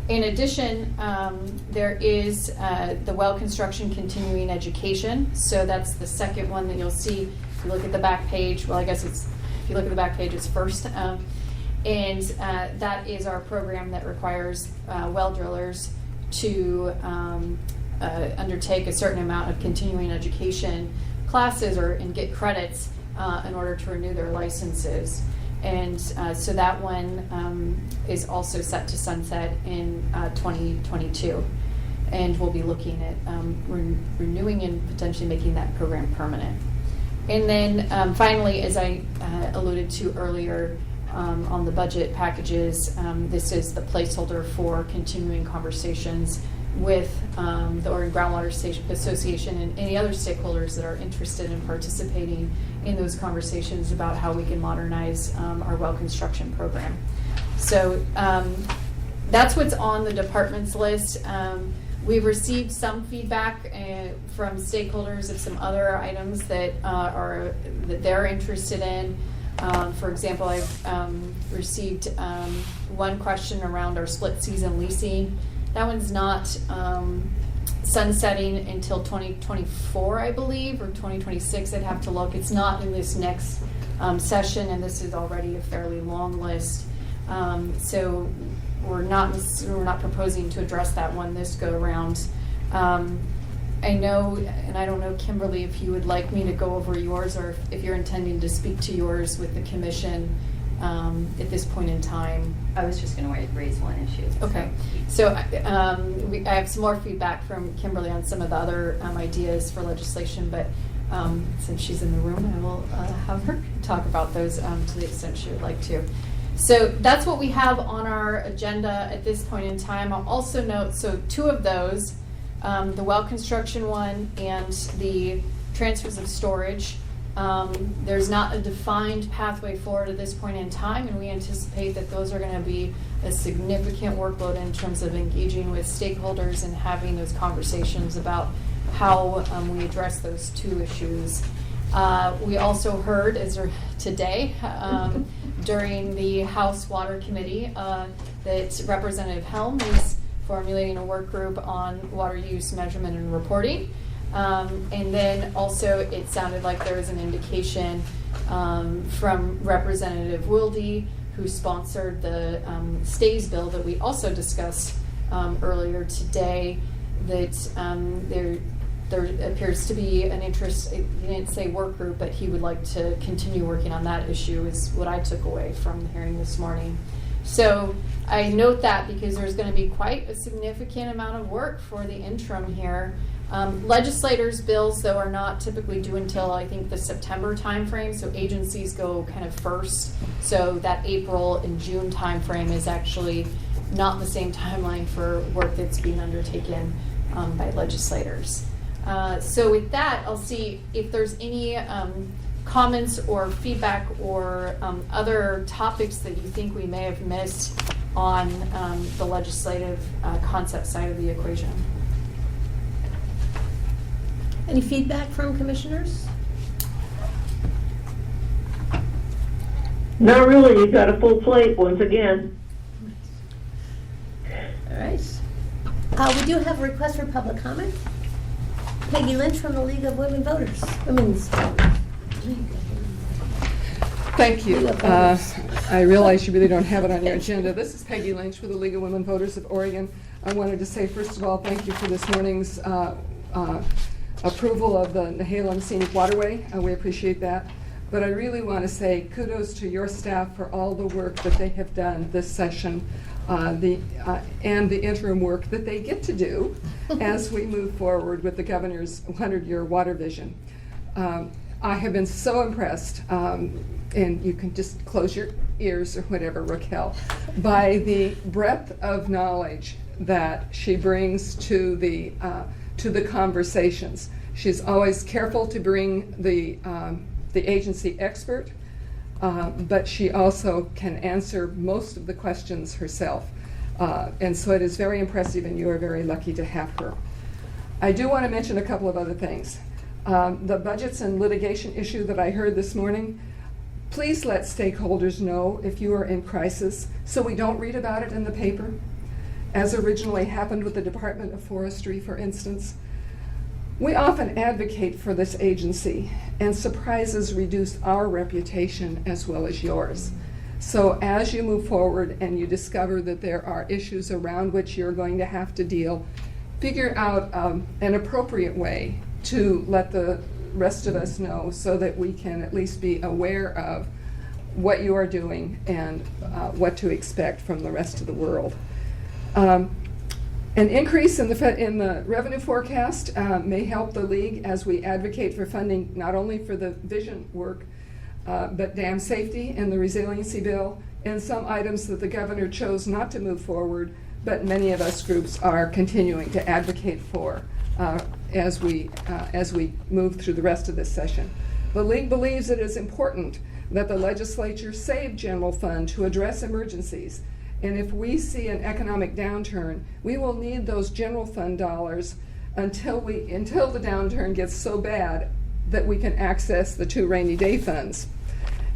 In addition, there is the well construction continuing education. So that's the second one that you'll see. If you look at the back page, well, I guess if you look at the back page, it's first. And that is our program that requires well drillers to undertake a certain amount of continuing education classes and get credits in order to renew their licenses. And so that one is also set to sunset in 2022. And we'll be looking at renewing and potentially making that program permanent. And then finally, as I alluded to earlier on the budget packages, this is the placeholder for continuing conversations with the Oregon Groundwater Association and any other stakeholders that are interested in participating in those conversations about how we can modernize our well construction program. So that's what's on the department's list. We've received some feedback from stakeholders of some other items that they're interested in. For example, I've received one question around our split season leasing. That one's not sunsetting until 2024, I believe, or 2026. I'd have to look. It's not in this next session, and this is already a fairly long list. So we're not proposing to address that one this go around. I know, and I don't know, Kimberly, if you would like me to go over yours, or if you're intending to speak to yours with the commission at this point in time. I was just going to raise one issue. Okay, so I have some more feedback from Kimberly on some of the other ideas for legislation, but since she's in the room, I will have her talk about those to the extent she would like to. So that's what we have on our agenda at this point in time. I'll also note, so two of those, the well construction one and the transfers of storage, there's not a defined pathway forward at this point in time, and we anticipate that those are going to be a significant workload in terms of engaging with stakeholders and having those conversations about how we address those two issues. We also heard today during the House Water Committee that Representative Helm is formulating a work group on water use measurement and reporting. And then also it sounded like there was an indication from Representative Wilde, who sponsored the stays bill that we also discussed earlier today, that there appears to be an interest. He didn't say work group, but he would like to continue working on that issue, is what I took away from the hearing this morning. So I note that because there's going to be quite a significant amount of work for the interim here. Legislators' bills, though, are not typically due until, I think, the September timeframe, so agencies go kind of first. So that April and June timeframe is actually not the same timeline for work that's being undertaken by legislators. So with that, I'll see if there's any comments or feedback or other topics that you think we may have missed on the legislative concept side of the equation. Any feedback from commissioners? Not really. You've got a full plate once again. All right. We do have a request for public comment. Peggy Lynch from the League of Women's Voters. Thank you. I realize you really don't have it on your agenda. This is Peggy Lynch with the League of Women Voters of Oregon. I wanted to say, first of all, thank you for this morning's approval of the Nehalem Scenic Waterway. We appreciate that. But I really want to say kudos to your staff for all the work that they have done this session, and the interim work that they get to do as we move forward with the governor's 100-year water vision. I have been so impressed, and you can just close your ears or whatever, Raquel, by the breadth of knowledge that she brings to the conversations. She's always careful to bring the agency expert, but she also can answer most of the questions herself. And so it is very impressive, and you are very lucky to have her. I do want to mention a couple of other things. The budgets and litigation issue that I heard this morning, please let stakeholders know if you are in crisis so we don't read about it in the paper, as originally happened with the Department of Forestry, for instance. We often advocate for this agency, and surprises reduce our reputation as well as yours. So as you move forward and you discover that there are issues around which you're going to have to deal, figure out an appropriate way to let the rest of us know so that we can at least be aware of what you are doing and what to expect from the rest of the world. An increase in the revenue forecast may help the league as we advocate for funding not only for the vision work, but dam safety and the resiliency bill, and some items that the governor chose not to move forward, but many of us groups are continuing to advocate for as we move through the rest of this session. The league believes it is important that the legislature save general fund to address emergencies. And if we see an economic downturn, we will need those general fund dollars until the downturn gets so bad that we can access the 2 rainy day funds.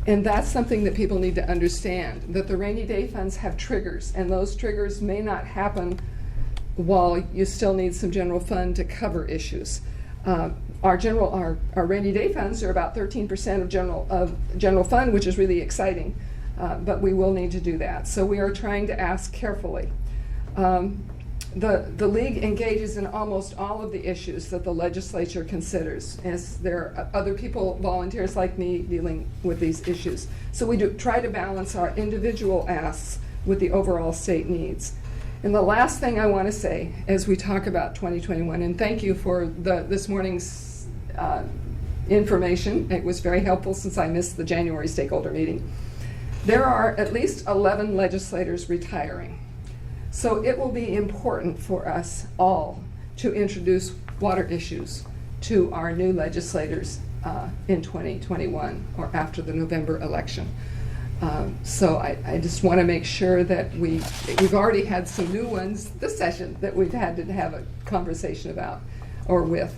And that's something that people need to understand, that the rainy day funds have triggers, and those triggers may not happen while you still need some general fund to cover issues. Our rainy day funds are about 13% of general fund, which is really exciting. But we will need to do that. So we are trying to ask carefully. The league engages in almost all of the issues that the legislature considers, as there are other people, volunteers like me, dealing with these issues. So we do try to balance our individual asks with the overall state needs. And the last thing I want to say as we talk about 2021, and thank you for this morning's information. It was very helpful since I missed the January stakeholder meeting. There are at least 11 legislators retiring. So it will be important for us all to introduce water issues to our new legislators in 2021 or after the November election. So I just want to make sure that we've already had some new ones this session that we've had to have a conversation about or with.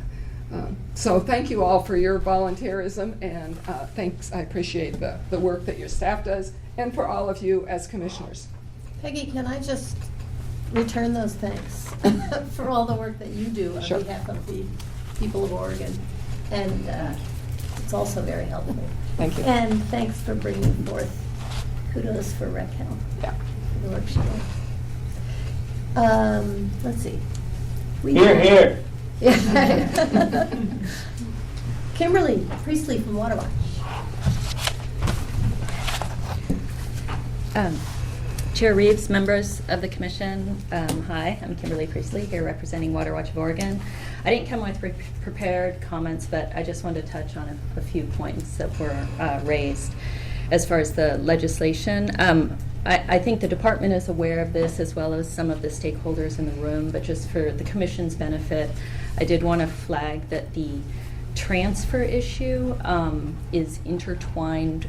So thank you all for your volunteerism, and thanks. I appreciate the work that your staff does, and for all of you as commissioners. Peggy, can I just return those thanks for all the work that you do on Sure. behalf of the people of Oregon? And it's also very helpful. Thank you. And thanks for bringing forth kudos for Raquel. Yeah. For the work she did. Let's see. Here. Yeah. Kimberly Priestley from Water Watch. Chair Reeves, members of the commission, hi, I'm Kimberly Priestley, here representing Water Watch of Oregon. I didn't come with prepared comments, but I just wanted to touch on a few points that were raised as far as the legislation. I think the department is aware of this, as well as some of the stakeholders in the room, but just for the commission's benefit, I did want to flag that the transfer issue is intertwined.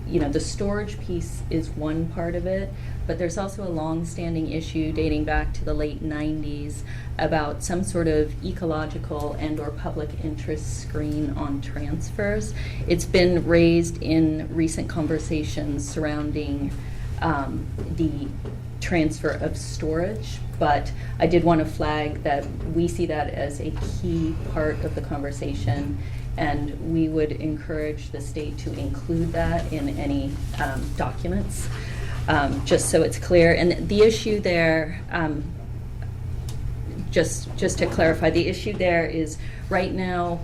The storage piece is one part of it, but there's also a long-standing issue dating back to the late 90s about some sort of ecological and or public interest screen on transfers. It's been raised in recent conversations surrounding the transfer of storage, but I did want to flag that we see that as a key part of the conversation, and we would encourage the state to include that in any documents, just so it's clear. And the issue there, just to clarify, the issue there is right now,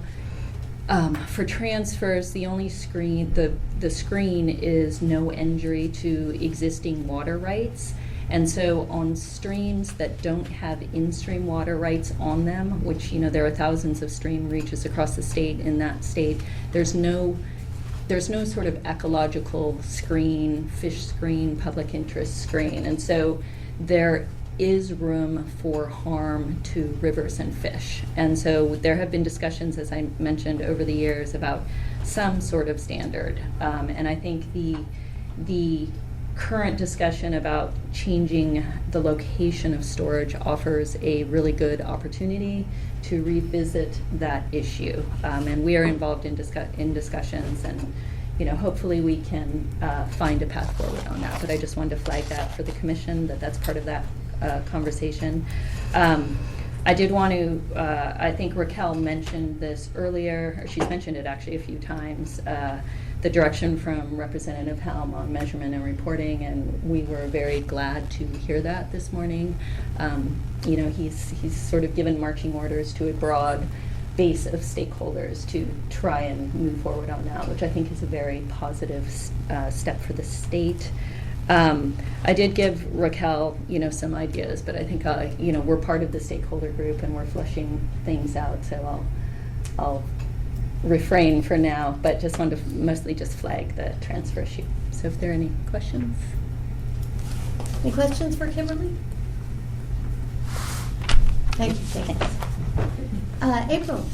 for transfers, the only screen, the screen is no injury to existing water rights, And so on streams that don't have in-stream water rights on them, which, you know, there are thousands of stream reaches across the state, in that state, there's no sort of ecological screen, fish screen, public interest screen. And so there is room for harm to rivers and fish. And so there have been discussions, as I mentioned, over the years about some sort of standard. And I think the current discussion about changing the location of storage offers a really good opportunity to revisit that issue. And we are involved in discussions, and you know, hopefully we can find a path forward on that. But I just wanted to flag that for the commission, that that's part of that conversation. I did want to, I think Raquel mentioned this earlier, or she's mentioned it actually a few times, the direction from Representative Helm on measurement and reporting, and we were very glad to hear that this morning. You know, he's sort of given marching orders to a broad base of stakeholders to try and move forward on that, which I think is a very positive step for the state. I did give Raquel, you know, some ideas, but I think, you know, we're part of the stakeholder group and we're fleshing things out, so I'll refrain for now, but just wanted to mostly just flag the transfer issue. So if there are any questions? Any questions for Kimberly? Thank you. Thanks. April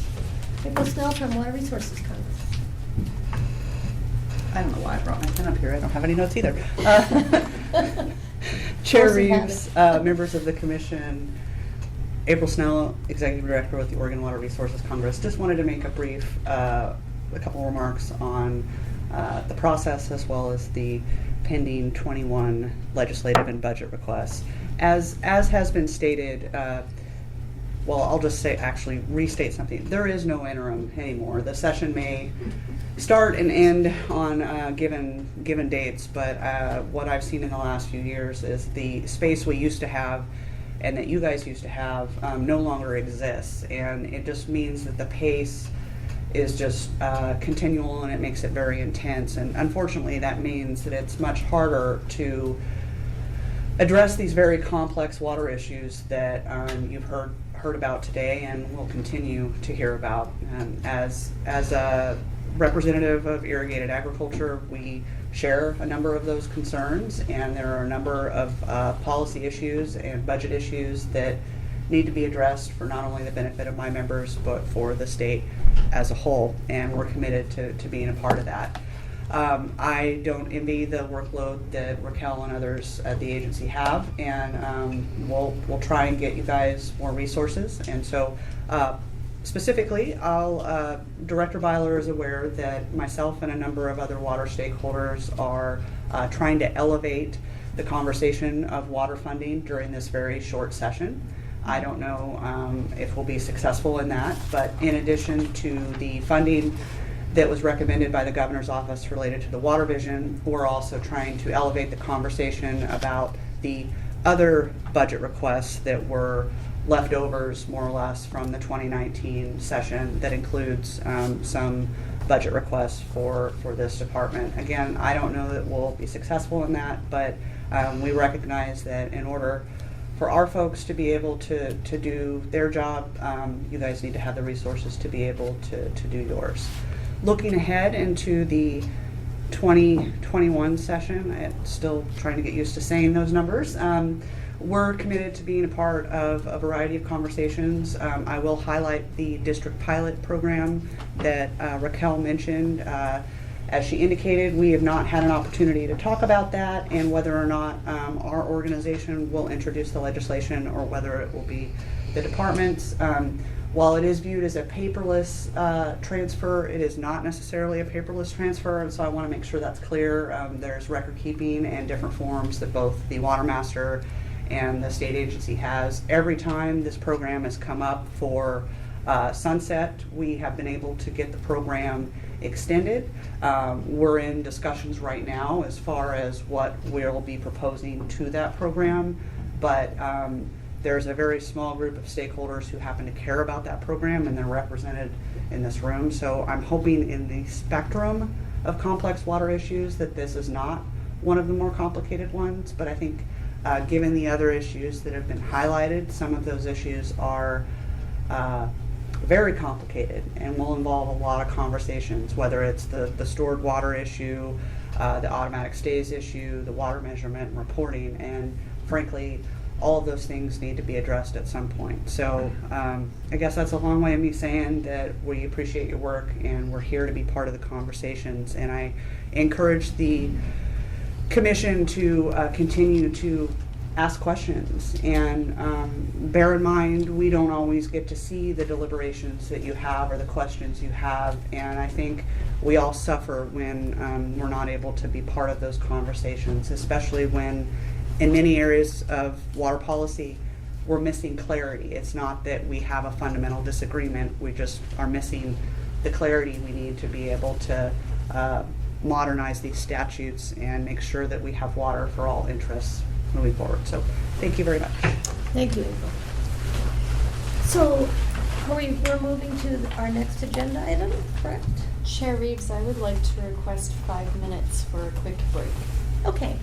Snell from Water Resources Congress. I don't know why I brought my pen up here. I don't have any notes either. Chair Reeves, members of the commission, April Snell, Executive Director with the Oregon Water Resources Congress. Just wanted to make a brief, a couple remarks on the process as well as the pending 21 legislative and budget requests. As has been stated, well, I'll just say, actually restate something. There is no interim anymore. The session may start and end on given dates, but what I've seen in the last few years is the space we used to have and that you guys used to have no longer exists, and it just means that the pace is just continual, and it makes it very intense. And unfortunately, that means that it's much harder to address these very complex water issues that you've heard about today and will continue to hear about. As a representative of irrigated agriculture, we share a number of those concerns, and there are a number of policy issues and budget issues that need to be addressed for not only the benefit of my members, but for the state as a whole, and we're committed to being a part of that. I don't envy the workload that Raquel and others at the agency have, and we'll try and get you guys more resources. And so specifically, Director Byler is aware that myself and a number of other water stakeholders are trying to elevate the conversation of water funding during this very short session. I don't know if we'll be successful in that, but in addition to the funding that was recommended by the governor's office related to the water vision, we're also trying to elevate the conversation about the other budget requests that were leftovers, more or less, from the 2019 session that includes some budget requests for this department. Again, I don't know that we'll be successful in that, but we recognize that in order for our folks to be able to do their job, you guys need to have the resources to be able to do yours. Looking ahead into the 2021 session, I'm still trying to get used to saying those numbers. We're committed to being a part of a variety of conversations. I will highlight the district pilot program that Raquel mentioned. As she indicated, we have not had an opportunity to talk about that and whether or not our organization will introduce the legislation or whether it will be the departments. While it is viewed as a paperless transfer, it is not necessarily a paperless transfer, and so I want to make sure that's clear. There's record keeping and different forms that both the Water Master and the state agency has. Every time this program has come up for sunset, we have been able to get the program extended. We're in discussions right now as far as what we'll be proposing to that program, but there's a very small group of stakeholders who happen to care about that program, and they're represented in this room. So I'm hoping in the spectrum of complex water issues that this is not one of the more complicated ones, but I think Given the other issues that have been highlighted, some of those issues are very complicated and will involve a lot of conversations, whether it's the stored water issue, the automatic stays issue, the water measurement and reporting, and frankly, all of those things need to be addressed at some point. So I guess that's a long way of me saying that we appreciate your work and we're here to be part of the conversations. And I encourage the commission to continue to ask questions, and bear in mind we don't always get to see the deliberations that you have or the questions you have, and I think we all suffer when we're not able to be part of those conversations, especially when in many areas of water policy we're missing clarity. It's not that we have a fundamental disagreement, we just are missing the clarity we need to be able to modernize these statutes and make sure that we have water for all interests moving forward. So thank you very much. Thank you, April. So we're moving to our next agenda item, correct? Chair Reeves, I would like to request 5 minutes for a quick break. Okay.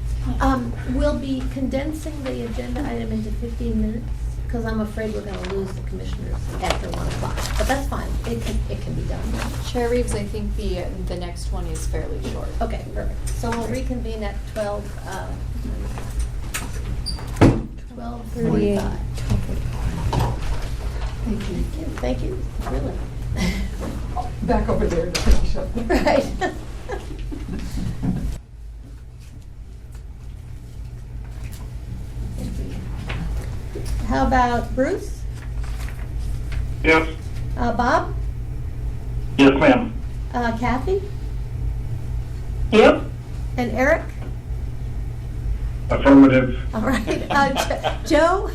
We'll be condensing the agenda item into 15 minutes because I'm afraid we're going to lose the commissioners after 1 o'clock. But that's fine. It can be done. Chair Reeves, I think the next one is fairly short. Okay, perfect. So we'll reconvene at 12:35. Thank you. Thank you. Really. Back over there to finish up. Right. How about Bruce? Yes. Bob? Yes, ma'am. Kathy? Yep. And Eric? Affirmative. All right. Joe?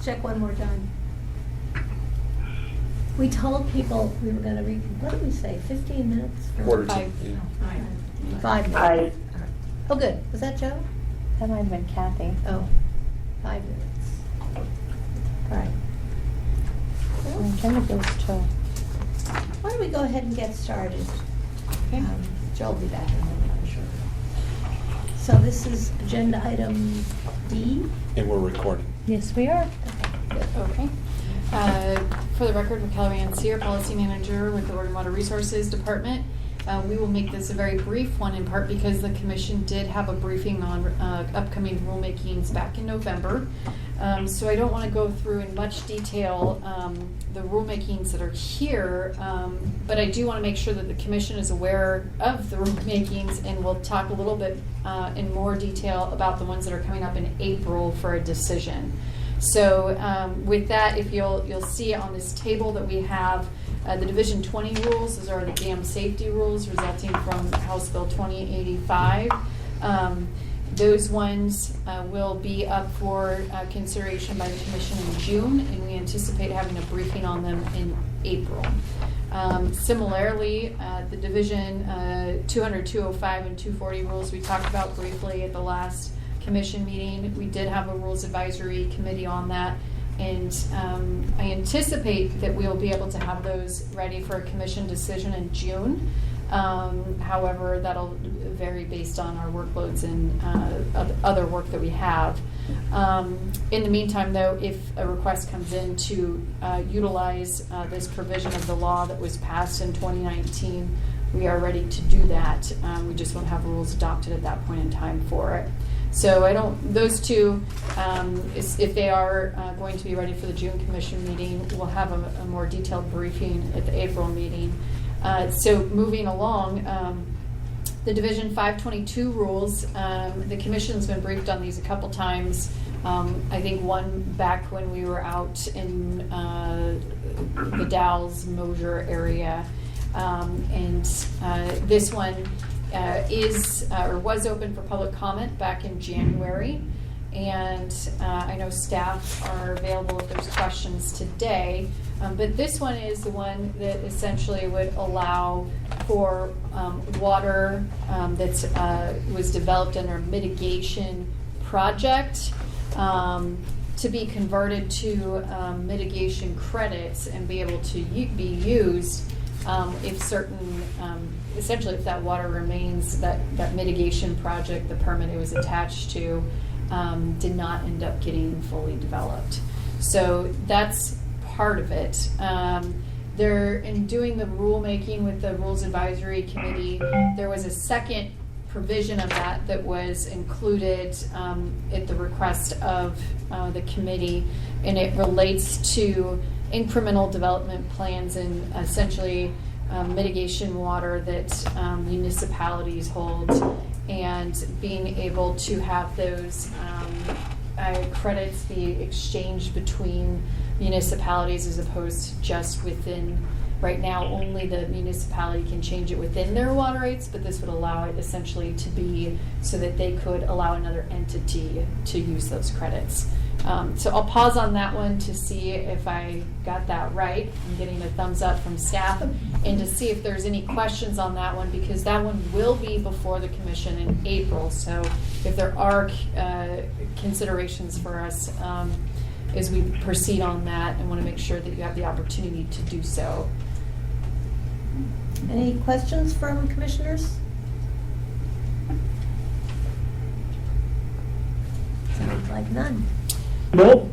Check one more time. We told people we were going to what did we say, 15 minutes? Quarter to. 5. 5 minutes. Aye. Oh, good. Was that Joe? That might have been Kathy. Oh, 5 minutes. All right. Agenda goes to. Why don't we go ahead and get started? Okay. Joe will be back in a moment, I'm sure. So this is agenda item D. And we're recording. Yes, we are. Okay. For the record, Raquel Rancier, Policy Manager with the Oregon Water Resources Department. We will make this a very brief one, in part because the Commission did have a briefing on upcoming rulemakings back in November. So I don't want to go through in much detail the rulemakings that are here, but I do want to make sure that the Commission is aware of the rulemakings, and we'll talk a little bit in more detail about the ones that are coming up in April for a decision. So with that, if you'll see on this table that we have the Division 20 rules. Those are the dam safety rules resulting from House Bill 2085. Those ones will be up for consideration by the Commission in June, and we anticipate having a briefing on them in April. Similarly, the Division 200, 205, and 240 rules we talked about briefly at the last Commission meeting. We did have a Rules Advisory Committee on that, and I anticipate that we'll be able to have those ready for a Commission decision in June. However, that'll vary based on our workloads and other work that we have. In the meantime, though, if a request comes in to utilize this provision of the law that was passed in 2019, we are ready to do that. We just won't have rules adopted at that point in time for it. So those two, if they are going to be ready for the June Commission meeting, we'll have a more detailed briefing at the April meeting. So moving along, the Division 522 rules, the Commission's been briefed on these a couple times. I think one back when we were out in the Dalles, Mosier area. And this one is or was open for public comment back in January. And I know staff are available if there's questions today. But this one is the one that essentially would allow for water that was developed under a mitigation project to be converted to mitigation credits and be able to be used if certain, essentially if that water remains, that mitigation project, the permit it was attached to, did not end up getting fully developed. So that's part of it. There, in doing the rulemaking with the Rules Advisory Committee, there was a second provision of that was included at the request of the committee, and it relates to incremental development plans and essentially mitigation water that municipalities hold, and being able to have those credits be exchanged between municipalities as opposed to just within. Right now, only the municipality can change it within their water rights, but this would allow it essentially to be so that they could allow another entity to use those credits. So I'll pause on that one to see if I got that right. I'm getting a thumbs up from staff, and to see if there's any questions on that one, because that one will be before the commission in April. So if there are considerations for us as we proceed on that, I want to make sure that you have the opportunity to do so. Any questions from commissioners? Sounds like none. Nope.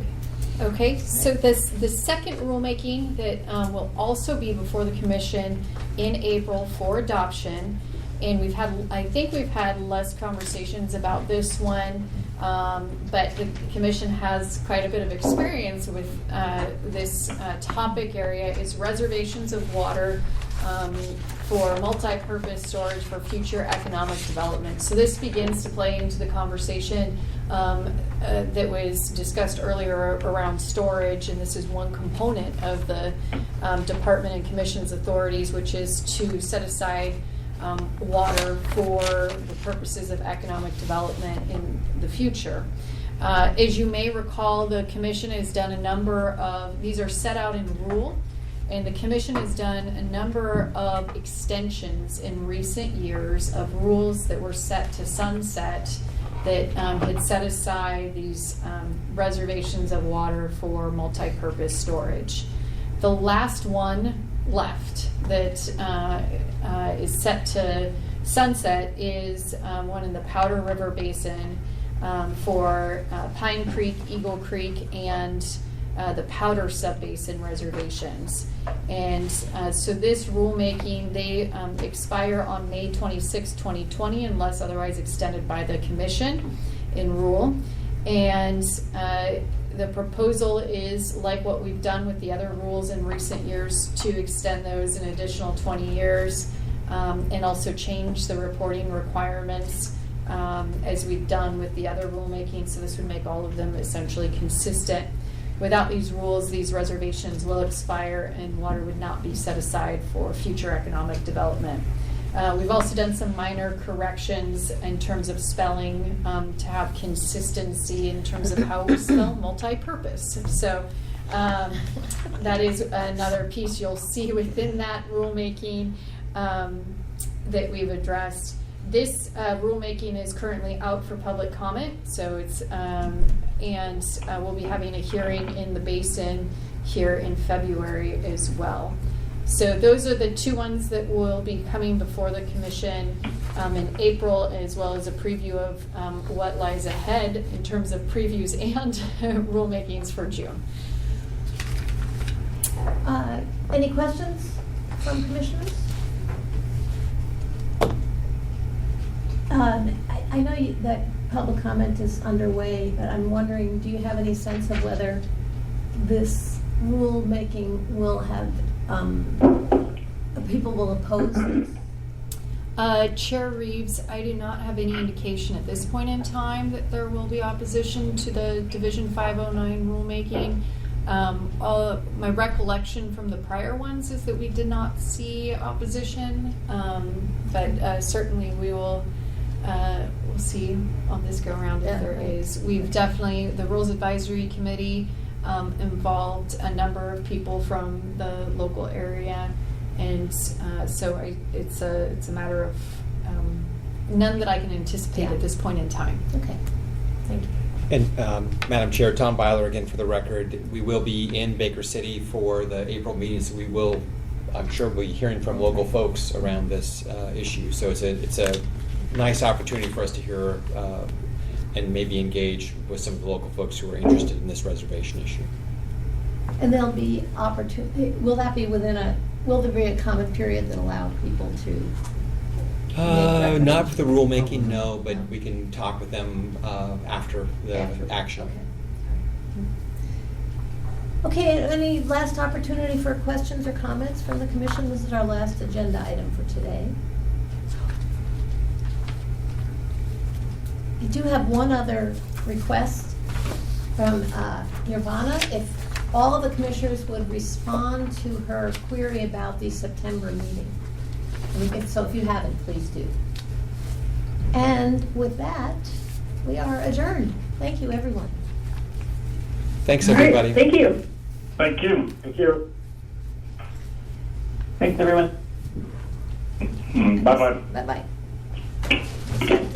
Okay, so the second rulemaking that will also be before the commission in April for adoption, and I think we've had less conversations about this one, but the commission has quite a bit of experience with this topic area, is reservations of water for multi-purpose storage for future economic development. So this begins to play into the conversation that was discussed earlier around storage, and this is one component of the department and commission's authorities, which is to set aside water for the purposes of economic development in the future. As you may recall, the commission has done a number of, these are set out in rule, and the commission has done a number of extensions in recent years of rules that were set to sunset that had set aside these reservations of water for multi-purpose storage. The last one left that is set to sunset is one in the Powder River Basin for Pine Creek, Eagle Creek, and the Powder Subbasin reservations. And so this rulemaking, they expire on May 26, 2020, unless otherwise extended by the commission in rule. And the proposal is, like what we've done with the other rules in recent years, to extend those an additional 20 years and also change the reporting requirements as we've done with the other rulemaking. So this would make all of them essentially consistent. Without these rules, these reservations will expire and water would not be set aside for future economic development. We've also done some minor corrections in terms of spelling to have consistency in terms of how we spell multi-purpose. So that is another piece you'll see within that rulemaking that we've addressed. This rulemaking is currently out for public comment, so it's and we'll be having a hearing in the basin here in February as well. So those are the two ones that will be coming before the commission in April, as well as a preview of what lies ahead in terms of previews and rulemakings for June. Any questions from commissioners? I know that public comment is underway, but I'm wondering, do you have any sense of whether this rulemaking will have, people will oppose this? Chair Reeves, I do not have any indication at this point in time that there will be opposition to the Division 509 rulemaking. My recollection from the prior ones is that we did not see opposition, but certainly we will we'll see on this go around if there is. We've definitely, the Rules Advisory Committee involved a number of people from the local area, and so it's a matter of none that I can anticipate at this point in time. Okay, thank you. And Madam Chair, Tom Byler again for the record. We will be in Baker City for the April meeting, so we will, I'm sure, we'll be hearing from local folks around this issue. So it's a nice opportunity for us to hear and maybe engage with some of the local folks who are interested in this reservation issue. And there'll be opportunity, will there be a comment period that allow people to? Not for the rulemaking, no, but we can talk with them after the action. Okay, any last opportunity for questions or comments from the commission? This is our last agenda item for today. I do have one other request from Nirvana. If all of the commissioners would respond to her query about the September meeting. So if you haven't, please do. And with that, we are adjourned. Thank you, everyone. Thanks, All right, everybody. thank you. Thank you. Thank you. Thanks, everyone. Bye-bye. Bye-bye.